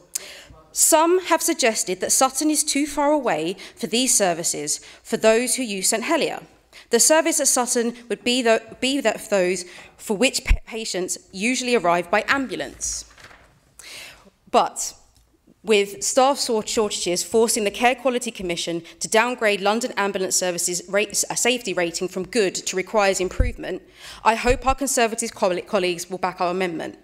"Some have suggested that Sutton is too far away for these services for those who use St Helier. The service at Sutton would be that of those for which patients usually arrive by ambulance." But with staff shortages forcing the Care Quality Commission to downgrade London Ambulance Services safety rating from good to requires improvement, I hope our Conservative colleagues will back our amendment.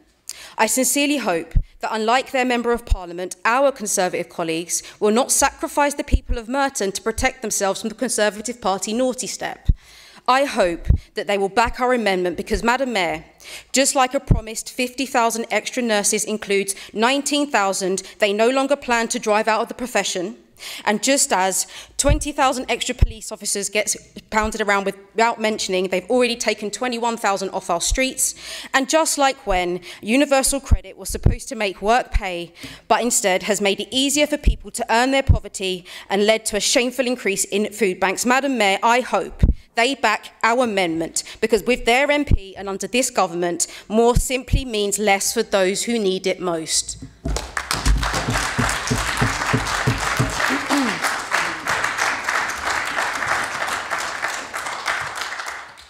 I sincerely hope that, unlike their Member of Parliament, our Conservative colleagues will not sacrifice the people of Merton to protect themselves from the Conservative Party naughty step. I hope that they will back our amendment because, Madam Mayor, just like a promised 50,000 extra nurses includes 19,000 they no longer plan to drive out of the profession, and just as 20,000 extra police officers gets pounded around without mentioning they've already taken 21,000 off our streets, and just like when universal credit was supposed to make work pay, but instead has made it easier for people to earn their poverty and led to a shameful increase in food banks. Madam Mayor, I hope they back our amendment, because with their MP and under this government, more simply means less for those who need it most.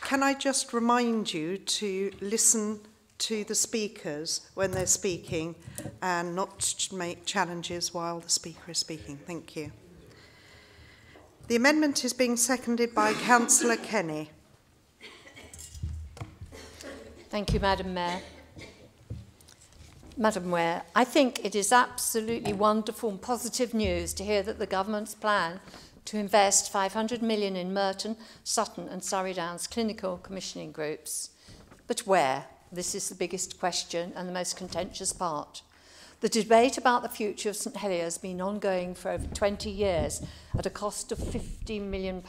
Can I just remind you to listen to the speakers when they're speaking and not make challenges while the speaker is speaking? Thank you. The amendment is being seconded by Councillor Kenny. Thank you, Madam Mayor. Madam Mayor, I think it is absolutely wonderful and positive news to hear that the government's plan to invest 500 million in Merton, Sutton and Surrey Downs clinical commissioning groups. But where? This is the biggest question and the most contentious part. The debate about the future of St Helier has been ongoing for over 20 years at a cost of £50 million,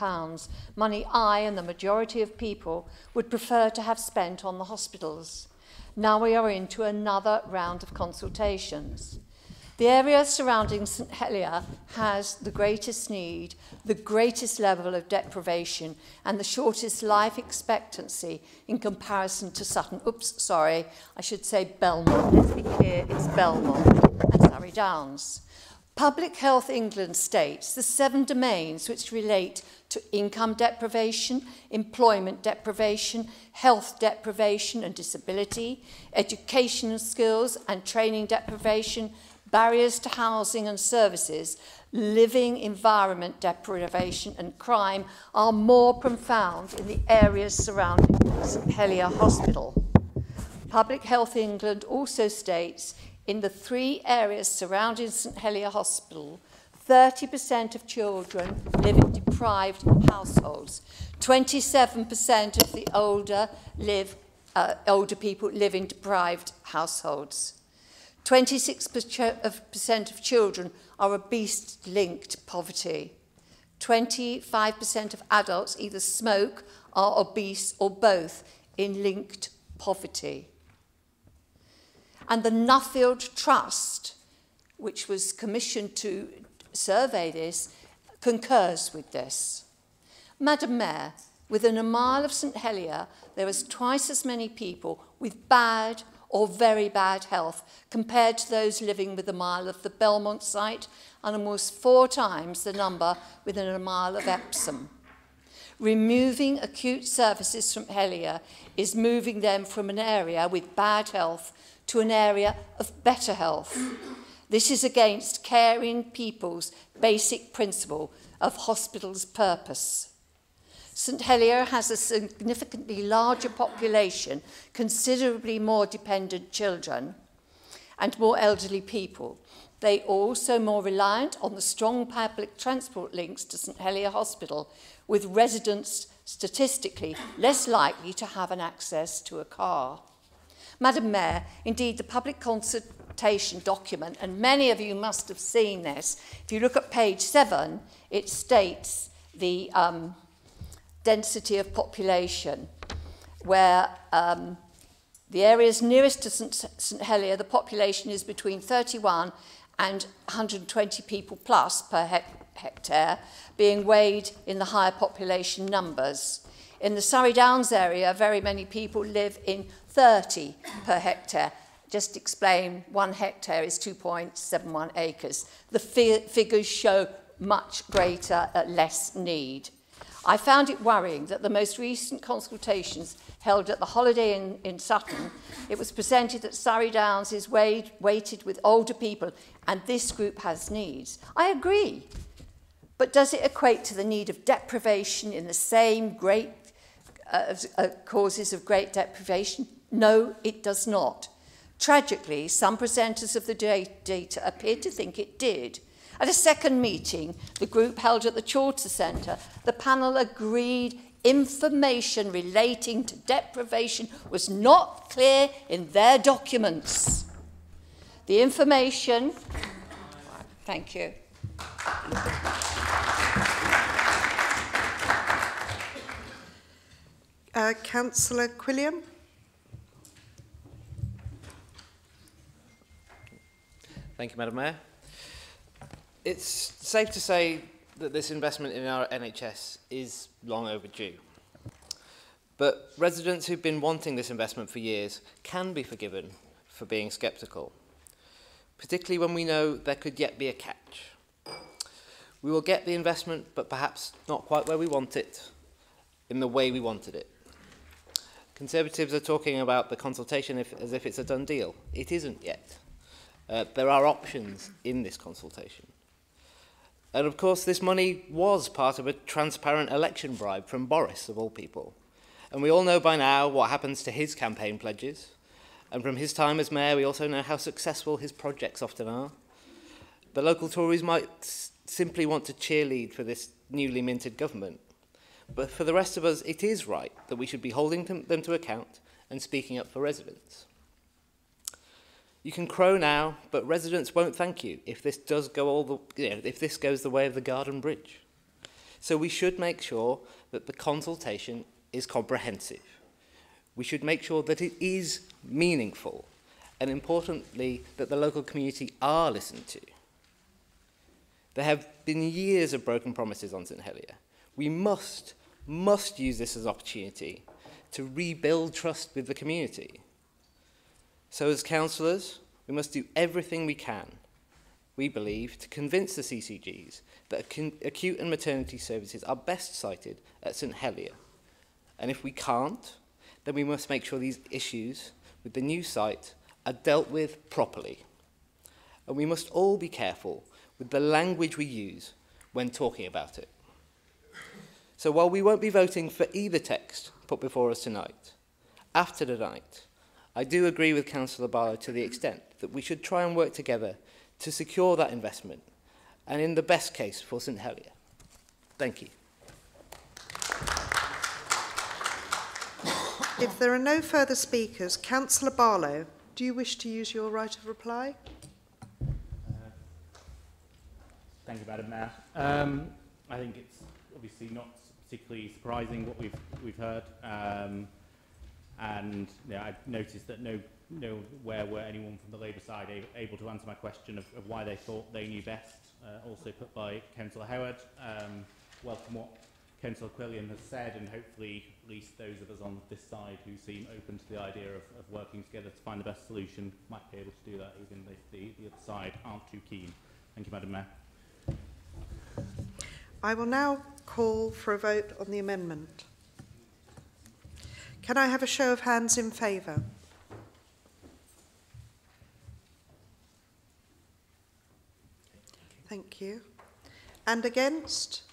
money I and the majority of people would prefer to have spent on the hospitals. Now we are into another round of consultations. The area surrounding St Helier has the greatest need, the greatest level of deprivation and the shortest life expectancy in comparison to Sutton. Oops, sorry, I should say Belmont. Let's be clear, it's Belmont and Surrey Downs. Public Health England states the 7 domains which relate to income deprivation, employment deprivation, health deprivation and disability, educational skills and training deprivation, barriers to housing and services, living environment deprivation and crime are more profound in the areas surrounding St Helier Hospital. Public Health England also states in the 3 areas surrounding St Helier Hospital, 30% of children live in deprived households. 27% of the older people live in deprived households. 26% of children are obese-linked poverty. 25% of adults either smoke, are obese, or both in linked poverty. And the Nuffield Trust, which was commissioned to survey this, concurs with this. Madam Mayor, within a mile of St Helier, there is twice as many people with bad or very bad health compared to those living within a mile of the Belmont site and almost 4 times the number within a mile of Epsom. Removing acute services from Helier is moving them from an area with bad health to an area of better health. This is against caring people's basic principle of hospital's purpose. St Helier has a significantly larger population, considerably more dependent children and more elderly people. They are also more reliant on the strong public transport links to St Helier Hospital, with residents statistically less likely to have an access to a car. Madam Mayor, indeed the public consultation document, and many of you must have seen this, if you look at page 7, it states the density of population, where the areas nearest to St Helier, the population is between 31 and 120 people plus per hectare, being weighed in the higher population numbers. In the Surrey Downs area, very many people live in 30 per hectare. Just explain, 1 hectare is 2.71 acres. The figures show much greater, less need. I found it worrying that the most recent consultations held at the Holiday Inn in Sutton, it was presented that Surrey Downs is weighted with older people and this group has needs. I agree, but does it equate to the need of deprivation in the same great causes of great deprivation? No, it does not. Tragically, some presenters of the data appeared to think it did. At a second meeting, the group held at the Chorlton Centre, the panel agreed information relating to deprivation was not clear in their documents. The information... Thank you. Councillor Quilliam. Thank you, Madam Mayor. It's safe to say that this investment in our NHS is long overdue. But residents who've been wanting this investment for years can be forgiven for being sceptical, particularly when we know there could yet be a catch. We will get the investment, but perhaps not quite where we want it, in the way we wanted it. Conservatives are talking about the consultation as if it's a done deal. It isn't yet. There are options in this consultation. And of course, this money was part of a transparent election bribe from Boris, of all people. And we all know by now what happens to his campaign pledges. And from his time as mayor, we also know how successful his projects often are. The local Tories might simply want to cheerlead for this newly minted government. But for the rest of us, it is right that we should be holding them to account and speaking up for residents. You can crow now, but residents won't thank you if this does go if this goes the way of the Garden Bridge. So we should make sure that the consultation is comprehensive. We should make sure that it is meaningful, and importantly, that the local community are listened to. There have been years of broken promises on St Helier. We must use this as an opportunity to rebuild trust with the community. So as councillors, we must do everything we can, we believe, to convince the CCGs that acute and maternity services are best sited at St Helier. And if we can't, then we must make sure these issues with the new site are dealt with properly. And we must all be careful with the language we use when talking about it. So while we won't be voting for either text put before us tonight, after tonight, I do agree with Councillor Barlow to the extent that we should try and work together to secure that investment, and in the best case for St Helier. Thank you. If there are no further speakers, Councillor Barlow, do you wish to use your right of reply? Thank you, Madam Mayor. I think it's obviously not particularly surprising what we've heard. And I've noticed that nowhere were anyone from the Labour side able to answer my question of why they thought they knew best, also put by Councillor Howard. Welcome what Councillor Quillian has said, and hopefully at least those of us on this side who seem open to the idea of working together to find the best solution might be able to do that, even if the other side aren't too keen. Thank you, Madam Mayor. I will now call for a vote on the amendment. Can I have a show of hands in favour? Thank you. And against?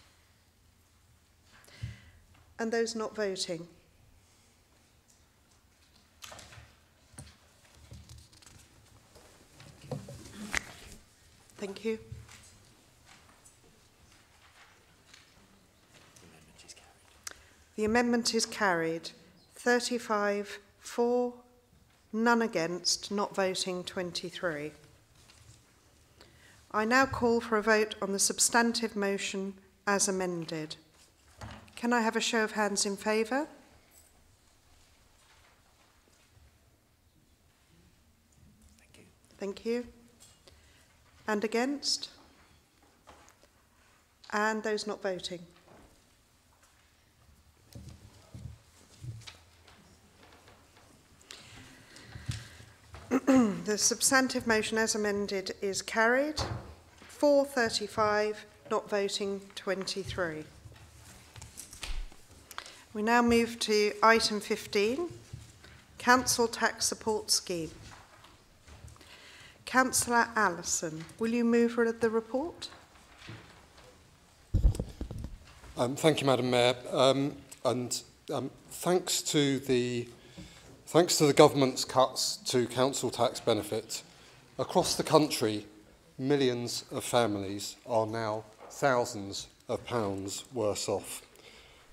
And those not voting? Thank you. The amendment is carried. 35 for, none against, not voting 23. I now call for a vote on the substantive motion as amended. Can I have a show of hands in favour? Thank you. And against? And those not voting? The substantive motion as amended is carried. For 35, not voting 23. We now move to item 15, Council Tax Support Scheme. Councillor Allison, will you move the report? Thank you, Madam Mayor. Thanks to the government's cuts to council tax benefit, across the country, millions of families are now thousands of pounds worse off.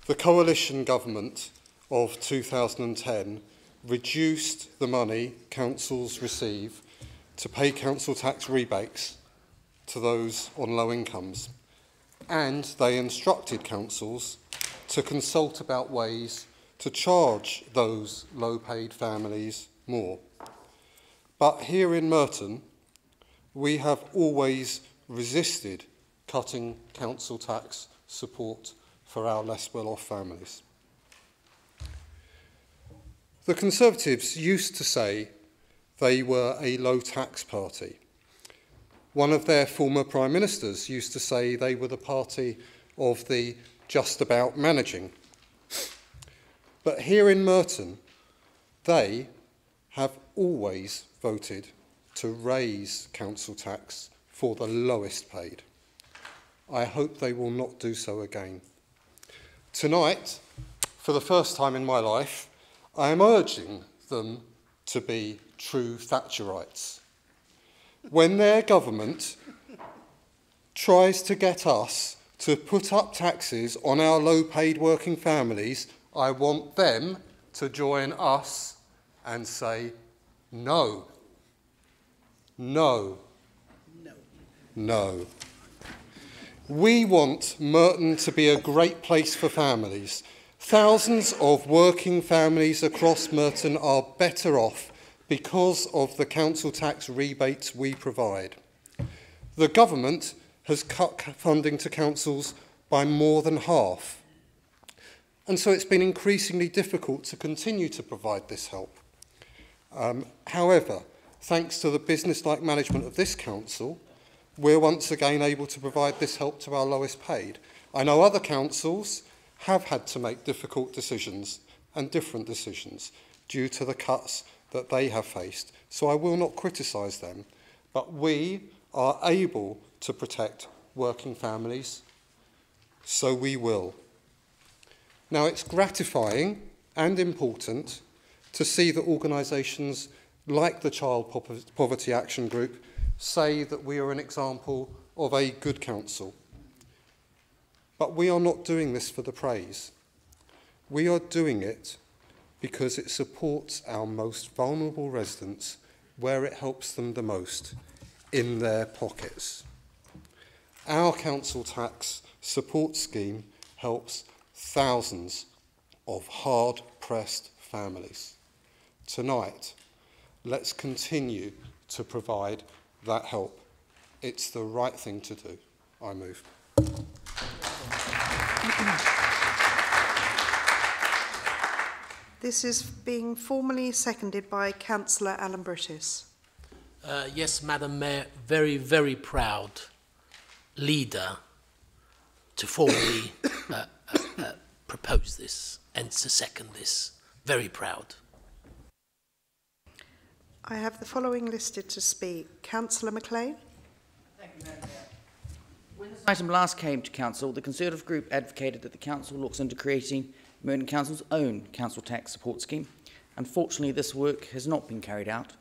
The coalition government of 2010 reduced the money councils receive to pay council tax rebates to those on low incomes, and they instructed councils to consult about ways to charge those low-paid families more. But here in Merton, we have always resisted cutting council tax support for our less well-off families. The Conservatives used to say they were a low-tax party. One of their former Prime Ministers used to say they were the party of the just about managing. But here in Merton, they have always voted to raise council tax for the lowest paid. I hope they will not do so again. Tonight, for the first time in my life, I am urging them to be true Thatcherites. When their government tries to get us to put up taxes on our low-paid working families, I want them to join us and say no. No. No. No. We want Merton to be a great place for families. Thousands of working families across Merton are better off because of the council tax rebates we provide. The government has cut funding to councils by more than half. And so it's been increasingly difficult to continue to provide this help. However, thanks to the business-like management of this council, we're once again able to provide this help to our lowest paid. I know other councils have had to make difficult decisions and different decisions due to the cuts that they have faced, so I will not criticise them, but we are able to protect working families, so we will. Now, it's gratifying and important to see that organisations like the Child Poverty Action Group say that we are an example of a good council. But we are not doing this for the praise. We are doing it because it supports our most vulnerable residents where it helps them the most, in their pockets. Our council tax support scheme helps thousands of hard-pressed families. Tonight, let's continue to provide that help. It's the right thing to do. I move. This is being formally seconded by Councillor Alan Brittis. Yes, Madam Mayor, very, very proud leader to formally propose this and to second this. Very proud. I have the following listed to speak. Councillor McLean. Thank you, Madam Mayor. When this item last came to Council, the Conservative Group advocated that the Council looks into creating Merton Council's own council tax support scheme. Unfortunately, this work has not been carried out.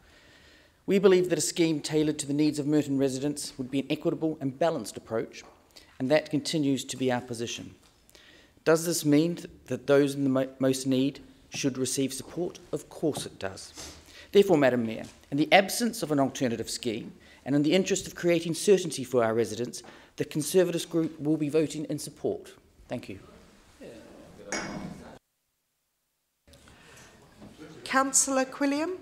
We believe that a scheme tailored to the needs of Merton residents would be an equitable and balanced approach, and that continues to be our position. Does this mean that those in the most need should receive support? Of course it does. Therefore, Madam Mayor, in the absence of an alternative scheme, and in the interest of creating certainty for our residents, the Conservative Group will be voting in support. Thank you. Councillor Quilliam.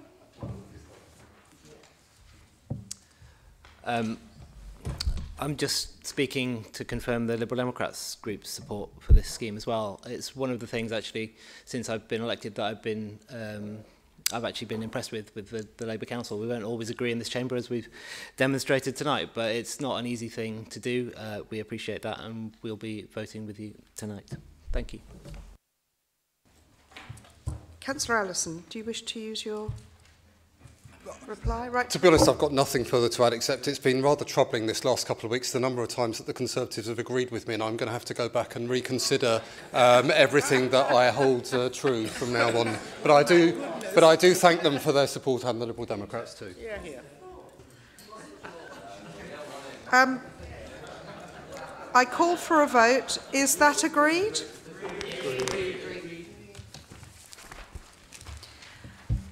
I'm just speaking to confirm the Liberal Democrats group's support for this scheme as well. It's one of the things actually since I've been elected that I've actually been impressed with the Labour Council. We won't always agree in this chamber as we've demonstrated tonight, but it's not an easy thing to do. We appreciate that and we'll be voting with you tonight. Thank you. Councillor Allison, do you wish to use your reply? Right. To be honest, I've got nothing further to add, except it's been rather troubling this last couple of weeks, the number of times that the Conservatives have agreed with me, and I'm going to have to go back and reconsider everything that I hold true from now on. But I do thank them for their support, and the Liberal Democrats too. Yeah, yeah. I call for a vote. Is that agreed?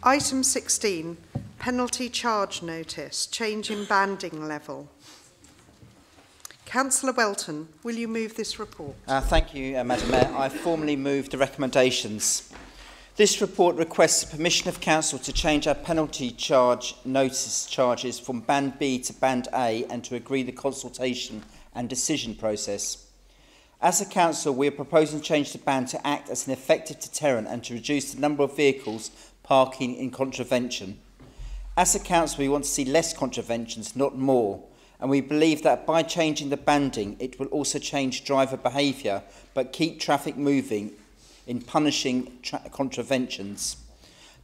Item 16, penalty charge notice, change in banding level. Councillor Welton, will you move this report? Thank you, Madam Mayor. I formally move the recommendations. This report requests the permission of Council to change our penalty charge notice charges from Band B to Band A and to agree the consultation and decision process. As a Council, we are proposing change the ban to act as an effective deterrent and to reduce the number of vehicles parking in contravention. As a Council, we want to see less contraventions, not more, and we believe that by changing the banding, it will also change driver behaviour, but keep traffic moving in punishing contraventions.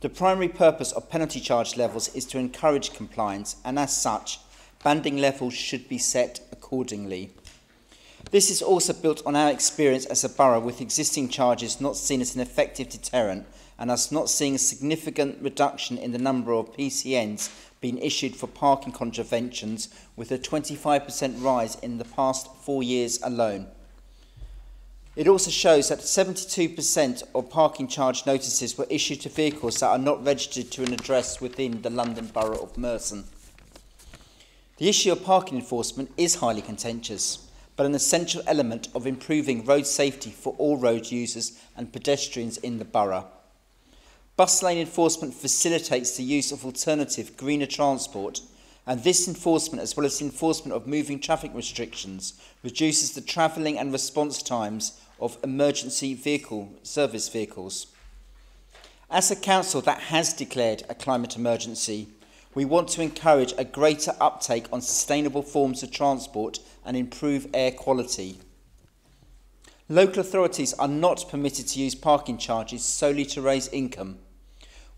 The primary purpose of penalty charge levels is to encourage compliance, and as such, banding levels should be set accordingly. This is also built on our experience as a borough with existing charges not seen as an effective deterrent and us not seeing a significant reduction in the number of PCNs being issued for parking contraventions, with a 25% rise in the past 4 years alone. It also shows that 72% of parking charge notices were issued to vehicles that are not registered to an address within the London Borough of Merton. The issue of parking enforcement is highly contentious, but an essential element of improving road safety for all road users and pedestrians in the borough. Bus lane enforcement facilitates the use of alternative, greener transport, and this enforcement, as well as the enforcement of moving traffic restrictions, reduces the travelling and response times of emergency service vehicles. As a council that has declared a climate emergency, we want to encourage a greater uptake on sustainable forms of transport and improve air quality. Local authorities are not permitted to use parking charges solely to raise income.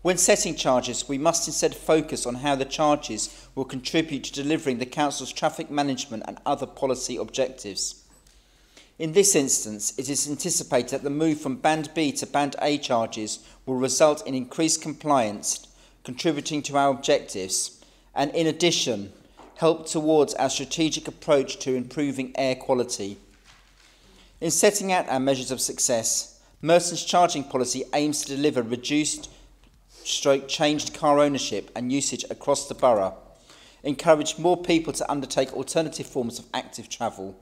When setting charges, we must instead focus on how the charges will contribute to delivering the council's traffic management and other policy objectives. In this instance, it is anticipated that the move from Band B to Band A charges will result in increased compliance, contributing to our objectives, and in addition, help towards our strategic approach to improving air quality. In setting out our measures of success, Merton's charging policy aims to deliver reduced/changed car ownership and usage across the borough, encourage more people to undertake alternative forms of active travel,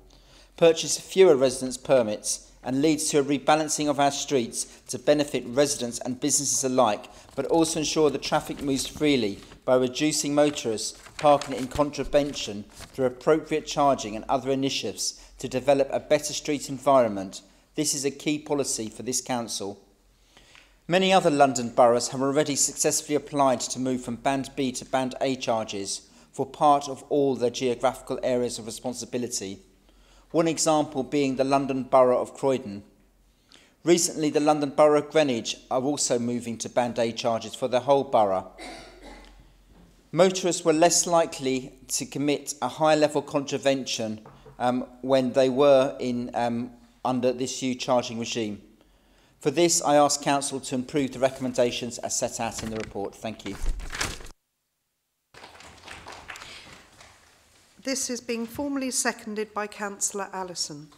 purchase fewer residence permits, and leads to a rebalancing of our streets to benefit residents and businesses alike, but also ensure the traffic moves freely by reducing motorists parking in contravention through appropriate charging and other initiatives to develop a better street environment. This is a key policy for this council. Many other London boroughs have already successfully applied to move from Band B to Band A charges for part of all their geographical areas of responsibility. One example being the London Borough of Croydon. Recently, the London Borough of Greenwich are also moving to Band A charges for the whole borough. Motorists were less likely to commit a high-level contravention when they were under this new charging regime. For this, I ask Council to improve the recommendations as set out in the report. Thank you. This is being formally seconded by Councillor Allison.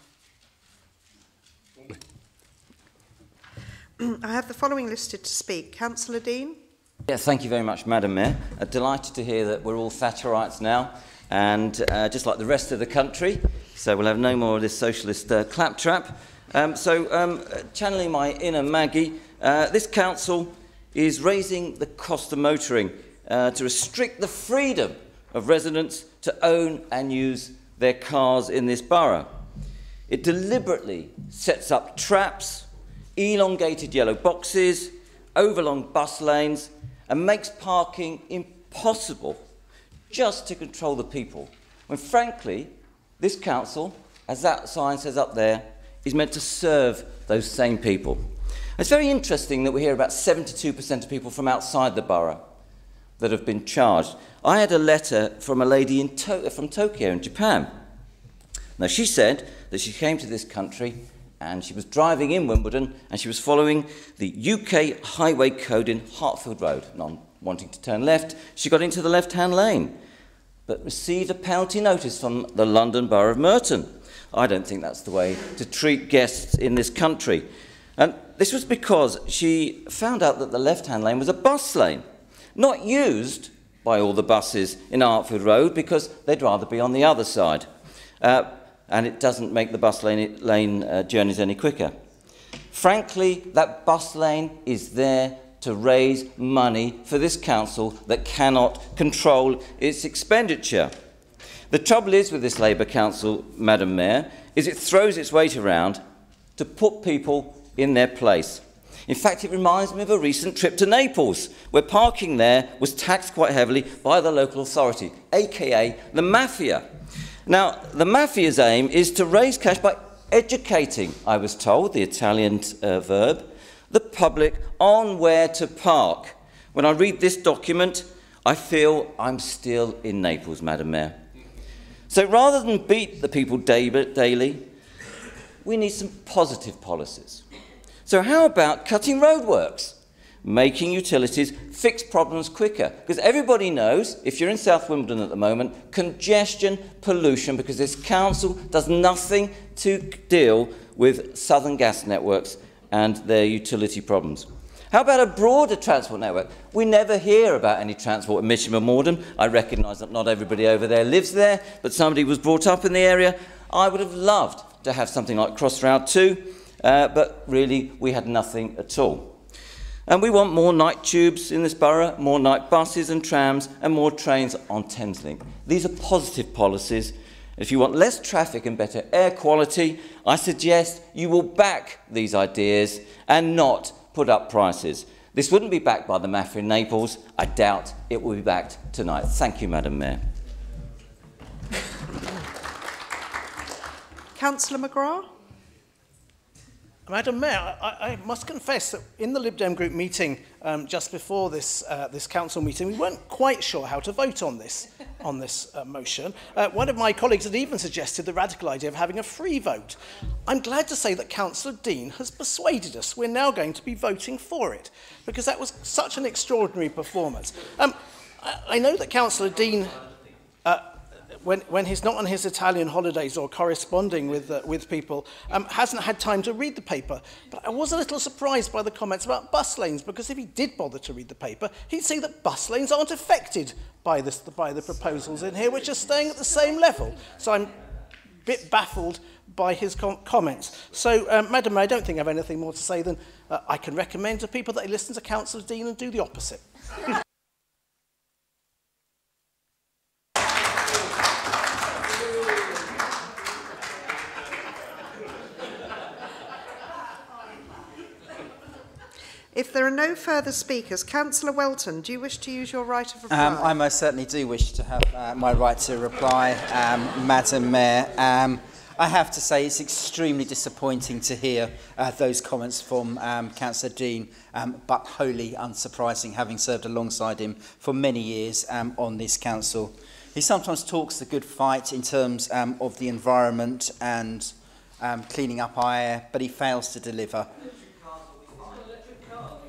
I have the following listed to speak. Councillor Dean. Yes, thank you very much, Madam Mayor. Delighted to hear that we're all Thatcherites now, and just like the rest of the country, so we'll have no more of this socialist claptrap. Channeling my inner Maggie, this council is raising the cost of motoring to restrict the freedom of residents to own and use their cars in this borough. It deliberately sets up traps, elongated yellow boxes, overlong bus lanes, and makes parking impossible just to control the people, when frankly, this council, as that sign says up there, is meant to serve those same people. It's very interesting that we hear about 72% of people from outside the borough that have been charged. I had a letter from a lady from Tokyo in Japan. Now, she said that she came to this country and she was driving in Wimbledon and she was following the UK Highway Code in Hartfield Road. And wanting to turn left, she got into the left-hand lane, but received a penalty notice from the London Borough of Merton. I don't think that's the way to treat guests in this country. And this was because she found out that the left-hand lane was a bus lane, not used by all the buses in Hartfield Road because they'd rather be on the other side. And it doesn't make the bus lane journeys any quicker. Frankly, that bus lane is there to raise money for this council that cannot control its expenditure. The trouble is with this Labour council, Madam Mayor, is it throws its weight around to put people in their place. In fact, it reminds me of a recent trip to Naples, where parking there was taxed quite heavily by the local authority, aka the mafia. Now, the mafia's aim is to raise cash by educating, I was told, the Italian verb, the public on where to park. When I read this document, I feel I'm still in Naples, Madam Mayor. So rather than beat the people daily, we need some positive policies. So how about cutting roadworks, making utilities fix problems quicker? Because everybody knows, if you're in South Wimbledon at the moment, congestion, pollution, because this council does nothing to deal with Southern Gas Networks and their utility problems. How about a broader transport network? We never hear about any transport in Mitcham and Morden. I recognise that not everybody over there lives there, but somebody was brought up in the area. I would have loved to have something like Crossrail 2, but really we had nothing at all. And we want more night tubes in this borough, more night buses and trams, and more trains on Thameslink. These are positive policies. If you want less traffic and better air quality, I suggest you will back these ideas and not put up prices. This wouldn't be backed by the mafia in Naples. I doubt it will be backed tonight. Thank you, Madam Mayor. Councillor McGrath. Madam Mayor, I must confess that in the Lib Dem group meeting just before this council meeting, we weren't quite sure how to vote on this motion. One of my colleagues had even suggested the radical idea of having a free vote. I'm glad to say that Councillor Dean has persuaded us. We're now going to be voting for it, because that was such an extraordinary performance. I know that Councillor Dean, when he's not on his Italian holidays or corresponding with people, hasn't had time to read the paper. But I was a little surprised by the comments about bus lanes, because if he did bother to read the paper, he'd see that bus lanes aren't affected by the proposals in here, which are staying at the same level. So I'm a bit baffled by his comments. So, Madam Mayor, I don't think I have anything more to say than I can recommend to people that they listen to Councillor Dean and do the opposite. If there are no further speakers, Councillor Welton, do you wish to use your right of reply? I most certainly do wish to have my right to reply, Madam Mayor. I have to say it's extremely disappointing to hear those comments from Councillor Dean, but wholly unsurprising, having served alongside him for many years on this council. He sometimes talks the good fight in terms of the environment and cleaning up our air, but he fails to deliver.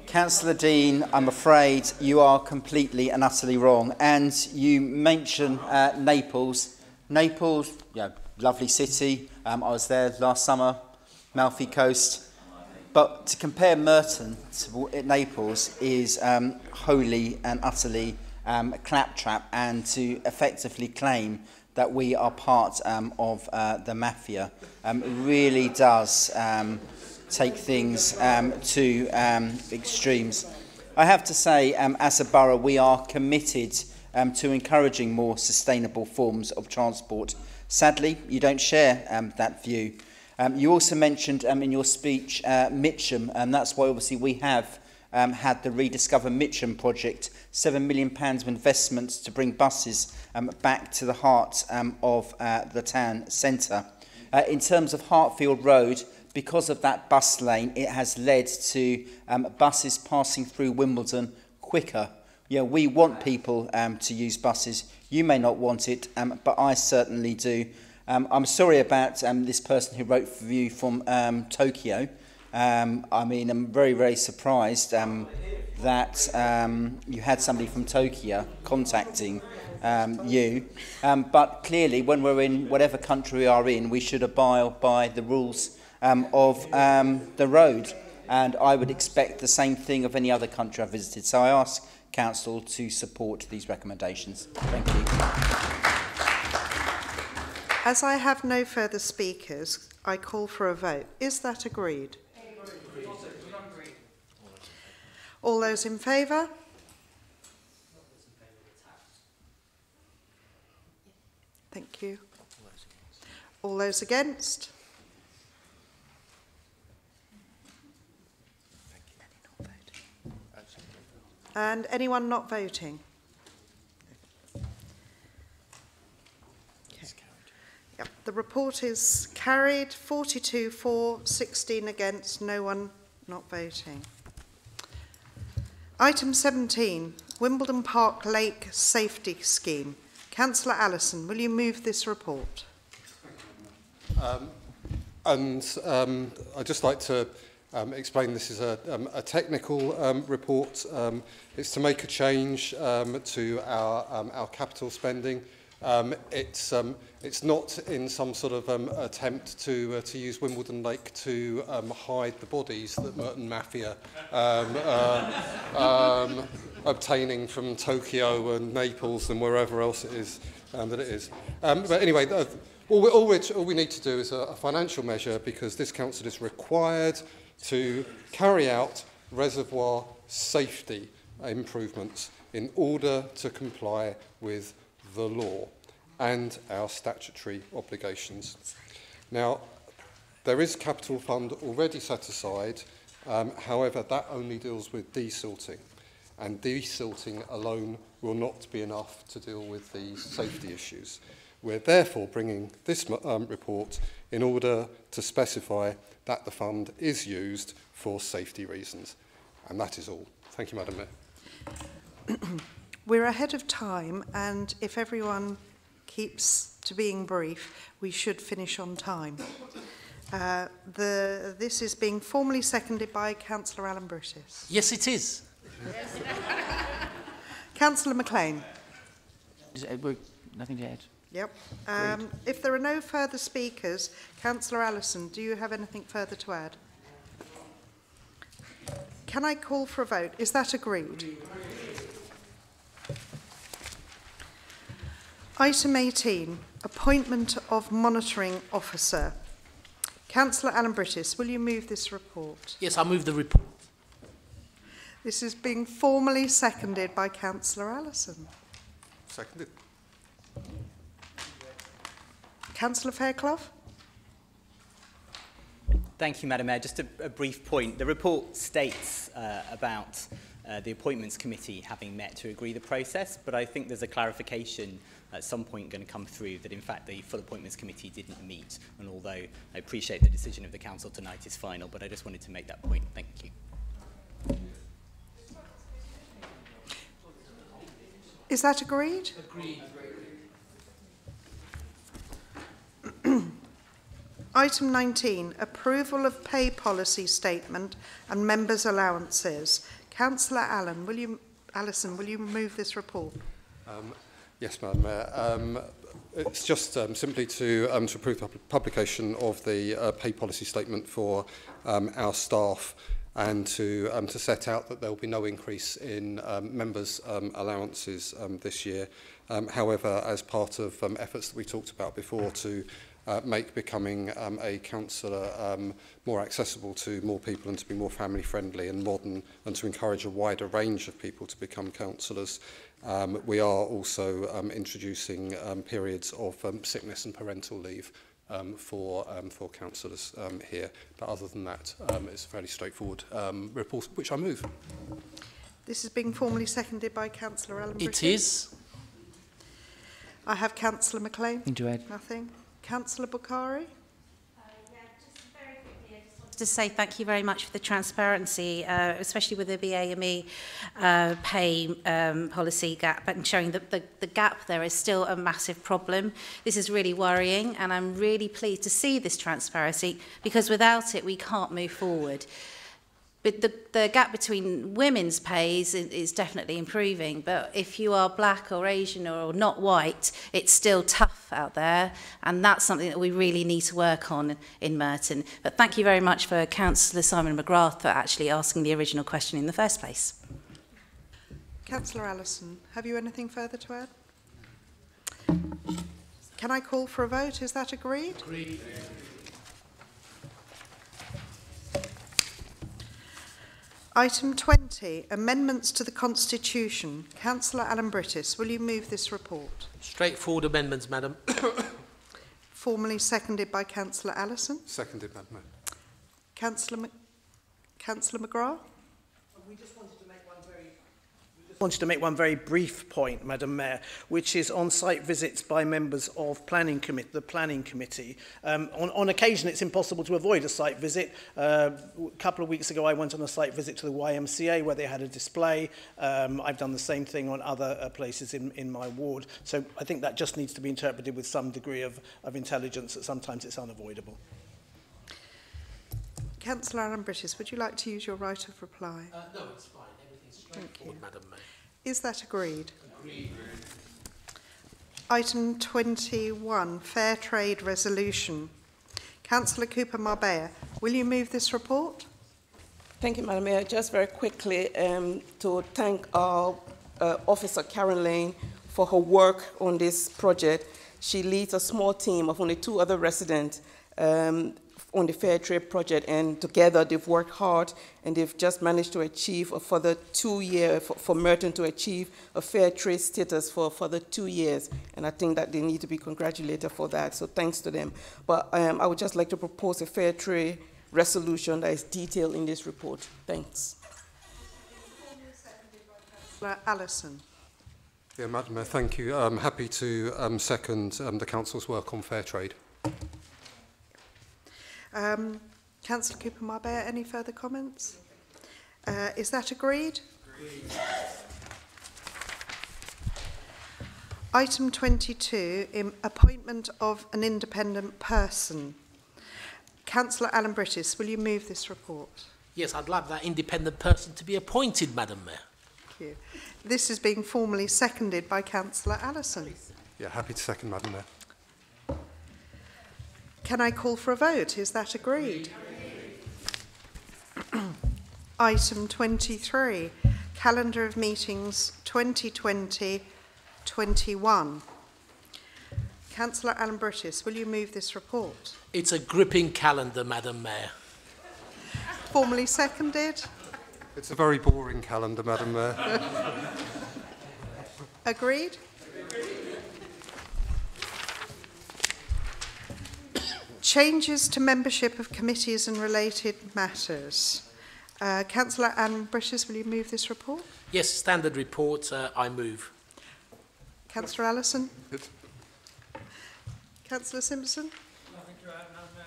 Councillor Dean, I'm afraid you are completely and utterly wrong. And you mention Naples. Naples, yeah, lovely city. I was there last summer, Malfi Coast. But to compare Merton to Naples is wholly and utterly claptrap, and to effectively claim that we are part of the mafia really does take things to extremes. I have to say, as a borough, we are committed to encouraging more sustainable forms of transport. Sadly, you don't share that view. You also mentioned in your speech Mitcham, and that's why obviously we have had the Rediscover Mitcham project, £7 million of investments to bring buses back to the heart of the town centre. In terms of Hartfield Road, because of that bus lane, it has led to buses passing through Wimbledon quicker. Yeah, we want people to use buses. You may not want it, but I certainly do. I'm sorry about this person who wrote for you from Tokyo. I mean, I'm very, very surprised that you had somebody from Tokyo contacting you. But clearly, when we're in whatever country we are in, we should abide by the rules of the road, and I would expect the same thing of any other country I've visited. So I ask Council to support these recommendations. Thank you. As I have no further speakers, I call for a vote. Is that agreed? All those in favour? Thank you. All those against? And anyone not voting? Okay. Yep. The report is carried, 42 for, 16 against, no one not voting. Item 17, Wimbledon Park Lake Safety Scheme. Councillor Allison, will you move this report? I'd just like to explain this is a technical report. It's to make a change to our capital spending It's not in some sort of attempt to use Wimbledon Lake to hide the bodies that Merton Mafia obtaining from Tokyo and Naples and wherever else it is that it is. But anyway, all we need to do is a financial measure, because this council is required to carry out reservoir safety improvements in order to comply with the law and our statutory obligations. Now, there is a capital fund already set aside, however, that only deals with desilting, and desilting alone will not be enough to deal with these safety issues. We're therefore bringing this report in order to specify that the fund is used for safety reasons, and that is all. Thank you, Madam Mayor. We're ahead of time, and if everyone keeps to being brief, we should finish on time. This is being formally seconded by Councillor Alan Brittis. Yes, it is. Councillor McLean. Nothing to add. Yep. If there are no further speakers, Councillor Allison, do you have anything further to add? Can I call for a vote? Is that agreed? Item 18, appointment of monitoring officer. Councillor Alan Brittis, will you move this report? Yes, I move the report. This is being formally seconded by Councillor Allison. Seconded. Councillor Fairclough? Thank you, Madam Mayor. Just a brief point. The report states about the Appointments Committee having met to agree the process, but I think there's a clarification at some point going to come through that, in fact, the Full Appointments Committee didn't meet. And although I appreciate the decision of the Council tonight is final, but I just wanted to make that point. Thank you. Is that agreed? Agreed. Item 19, approval of pay policy statement and members' allowances. Councillor Allison, will you move this report? Yes, Madam Mayor. It's just simply to approve the publication of the pay policy statement for our staff, and to set out that there will be no increase in members' allowances this year. However, as part of efforts that we talked about before to make becoming a councillor more accessible to more people and to be more family friendly and modern, and to encourage a wider range of people to become councillors, we are also introducing periods of sickness and parental leave for councillors here. But other than that, it's a fairly straightforward report, which I move. This is being formally seconded by Councillor Alan Brittis. It is. I have Councillor McLean. Nothing to add. Nothing. Councillor Bukhari. To say thank you very much for the transparency, especially with the BAME pay policy gap, and showing that the gap there is still a massive problem. This is really worrying, and I'm really pleased to see this transparency, because without it we can't move forward. But the gap between women's pays is definitely improving, but if you are black or Asian or not white, it's still tough out there, and that's something that we really need to work on in Merton. But thank you very much for Councillor Simon McGrath for actually asking the original question in the first place. Councillor Allison, have you anything further to add? Can I call for a vote? Is that agreed? Agreed. Item 20, amendments to the Constitution. Councillor Alan Brittis, will you move this report? Straightforward amendments, Madam. Formally seconded by Councillor Allison. Seconded, Madam Mayor. Councillor McGrath. Wanted to make one very brief point, Madam Mayor, which is on-site visits by members of the Planning Committee. On occasion, it's impossible to avoid a site visit. A couple of weeks ago, I went on a site visit to the YMCA where they had a display. I've done the same thing on other places in my ward. So I think that just needs to be interpreted with some degree of intelligence, that sometimes it's unavoidable. Councillor Alan Brittis, would you like to use your right of reply? No, it's fine. Everything's straightforward, Madam Mayor. Is that agreed? Agreed. Item 21, Fair Trade Resolution. Councillor Cooper Marbella, will you move this report? Thank you, Madam Mayor. Just very quickly to thank our Officer Karen Lane for her work on this project. She leads a small team of only 2 other residents on the Fair Trade project, and together they've worked hard and they've just managed to achieve a further 2 years, for Merton to achieve a fair trade status for further 2 years. And I think that they need to be congratulated for that, so thanks to them. But I would just like to propose a fair trade resolution that is detailed in this report. Thanks. Councillor Allison. Yeah, Madam Mayor, thank you. I'm happy to second the Council's work on fair trade. Councillor Cooper Marbella, any further comments? Is that agreed? Agreed. Item 22, appointment of an independent person. Councillor Alan Brittis, will you move this report? Yes, I'd like that independent person to be appointed, Madam Mayor. Thank you. This is being formally seconded by Councillor Allison. Yeah, happy to second, Madam Mayor. Can I call for a vote? Is that agreed? Item 23, calendar of meetings 2020-21. Councillor Alan Brittis, will you move this report? It's a gripping calendar, Madam Mayor. Formally seconded. It's a very boring calendar, Madam Mayor. Agreed? Changes to membership of committees and related matters. Councillor Anne Brittis, will you move this report? Yes, standard report, I move. Councillor Allison? Councillor Simpson? Nothing to add, Madam Mayor.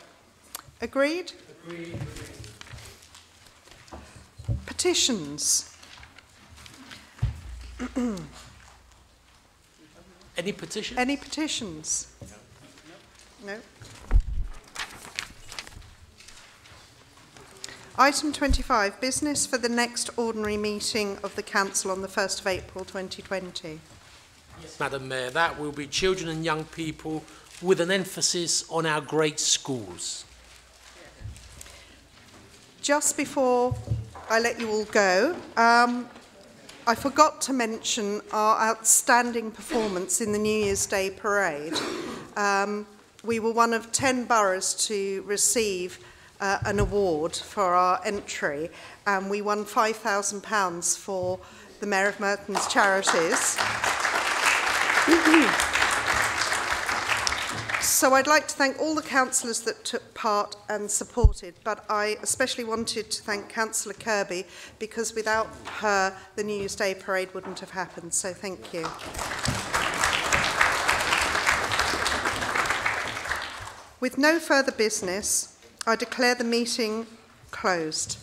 Agreed? Agreed. Petitions. Any petitions? Any petitions? No. Item 25, business for the next ordinary meeting of the Council on the 1st of April 2020. Yes, Madam Mayor, that will be children and young people with an emphasis on our great schools. Just before I let you all go, I forgot to mention our outstanding performance in the New Year's Day parade. We were one of 10 boroughs to receive an award for our entry, and we won £5,000 for the Mayor of Merton's charities. So I'd like to thank all the councillors that took part and supported, but I especially wanted to thank Councillor Kirby, because without her, the New Year's Day parade wouldn't have happened, so thank you. With no further business, I declare the meeting closed.